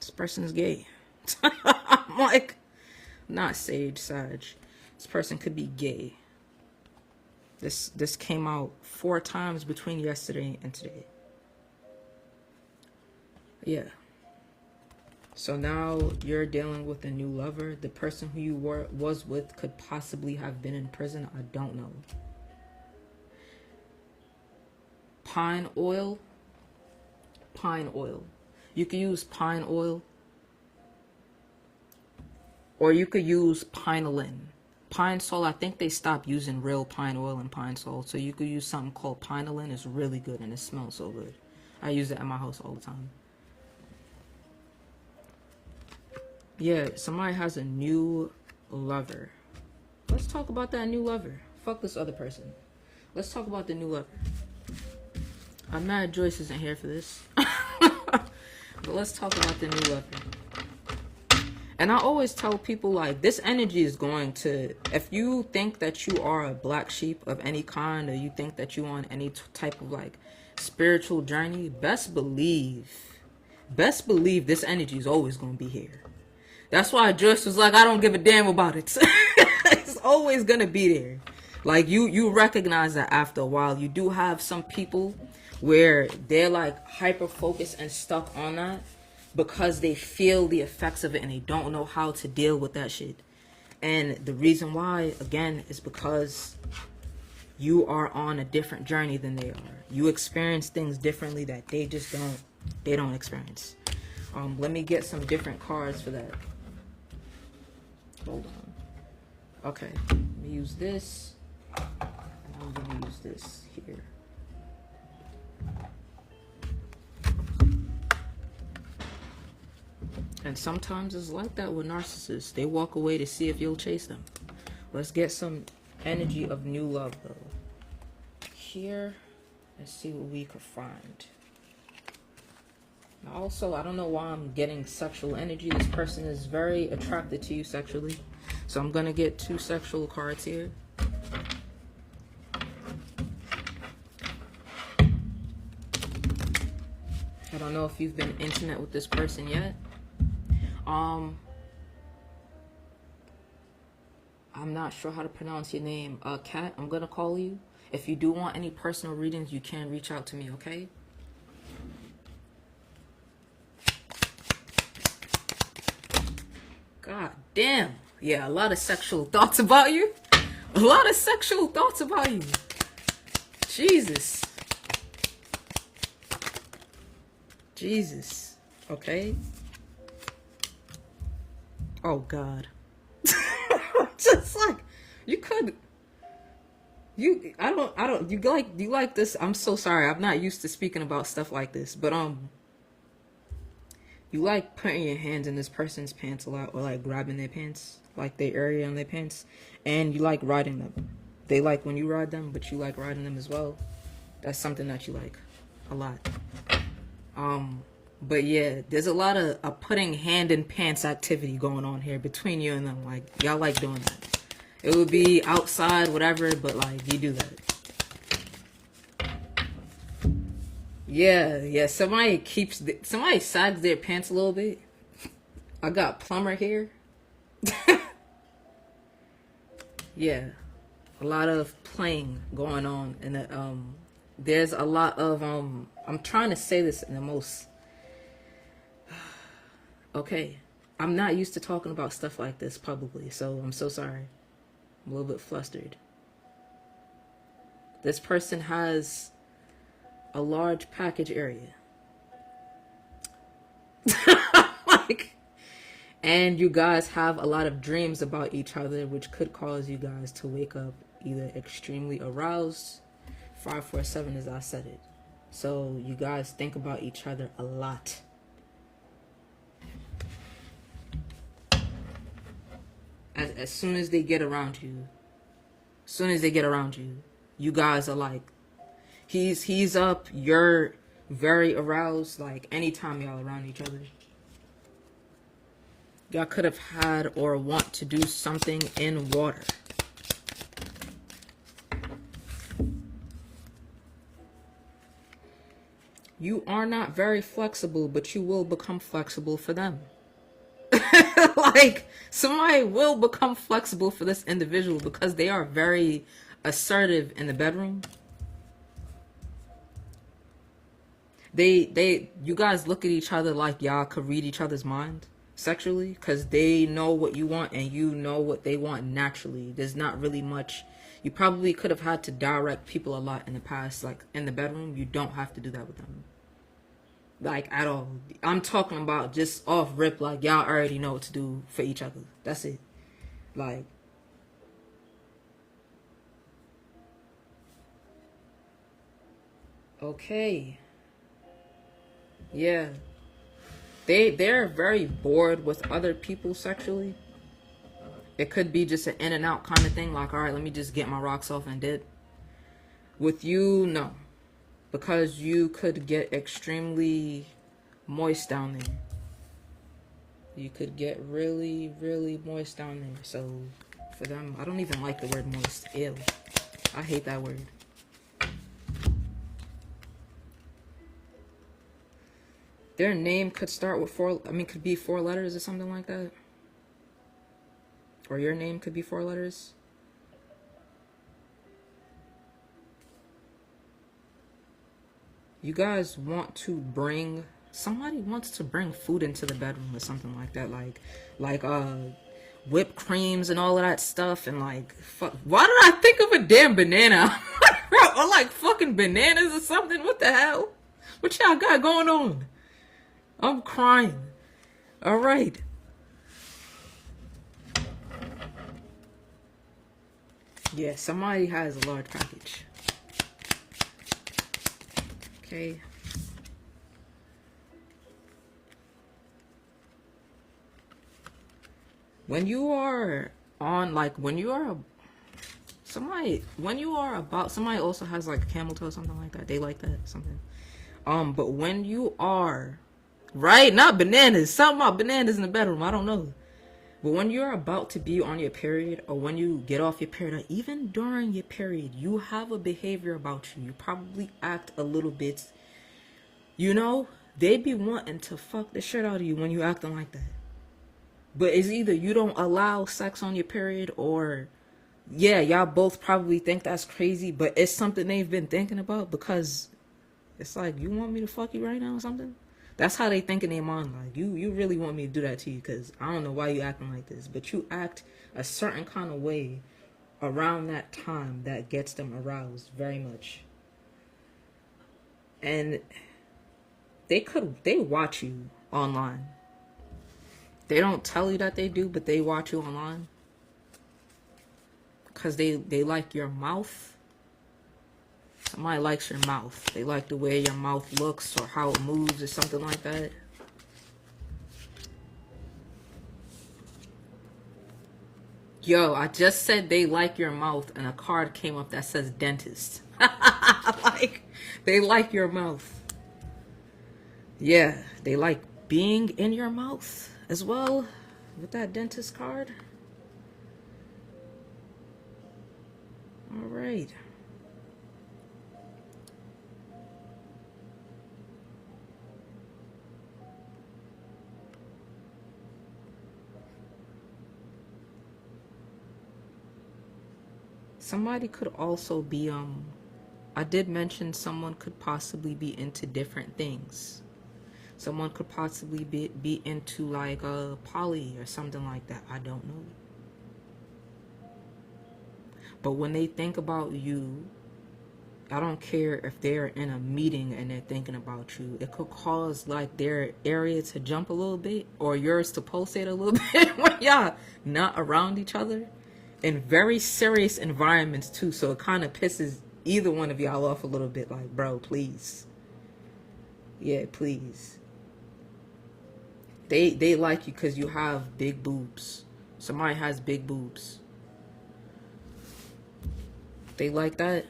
[SPEAKER 1] This person is gay. I'm like, not Sage, Sag. This person could be gay. This came out 4 times between yesterday and today. Yeah. So now you're dealing with a new lover. The person who you was with could possibly have been in prison. I don't know. Pine oil. Pine oil. You could use pine oil. Or you could use Pineolin. Pine Sol, I think they stopped using real pine oil and Pine Sol. So you could use something called Pineolin. It's really good and it smells so good. I use it at my house all the time. Yeah, somebody has a new lover. Let's talk about that new lover. Fuck this other person. Let's talk about the new lover. I'm mad Joyce isn't here for this. But let's talk about the new lover. And I always tell people, like, this energy is going to, if you think that you are a black sheep of any kind, or you think that you're on any type of, like, spiritual journey, best believe this energy is always going to be here. That's why Joyce was like, I don't give a damn about it. It's always going to be there. Like, you recognize that after a while. You do have some people where they're, like, hyper-focused and stuck on that, because they feel the effects of it and they don't know how to deal with that shit. And the reason why, again, is because you are on a different journey than they are. You experience things differently that they just don't experience. Let me get some different cards for that. Hold on. Okay, let me use this. And I'm gonna use this here. And sometimes it's like that with narcissists. They walk away to see if you'll chase them. Let's get some energy of new love, though. Here, let's see what we could find. Now, also, I don't know why I'm getting sexual energy. This person is very attracted to you sexually. So I'm going to get 2 sexual cards here. I don't know if you've been intimate with this person yet. I'm not sure how to pronounce your name. Kat, I'm gonna call you. If you do want any personal readings, you can reach out to me, okay? God damn. Yeah, a lot of sexual thoughts about you. A lot of sexual thoughts about you. Jesus. Jesus. Okay. Oh God. Just like you like this. I'm so sorry. I'm not used to speaking about stuff like this, but you like putting your hands in this person's pants a lot, or like grabbing their pants, like their area on their pants, and you like riding them. They like when you ride them, but you like riding them as well. That's something that you like a lot. But yeah, there's a lot of putting hand in pants activity going on here between you and them. Like, y'all like doing that. It would be outside, whatever, but like, you do that. Yeah, somebody sags their pants a little bit. I got plumber here. Yeah, a lot of playing going on, and there's a lot of I'm trying to say this in the most okay. I'm not used to talking about stuff like this publicly, so I'm so sorry. I'm a little bit flustered. This person has a large package area. Like, and you guys have a lot of dreams about each other, which could cause you guys to wake up either extremely aroused, 547 as I said it. So you guys think about each other a lot. As soon as they get around you, you guys are like, he's up, you're very aroused, like anytime y'all around each other. Y'all could have had or want to do something in water. You are not very flexible, but you will become flexible for them. Like, somebody will become flexible for this individual because they are very assertive in the bedroom. You guys look at each other like y'all could read each other's mind sexually, because they know what you want and you know what they want naturally. There's not really much. You probably could have had to direct people a lot in the past, like in the bedroom. You don't have to do that with them, like, at all. I'm talking about just off rip, like y'all already know what to do for each other. That's it. Like, okay, yeah, they're very bored with other people sexually. It could be just an in and out kind of thing, like, all right, let me just get my rocks off and did. With you, no, because you could get extremely moist down there. You could get really, really moist down there. So for them, I don't even like the word moist. Ew, I hate that word. Their name could start with could be 4 letters or something like that. Or your name could be 4 letters. You guys want to bring, somebody wants to bring food into the bedroom or something like that. Like whipped creams and all of that stuff. And like, fuck, why did I think of a damn banana? Or like fucking bananas or something. What the hell? What y'all got going on? I'm crying. All right. Yeah, somebody has a large package. Okay. When you are on, like, when you are about, somebody also has like camel toe or something like that. They like that, something. But when you are, right, not bananas, something about bananas in the bedroom, I don't know. But when you're about to be on your period, or when you get off your period, or even during your period, you have a behavior about you. You probably act a little bit, you know, they be wanting to fuck the shit out of you when you acting like that. But it's either you don't allow sex on your period, or, yeah, y'all both probably think that's crazy, but it's something they've been thinking about, because it's like, you want me to fuck you right now or something? That's how they think in their mind. Like, you really want me to do that to you, because I don't know why you acting like this. But you act a certain kind of way around that time that gets them aroused very much. And they watch you online. They don't tell you that they do, but they watch you online. Because they like your mouth. Somebody likes your mouth. They like the way your mouth looks or how it moves or something like that. Yo, I just said they like your mouth and a card came up that says dentist. Like, they like your mouth. Yeah, they like being in your mouth as well with that dentist card. All right. Somebody could also be, I did mention someone could possibly be into different things. Someone could possibly be into like a poly or something like that. I don't know. But when they think about you, I don't care if they're in a meeting and they're thinking about you. It could cause like their area to jump a little bit or yours to pulsate a little bit when y'all not around each other in very serious environments too. So it kind of pisses either one of y'all off a little bit. Like, bro, please. Yeah, please. They like you because you have big boobs. Somebody has big boobs. They like that.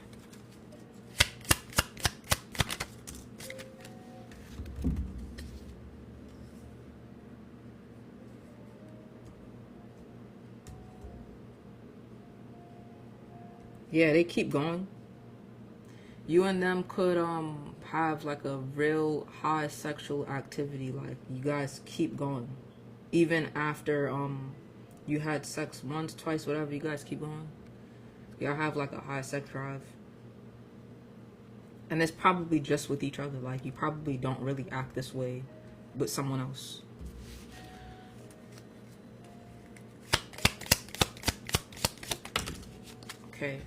[SPEAKER 1] Yeah, they keep going. You and them could have like a real high sexual activity. Like you guys keep going, even after you had sex once, twice, whatever. You guys keep going. Y'all have like a high sex drive, and it's probably just with each other. Like you probably don't really act this way with someone else. Okay.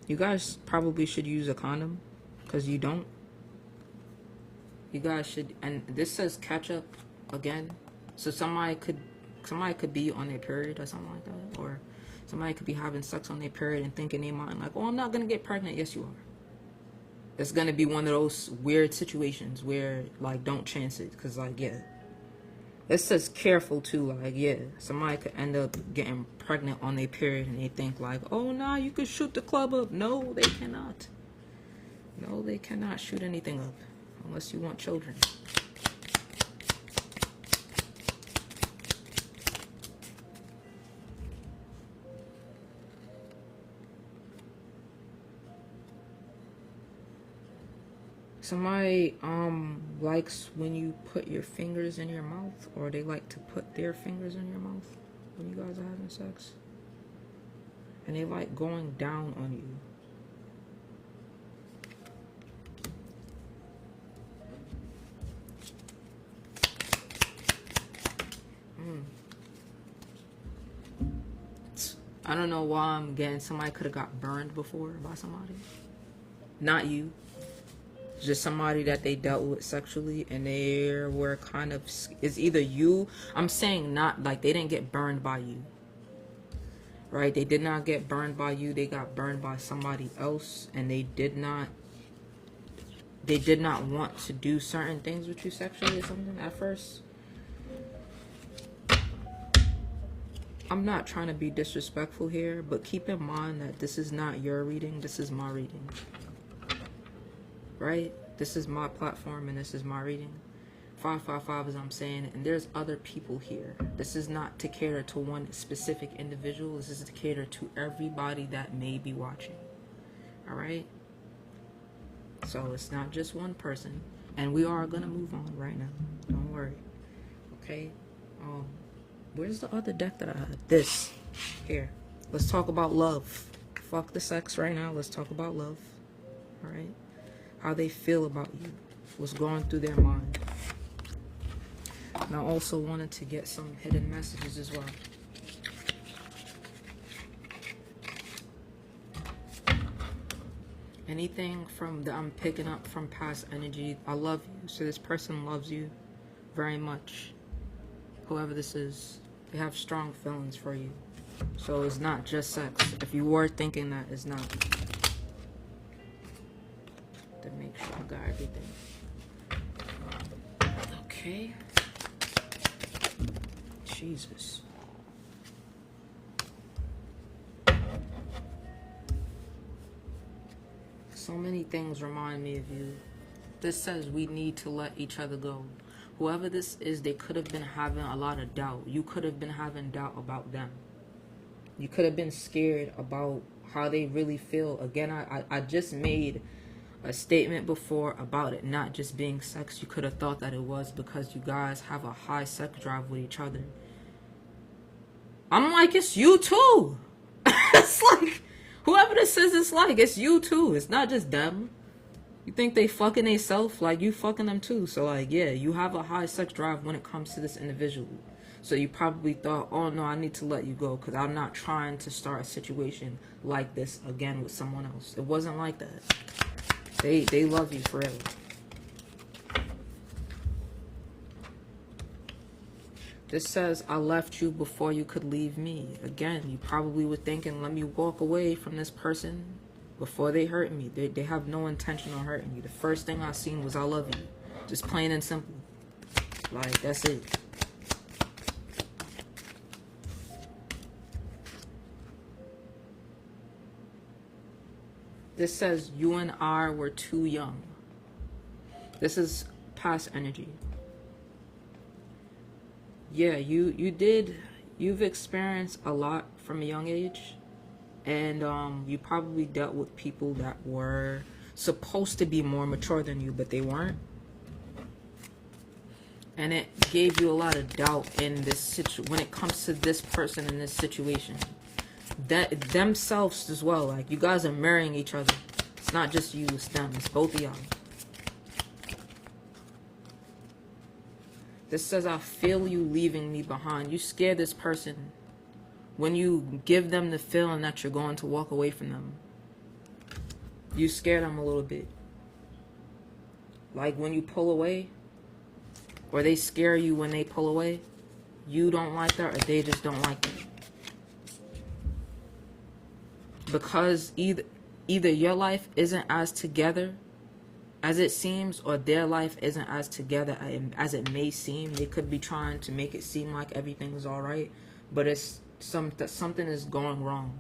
[SPEAKER 1] You guys probably should use a condom, because you don't. You guys should, and this says catch up again. So somebody could be on their period or something like that, or somebody could be having sex on their period and thinking in their mind like, oh, I'm not gonna get pregnant. Yes, you are. It's gonna be one of those weird situations where like don't chance it, because like yeah. It says careful too, like yeah, somebody could end up getting pregnant on their period and they think like, oh nah, you could shoot the club up. No, they cannot. No, they cannot shoot anything up unless you want children. Somebody likes when you put your fingers in your mouth, or they like to put their fingers in your mouth when you guys are having sex. And they like going down on you. I don't know why I'm getting somebody could have got burned before by somebody. Not you. Just somebody that they dealt with sexually and they were kind of, it's either you, I'm saying not like they didn't get burned by you, right? They did not get burned by you. They got burned by somebody else, and they did not want to do certain things with you sexually or something at first. I'm not trying to be disrespectful here, but keep in mind that this is not your reading, this is my reading. Right? This is my platform and this is my reading. 555 as I'm saying, and there's other people here. This is not to cater to one specific individual. This is to cater to everybody that may be watching. Alright? So it's not just one person. And we are gonna move on right now. Don't worry. Okay? Where's the other deck that I had? This. Here. Let's talk about love. Fuck the sex right now. Let's talk about love. Alright? How they feel about you, what's going through their mind. And I also wanted to get some hidden messages as well. Anything from that I'm picking up from past energy, I love you. So this person loves you very much. Whoever this is, they have strong feelings for you. So it's not just sex. If you were thinking that, it's not. To make sure I got everything. Okay. Jesus. So many things remind me of you. This says we need to let each other go. Whoever this is, they could have been having a lot of doubt. You could have been having doubt about them. You could have been scared about how they really feel. Again, I just made a statement before about it not just being sex. You could have thought that it was because you guys have a high sex drive with each other. I'm like, it's you too. It's like, whoever this is, it's like, it's you too. It's not just them. You think they fucking they self, like you fucking them too. So like, yeah, you have a high sex drive when it comes to this individual. So you probably thought, oh no, I need to let you go because I'm not trying to start a situation like this again with someone else. It wasn't like that. They love you forever. This says, I left you before you could leave me. Again, you probably were thinking, let me walk away from this person before they hurt me. They have no intention on hurting you. The first thing I seen was I love you. Just plain and simple. Like, that's it. This says, you and I were too young. This is past energy. Yeah, you've experienced a lot from a young age. And you probably dealt with people that were supposed to be more mature than you, but they weren't. And it gave you a lot of doubt in this when it comes to this person in this situation. That themselves as well. Like, you guys are marrying each other. It's not just you, it's them. It's both of y'all. This says, I feel you leaving me behind. You scare this person when you give them the feeling that you're going to walk away from them. You scare them a little bit. Like when you pull away, or they scare you when they pull away. You don't like that, or they just don't like that. Because either your life isn't as together as it seems, or their life isn't as together as it may seem. They could be trying to make it seem like everything is all right, but it's something is going wrong,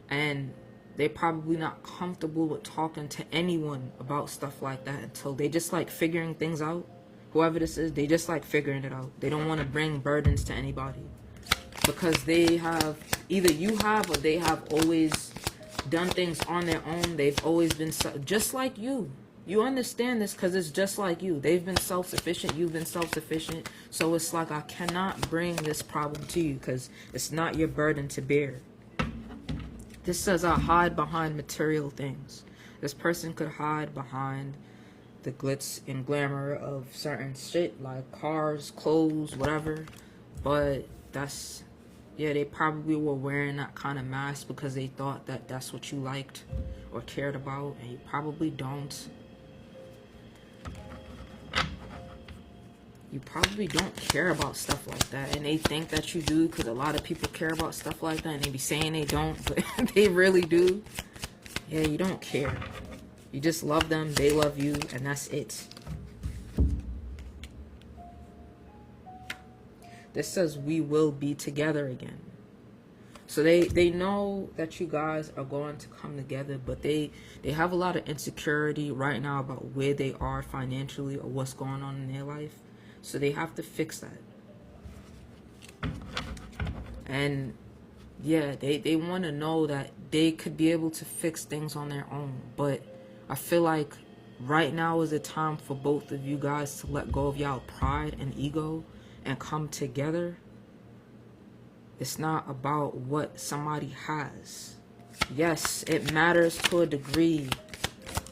[SPEAKER 1] and they're probably not comfortable with talking to anyone about stuff like that until they just like figuring things out. Whoever this is, they just like figuring it out. They don't want to bring burdens to anybody because they have, either you have or they have always done things on their own. They've always been just like you. You understand this because it's just like you. They've been self-sufficient. You've been self-sufficient. So it's like, I cannot bring this problem to you because it's not your burden to bear. This says, I hide behind material things. This person could hide behind the glitz and glamour of certain shit like cars, clothes, whatever. But that's, yeah, they probably were wearing that kind of mask because they thought that that's what you liked or cared about, and you probably don't. You probably don't care about stuff like that, and they think that you do because a lot of people care about stuff like that, and they be saying they don't, but they really do. Yeah, you don't care. You just love them, they love you, and that's it. This says, we will be together again. So they know that you guys are going to come together, but they have a lot of insecurity right now about where they are financially or what's going on in their life. So they have to fix that. And yeah, they want to know that they could be able to fix things on their own. But I feel like right now is a time for both of you guys to let go of y'all pride and ego and come together. It's not about what somebody has. Yes, it matters to a degree,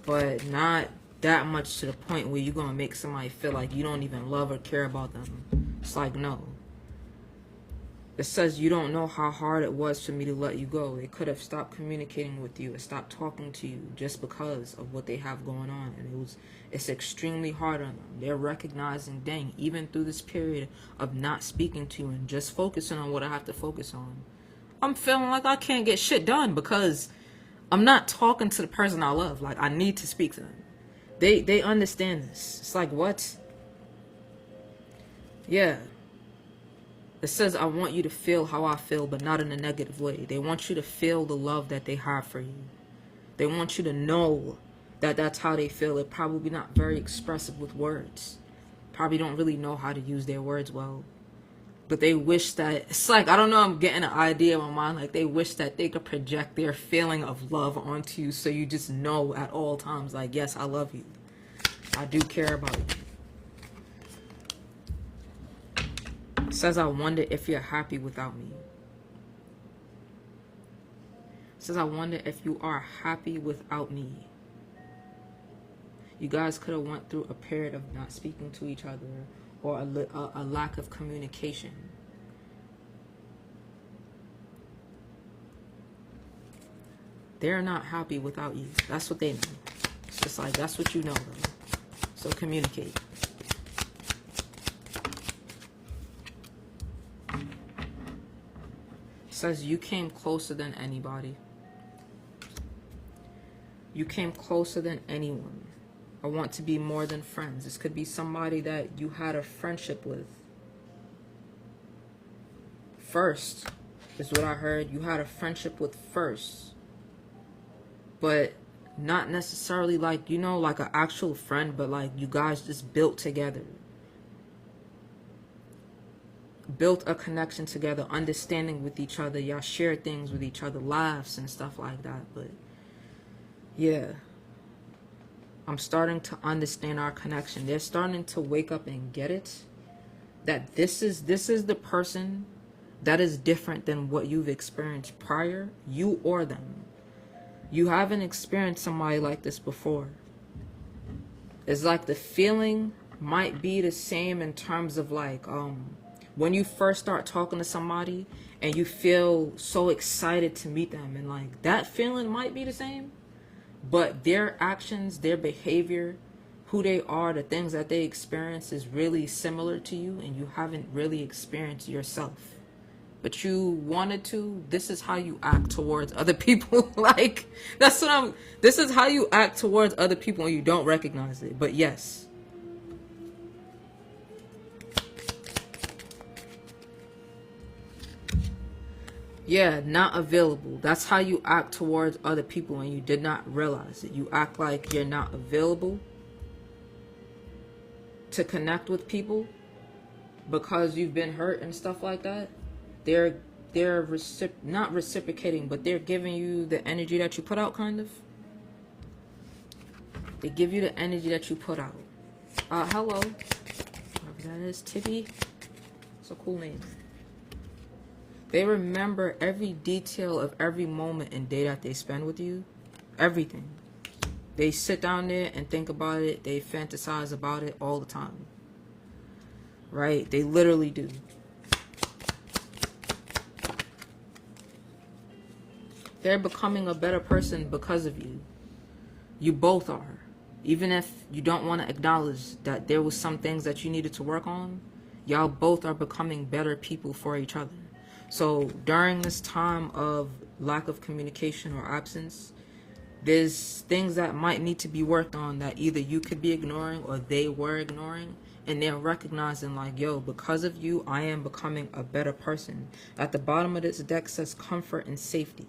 [SPEAKER 1] but not that much to the point where you're gonna make somebody feel like you don't even love or care about them. It's like, no. It says, you don't know how hard it was for me to let you go. They could have stopped communicating with you and stopped talking to you just because of what they have going on. And it's extremely hard on them. They're recognizing, dang, even through this period of not speaking to you and just focusing on what I have to focus on, I'm feeling like I can't get shit done because I'm not talking to the person I love. Like, I need to speak to them. They understand this. It's like, what? Yeah. It says, I want you to feel how I feel, but not in a negative way. They want you to feel the love that they have for you. They want you to know that that's how they feel. They're probably not very expressive with words. Probably don't really know how to use their words well. But they wish that, it's like, I don't know, I'm getting an idea in my mind. Like, they wish that they could project their feeling of love onto you so you just know at all times, like, yes, I love you. I do care about you. It says, I wonder if you're happy without me. It says, I wonder if you are happy without me. You guys could have went through a period of not speaking to each other, or a lack of communication. They're not happy without you. That's what they know. It's just like, that's what you know, though. So communicate. It says you came closer than anybody. You came closer than anyone. I want to be more than friends. This could be somebody that you had a friendship with. First is what I heard. You had a friendship with first. But not necessarily like, you know, like an actual friend, but like you guys just built together. Built a connection together, understanding with each other. Y'all shared things with each other, laughs and stuff like that. But yeah, I'm starting to understand our connection. They're starting to wake up and get it. That this is the person that is different than what you've experienced prior, you or them. You haven't experienced somebody like this before. It's like the feeling might be the same in terms of like, when you first start talking to somebody and you feel so excited to meet them, and like that feeling might be the same, but their actions, their behavior, who they are, the things that they experience is really similar to you, and you haven't really experienced yourself. But you wanted to. This is how you act towards other people. Like, this is how you act towards other people and you don't recognize it. But yes. Yeah, not available. That's how you act towards other people and you did not realize it. You act like you're not available to connect with people because you've been hurt and stuff like that. They're not reciprocating, but they're giving you the energy that you put out, kind of. They give you the energy that you put out. Hello. Whatever that is, Tibby. It's a cool name. They remember every detail of every moment and day that they spend with you. Everything. They sit down there and think about it. They fantasize about it all the time. Right? They literally do. They're becoming a better person because of you. You both are. Even if you don't want to acknowledge that there was some things that you needed to work on, y'all both are becoming better people for each other. So during this time of lack of communication or absence, there's things that might need to be worked on that either you could be ignoring or they were ignoring. And they're recognizing like, yo, because of you, I am becoming a better person. At the bottom of this deck says comfort and safety.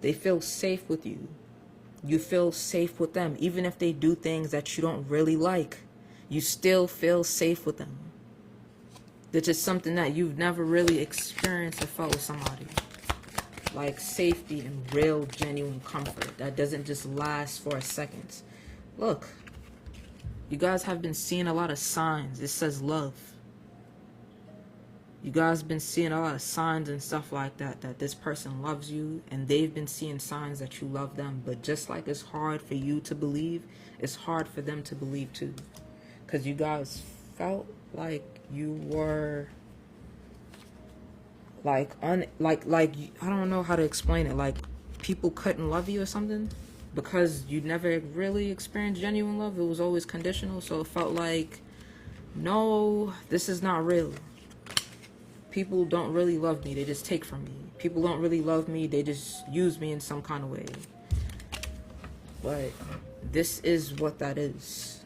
[SPEAKER 1] They feel safe with you. You feel safe with them. Even if they do things that you don't really like, you still feel safe with them. That's just something that you've never really experienced or felt with somebody. Like safety and real, genuine comfort that doesn't just last for a second. Look, you guys have been seeing a lot of signs. It says love. You guys been seeing a lot of signs and stuff like that, that this person loves you, and they've been seeing signs that you love them. But just like it's hard for you to believe, it's hard for them to believe too. Because you guys felt like you were like I don't know how to explain it. Like people couldn't love you or something because you never really experienced genuine love. It was always conditional. So it felt like, no, this is not real. People don't really love me. They just take from me. People don't really love me. They just use me in some kind of way. But this is what that is.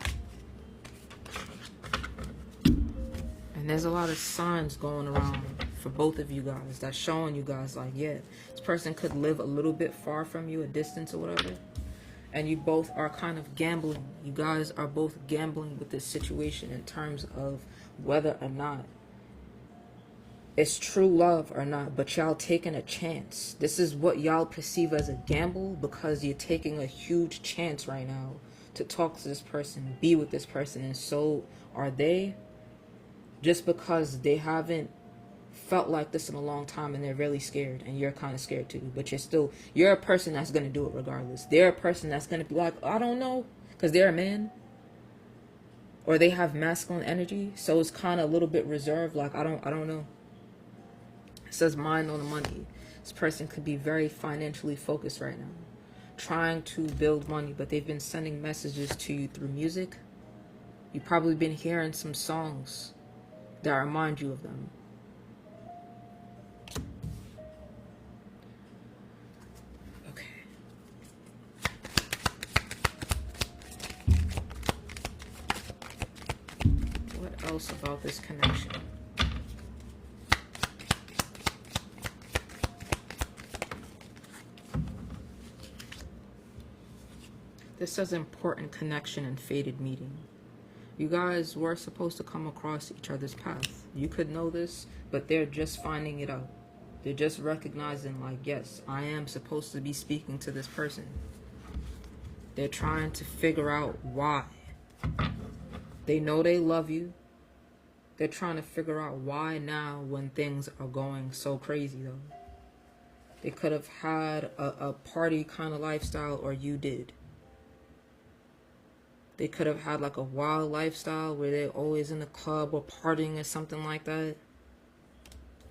[SPEAKER 1] And there's a lot of signs going around for both of you guys that's showing you guys like, yeah, this person could live a little bit far from you, a distance or whatever. And you both are kind of gambling. You guys are both gambling with this situation in terms of whether or not it's true love or not, but y'all taking a chance. This is what y'all perceive as a gamble because you're taking a huge chance right now to talk to this person, be with this person, and so are they. Just because they haven't felt like this in a long time and they're really scared, and you're kind of scared too, but you're a person that's going to do it regardless. They're a person that's going to be like, I don't know, because they're a man, or they have masculine energy, so it's kind of a little bit reserved, like I don't know. It says mind on the money. This person could be very financially focused right now, trying to build money, but they've been sending messages to you through music. You've probably been hearing some songs that remind you of them. Okay. What else about this connection? This says important connection and fated meeting. You guys were supposed to come across each other's path. You could know this, but they're just finding it out. They're just recognizing, like, yes, I am supposed to be speaking to this person. They're trying to figure out why. They know they love you. They're trying to figure out why now when things are going so crazy, though. They could have had a party kind of lifestyle, or you did. They could have had like a wild lifestyle where they're always in the club or partying or something like that.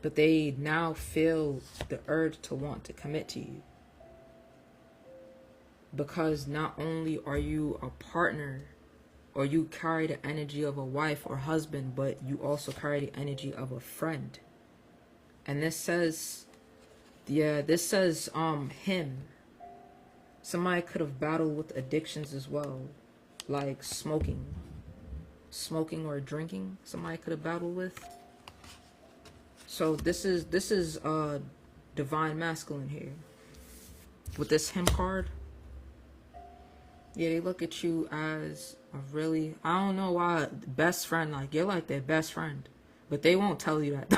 [SPEAKER 1] But they now feel the urge to want to commit to you. Because not only are you a partner, or you carry the energy of a wife or husband, but you also carry the energy of a friend. And this says, him. Somebody could have battled with addictions as well. Like smoking or drinking, somebody could have battled with. So this is divine masculine here with this him card. Yeah, they look at you as a really, I don't know why, best friend. Like, you're like their best friend, but they won't tell you that.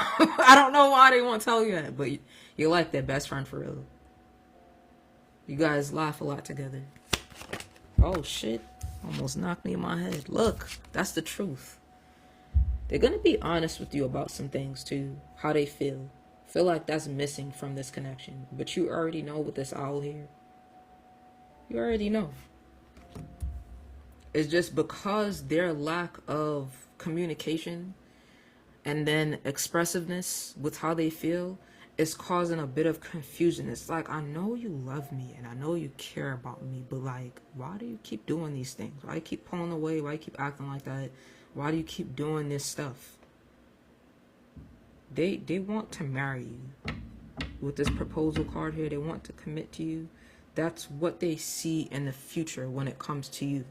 [SPEAKER 1] I don't know why they won't tell you that, but you're like their best friend for real. You guys laugh a lot together. Oh shit. Almost knocked me in my head. Look, that's the truth. They're going to be honest with you about some things too. How they feel. Feel like that's missing from this connection. But you already know with this owl here. You already know. It's just because their lack of communication and then expressiveness with how they feel is causing a bit of confusion. It's like, I know you love me and I know you care about me, but like, why do you keep doing these things? Why do you keep pulling away? Why do you keep acting like that? Why do you keep doing this stuff? They want to marry you. With this proposal card here, they want to commit to you. That's what they see in the future when it comes to you.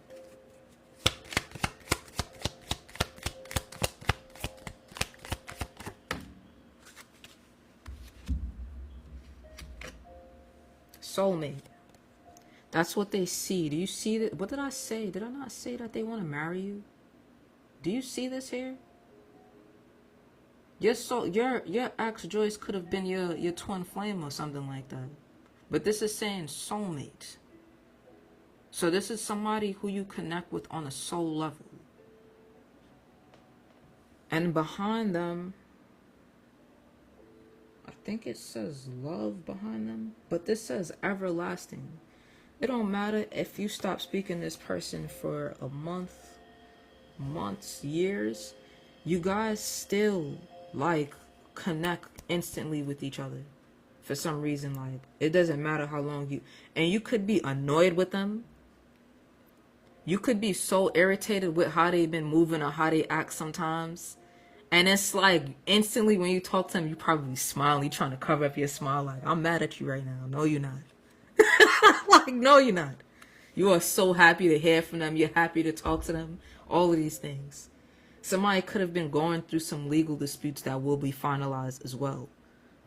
[SPEAKER 1] Soulmate. That's what they see. Do you see that? What did I say? Did I not say that they want to marry you? Do you see this here? Your ex Joyce could have been your twin flame or something like that. But this is saying soulmate. So this is somebody who you connect with on a soul level. And behind them, I think it says love behind them, but this says everlasting. It don't matter if you stop speaking to this person for a month, months, years, you guys still like connect instantly with each other. For some reason, like, it doesn't matter how long and you could be annoyed with them. You could be so irritated with how they've been moving or how they act sometimes. And it's like instantly when you talk to them, you probably smile. You trying to cover up your smile like, I'm mad at you right now. No, you're not. Like, no, you're not. You are so happy to hear from them. You're happy to talk to them. All of these things. Somebody could have been going through some legal disputes that will be finalized as well.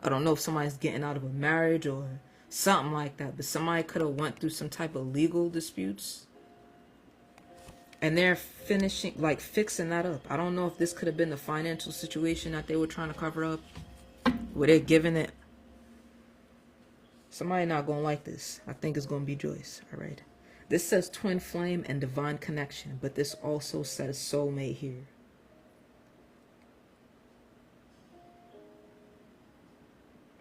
[SPEAKER 1] I don't know if somebody's getting out of a marriage or something like that. But somebody could have went through some type of legal disputes. And they're finishing, like, fixing that up. I don't know if this could have been the financial situation that they were trying to cover up. Where they're giving it. Somebody not going to like this. I think it's going to be Joyce. All right. This says twin flame and divine connection. But this also says soulmate here.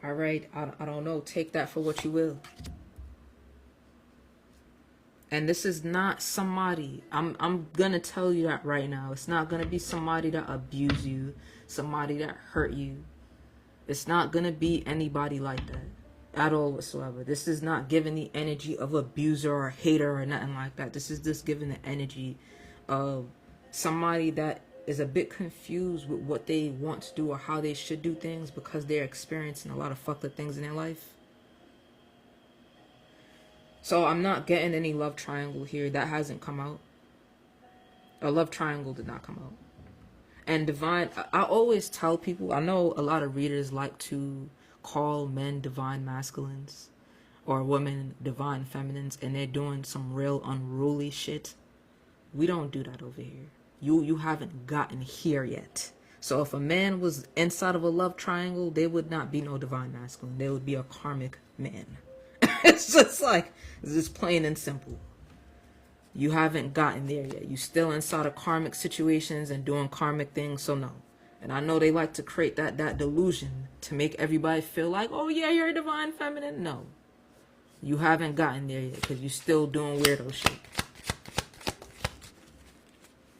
[SPEAKER 1] All right, I don't know. Take that for what you will. And this is not somebody, I'm gonna tell you that right now. It's not gonna be somebody that abuse you, somebody that hurt you. It's not gonna be anybody like that at all whatsoever. This is not giving the energy of abuser or hater or nothing like that. This is just giving the energy of somebody that is a bit confused with what they want to do or how they should do things because they're experiencing a lot of fucked up things in their life. So I'm not getting any love triangle here. That hasn't come out. A love triangle did not come out. And divine, I always tell people, I know a lot of readers like to call men divine masculines or women divine feminines, and they're doing some real unruly shit. We don't do that over here. You haven't gotten here yet. So if a man was inside of a love triangle, they would not be no divine masculine. They would be a karmic man. It's just plain and simple. You haven't gotten there yet. You still inside of karmic situations and doing karmic things, so no. And I know they like to create that delusion to make everybody feel like, oh yeah, you're a divine feminine. No. You haven't gotten there yet because you're still doing weirdo shit.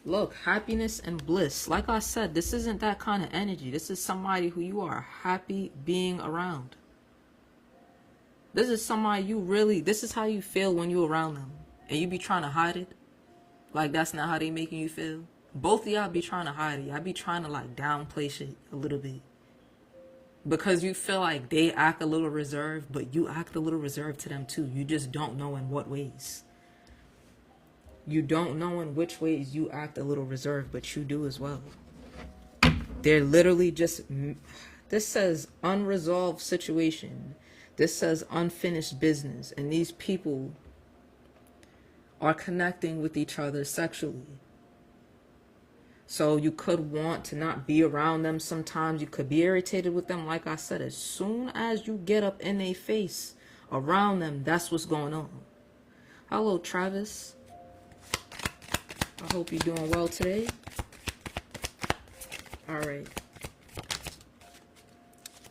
[SPEAKER 1] Look, happiness and bliss. Like I said, this isn't that kind of energy. This is somebody who you are happy being around. This is somebody this is how you feel when you're around them. And you be trying to hide it. Like that's not how they making you feel. Both of y'all be trying to hide it. Y'all be trying to like downplay shit a little bit. Because you feel like they act a little reserved, but you act a little reserved to them too. You just don't know in what ways. You don't know in which ways you act a little reserved, but you do as well. They're literally just... This says unresolved situation. This says unfinished business. And these people are connecting with each other sexually. So you could want to not be around them sometimes. You could be irritated with them. Like I said, as soon as you get up in their face around them, that's what's going on. Hello, Travis. I hope you're doing well today. All right.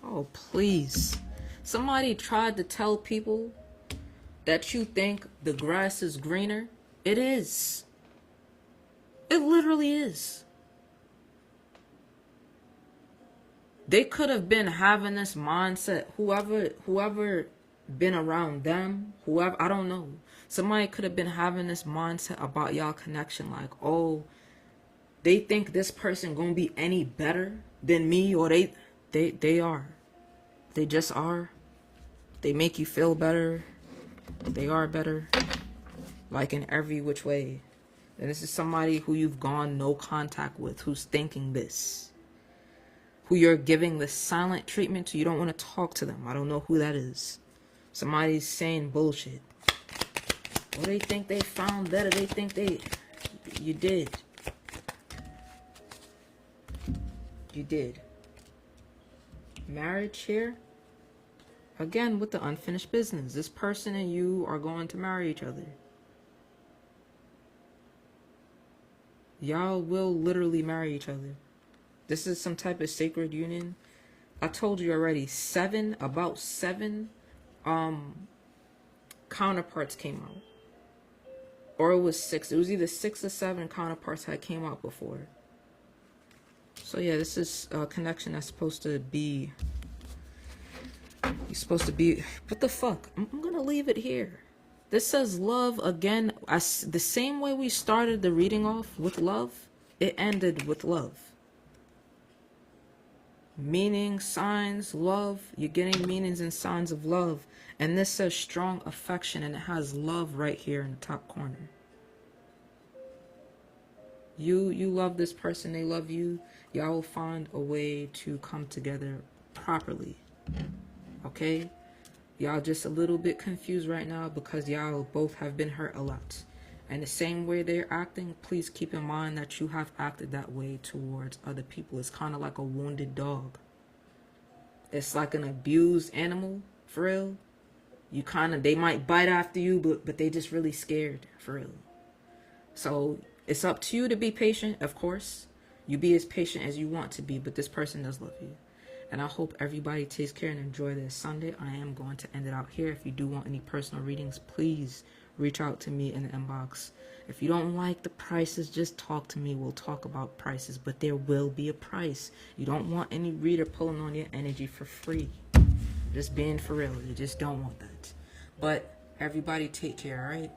[SPEAKER 1] Oh, please. Somebody tried to tell people that you think the grass is greener. It is. It literally is. They could have been having this mindset. Whoever been around them, whoever, I don't know. Somebody could have been having this mindset about y'all connection. Like, oh, they think this person gonna be any better than me, or they are. They just are. They make you feel better. They are better. Like in every which way. And this is somebody who you've gone no contact with, who's thinking this. Who you're giving the silent treatment to. You don't want to talk to them. I don't know who that is. Somebody's saying bullshit. Or they think they found better. They think you did. You did. Marriage here. Again, with the unfinished business. This person and you are going to marry each other. Y'all will literally marry each other. This is some type of sacred union. I told you already, about seven counterparts came out. Or it was 6. It was either 6 or 7 counterparts that came out before. So yeah, this is a connection that's supposed to be... You're supposed to be... What the fuck? I'm gonna leave it here. This says love again. The same way we started the reading off with love, it ended with love. Meaning, signs, love. You're getting meanings and signs of love. And this says strong affection, and it has love right here in the top corner. You love this person, they love you. Y'all will find a way to come together properly. Okay? Y'all just a little bit confused right now because y'all both have been hurt a lot. And the same way they're acting, please keep in mind that you have acted that way towards other people. It's kind of like a wounded dog. It's like an abused animal, for real. They might bite after you, but they just really scared, for real. So it's up to you to be patient, of course. You be as patient as you want to be, but this person does love you. And I hope everybody takes care and enjoy their Sunday. I am going to end it out here. If you do want any personal readings, please reach out to me in the inbox. If you don't like the prices, just talk to me. We'll talk about prices, but there will be a price. You don't want any reader pulling on your energy for free. Just being for real. You just don't want that. But everybody take care, all right?